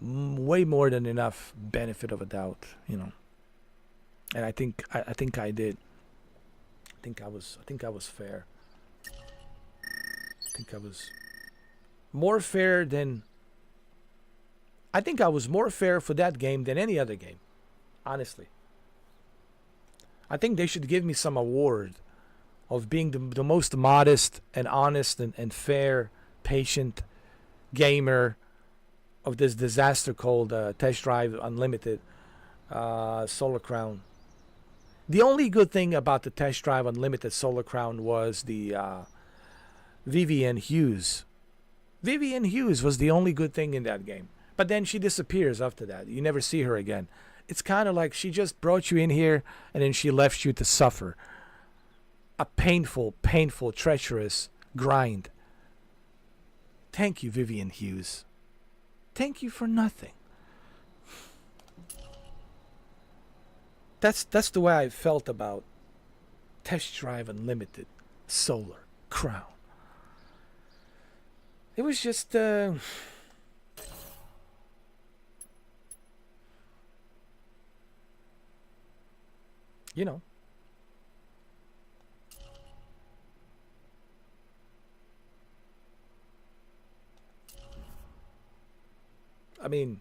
way more than enough benefit of a doubt, And I think I did. I think I was fair. I think I was more fair than. I think I was more fair for that game than any other game. Honestly. I think they should give me some award of being the most modest and honest and fair, patient gamer of this disaster called Test Drive Unlimited Solar Crown. The only good thing about the Test Drive Unlimited Solar Crown was the Vivian Hughes. Vivian Hughes was the only good thing in that game. But then she disappears after that. You never see her again. It's kind of like she just brought you in here and then she left you to suffer. A painful, treacherous grind. Thank you, Vivian Hughes. Thank you for nothing. That's the way I felt about Test Drive Unlimited Solar Crown. It was just I mean,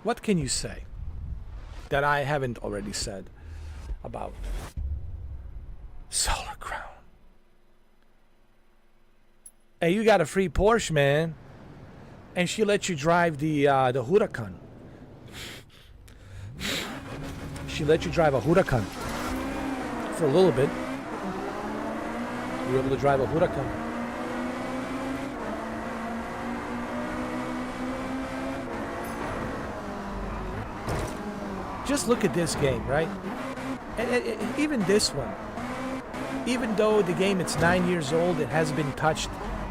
what can you say? that I haven't already said about Solar Crown. Hey, you got a free Porsche, man, and she let you drive the Huracan. She let you drive a Huracan for a little bit. You were able to drive a Huracan. Just look at this game, right? And even this one, even though the game it's 9 years old, it has been touched,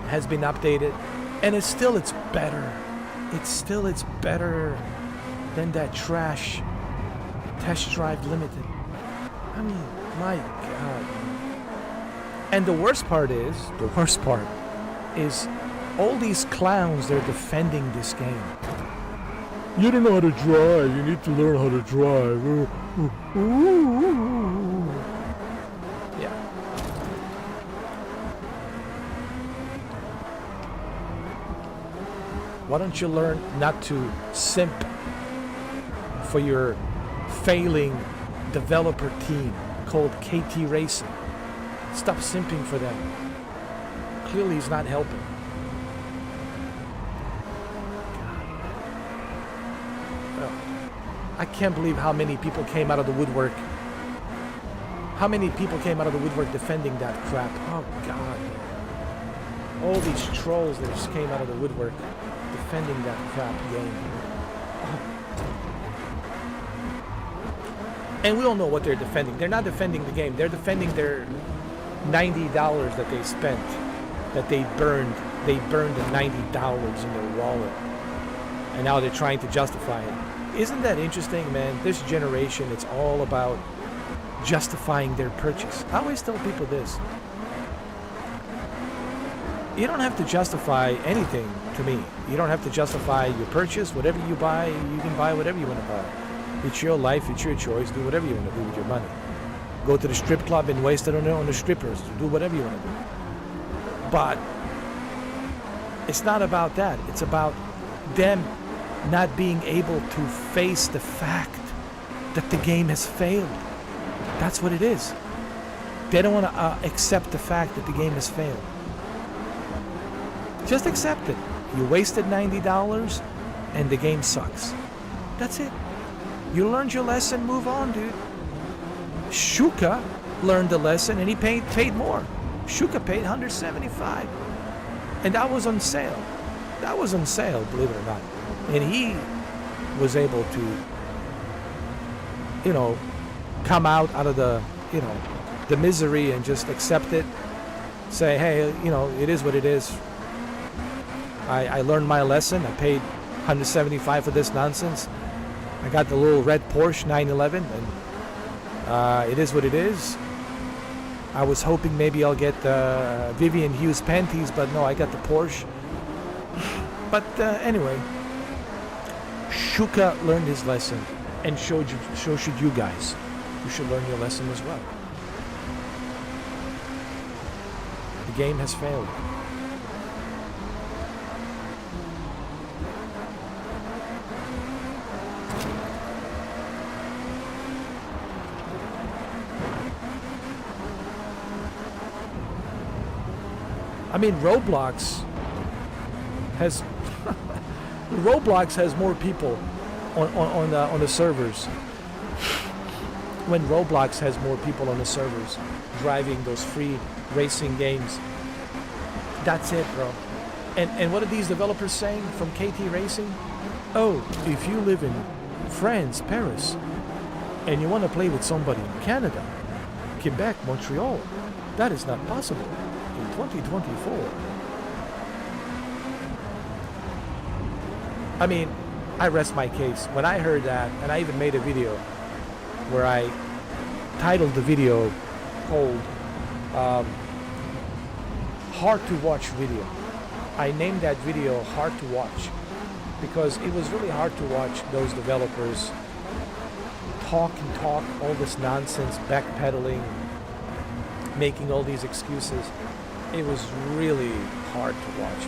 has been updated, and it's better. It's better than that trash Test Drive Limited. I mean, my God. And the worst part is all these clowns, they're defending this game. You don't know how to drive. You need to learn how to drive. Yeah. Why don't you learn not to simp for your failing developer team called KT Racing? Stop simping for them. Clearly he's not helping. I can't believe how many people came out of the woodwork. How many people came out of the woodwork defending that crap? Oh, God. All these trolls that just came out of the woodwork defending that crap game. Oh. And we all know what they're defending. They're not defending the game. They're defending their $90 that they spent, that they burned. They burned the $90 in their wallet. And now they're trying to justify it. Isn't that interesting, man? This generation, it's all about justifying their purchase. I always tell people this. You don't have to justify anything to me. You don't have to justify your purchase. Whatever you buy, you can buy whatever you want to buy. It's your life, it's your choice. Do whatever you want to do with your money. Go to the strip club and waste it on the strippers. Do whatever you want to do. But it's not about that. It's about them not being able to face the fact that the game has failed. That's what it is. They don't want to accept the fact that the game has failed. Just accept it. You wasted $90 and the game sucks. That's it. You learned your lesson, move on, dude. Shuka learned the lesson and he paid more. Shuka paid $175. And that was on sale. That was on sale, believe it or not. And he was able to, come out of the, the misery and just accept it. Say, hey, it is what it is. I learned my lesson. I paid $175 for this nonsense. I got the little red Porsche 911, and it is what it is. I was hoping maybe I'll get Vivian Hughes panties, but no, I got the Porsche. But anyway, Shuka learned his lesson, and so should you guys. You should learn your lesson as well. The game has failed. I mean, Roblox has more people on the servers. When Roblox has more people on the servers driving those free racing games, that's it, bro. And what are these developers saying from KT Racing? Oh, if you live in France, Paris, and you want to play with somebody in Canada, Quebec, Montreal, that is not possible in 2024. I mean, I rest my case. When I heard that, and I even made a video where I titled the video called Hard to Watch Video. I named that video Hard to Watch because it was really hard to watch those developers talk all this nonsense, backpedaling, making all these excuses. It was really hard to watch.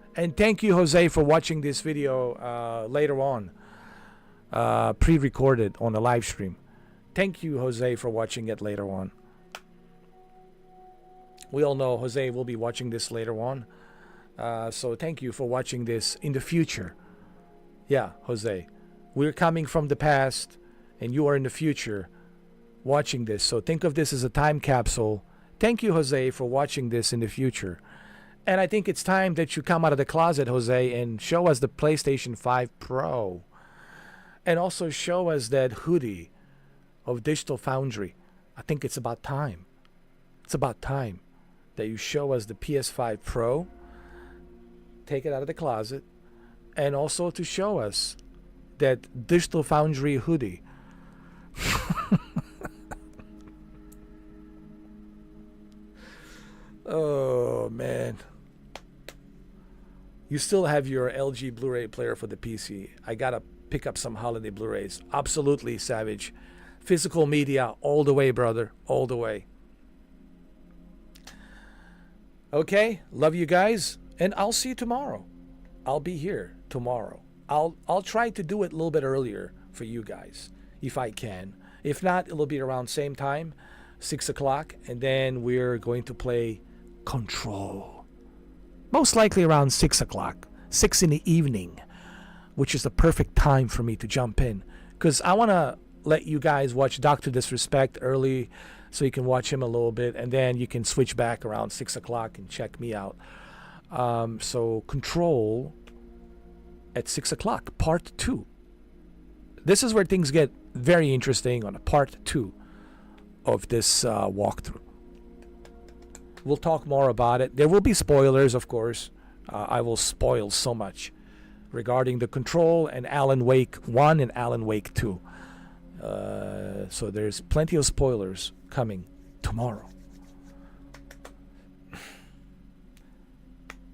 And thank you, Jose, for watching this video later on, pre-recorded on the live stream. Thank you, Jose, for watching it later on. We all know Jose will be watching this later on. So thank you for watching this in the future. Yeah, Jose. We're coming from the past, and you are in the future watching this. So think of this as a time capsule. Thank you, Jose, for watching this in the future. And I think it's time that you come out of the closet, Jose, and show us the PlayStation 5 Pro. And also show us that hoodie of Digital Foundry. I think it's about time. It's about time that you show us the PS5 Pro. Take it out of the closet. And also to show us that Digital Foundry hoodie. Oh, man. You still have your LG Blu-ray player for the PC. I gotta pick up some holiday Blu-rays. Absolutely, Savage. Physical media all the way, brother. All the way. Okay, love you guys. And I'll see you tomorrow. I'll be here tomorrow. I'll try to do it a little bit earlier for you guys, if I can. If not, it'll be around same time, 6 o'clock, and then we're going to play Control. Most likely around 6 o'clock, 6 in the evening, which is the perfect time for me to jump in. Because I want to let you guys watch Dr. Disrespect early so you can watch him a little bit, and then you can switch back around 6 o'clock and check me out. So Control at 6 o'clock, part 2. This is where things get very interesting on a part 2 of this walkthrough. We'll talk more about it. There will be spoilers, of course. I will spoil so much regarding the Control and Alan Wake 1 and Alan Wake 2. So there's plenty of spoilers coming tomorrow.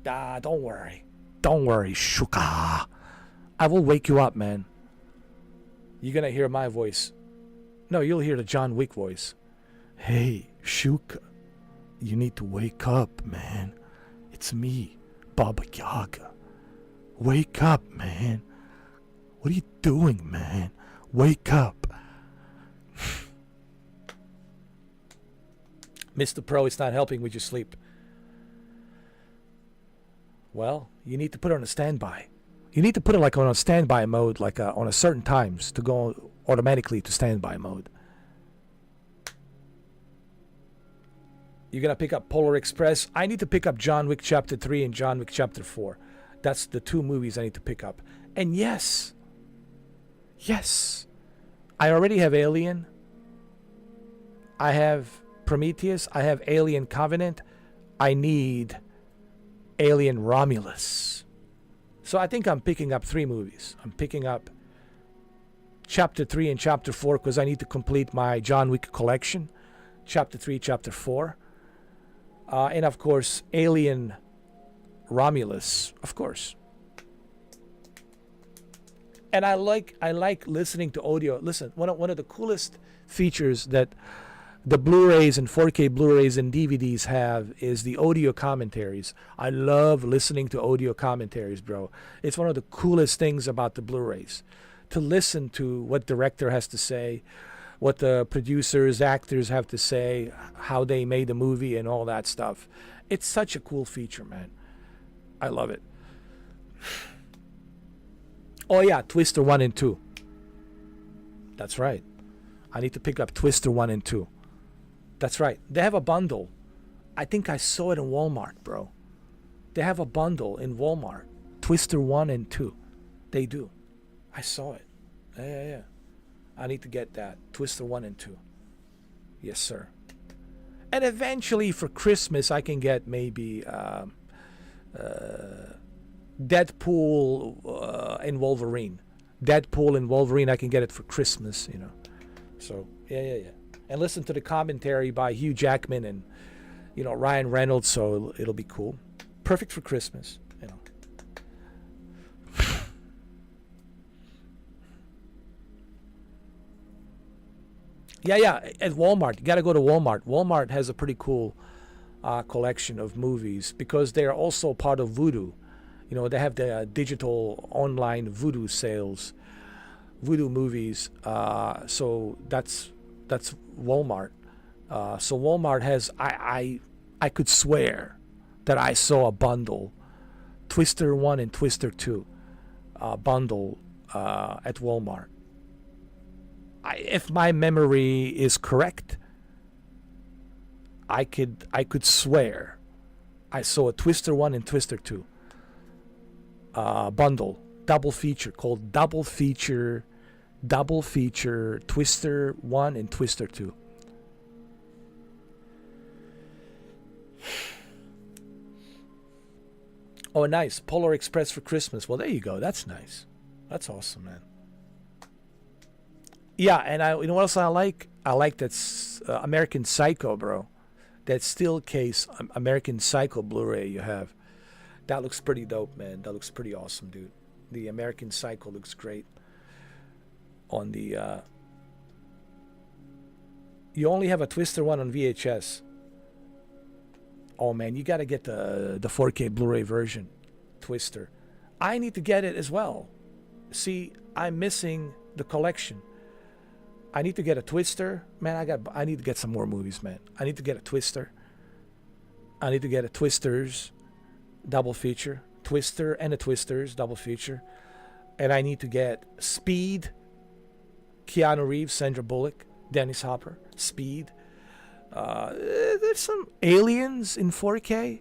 Don't worry. Don't worry, Shuka. I will wake you up, man. You're gonna hear my voice. No, you'll hear the John Wick voice. Hey, Shuka. You need to wake up, man. It's me, Baba Yaga. Wake up, man. What are you doing, man? Wake up. Mr. Pro, it's not helping with your sleep. Well, you need to put it on a standby. You need to put it like on a standby mode, like on a certain times to go automatically to standby mode. You're going to pick up Polar Express. I need to pick up John Wick Chapter 3 and John Wick Chapter 4. That's the 2 movies I need to pick up. And yes, I already have Alien. I have Prometheus. I have Alien Covenant. I need Alien Romulus. So I think I'm picking up 3 movies. I'm picking up Chapter 3 and Chapter 4 because I need to complete my John Wick collection. Chapter 3, Chapter 4. And of course, Alien Romulus, of course. And I like listening to audio. Listen, one of the coolest features that the Blu-rays and 4K Blu-rays and DVDs have is the audio commentaries. I love listening to audio commentaries, bro. It's one of the coolest things about the Blu-rays. To listen to what director has to say, what the producers, actors have to say, how they made the movie and all that stuff. It's such a cool feature, man. I love it. Oh yeah, Twister 1 and 2. That's right. I need to pick up Twister 1 and 2. That's right. They have a bundle. I think I saw it in Walmart, bro. They have a bundle in Walmart. Twister 1 and 2. They do. I saw it. Yeah. I need to get that. Twister 1 and 2. Yes, sir. And eventually for Christmas, I can get maybe Deadpool and Wolverine. Deadpool and Wolverine, I can get it for Christmas, you know. So, yeah. And listen to the commentary by Hugh Jackman and, you know, Ryan Reynolds, so it'll be cool. Perfect for Christmas, you know. Yeah, at Walmart. You got to go to Walmart. Walmart has a pretty cool collection of movies because they are also part of Vudu. You know, they have the digital online Voodoo sales, Voodoo movies. So that's Walmart. So Walmart has I could swear that I saw a bundle, Twister 1 and Twister 2 bundle at Walmart. If my memory is correct, I could swear I saw a Twister 1 and Twister 2 bundle, double feature, called double feature Twister 1 and Twister 2. Oh, nice. Polar Express for Christmas. Well, there you go. That's nice. That's awesome, man. Yeah, and you know what else I like? I like that American Psycho, bro. That steel case American Psycho Blu-ray you have. That looks pretty dope, man. That looks pretty awesome, dude. The American Psycho looks great. On the you only have a Twister 1 on VHS. Oh man, you got to get the 4K Blu-ray version, Twister. I need to get it as well. See, I'm missing the collection. I need to get a Twister, man. I need to get some more movies, man. I need to get a Twister. I need to get a Twisters double feature, Twister and a Twisters double feature, and I need to get Speed, Keanu Reeves, Sandra Bullock, Dennis Hopper, Speed. There's some Aliens in 4K.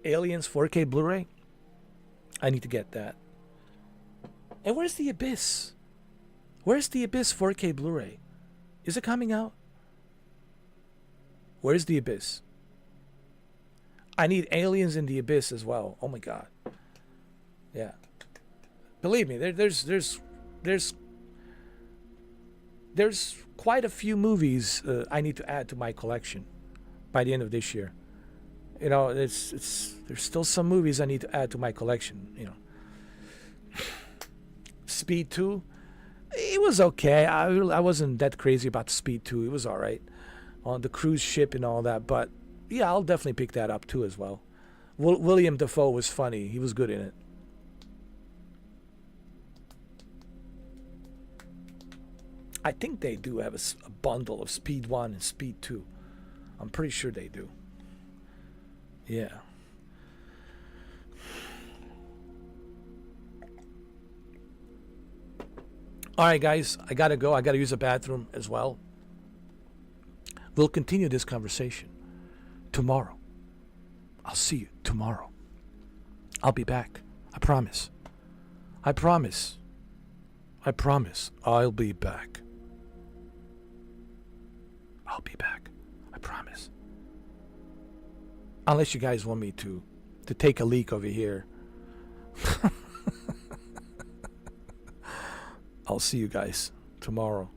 Aliens 4K Blu-ray. I need to get that. And where's The Abyss? Where's The Abyss 4K Blu-ray? Is it coming out? Where's The Abyss? I need Aliens in The Abyss as well. Oh my god. Yeah. Believe me, there's quite a few movies I need to add to my collection by the end of this year. You know, there's still some movies I need to add to my collection. You know, Speed 2, it was okay. I wasn't that crazy about Speed 2. It was all right on the cruise ship and all that. But yeah, I'll definitely pick that up too as well. William Dafoe was funny. He was good in it. I think they do have a bundle of Speed 1 and Speed 2. I'm pretty sure they do. Yeah. All right, guys. I got to go. I got to use the bathroom as well. We'll continue this conversation tomorrow. I'll see you tomorrow. I'll be back. I promise. I promise. I promise. I'll be back. I'll be back. I promise. Unless you guys want me to take a leak over here. I'll see you guys tomorrow.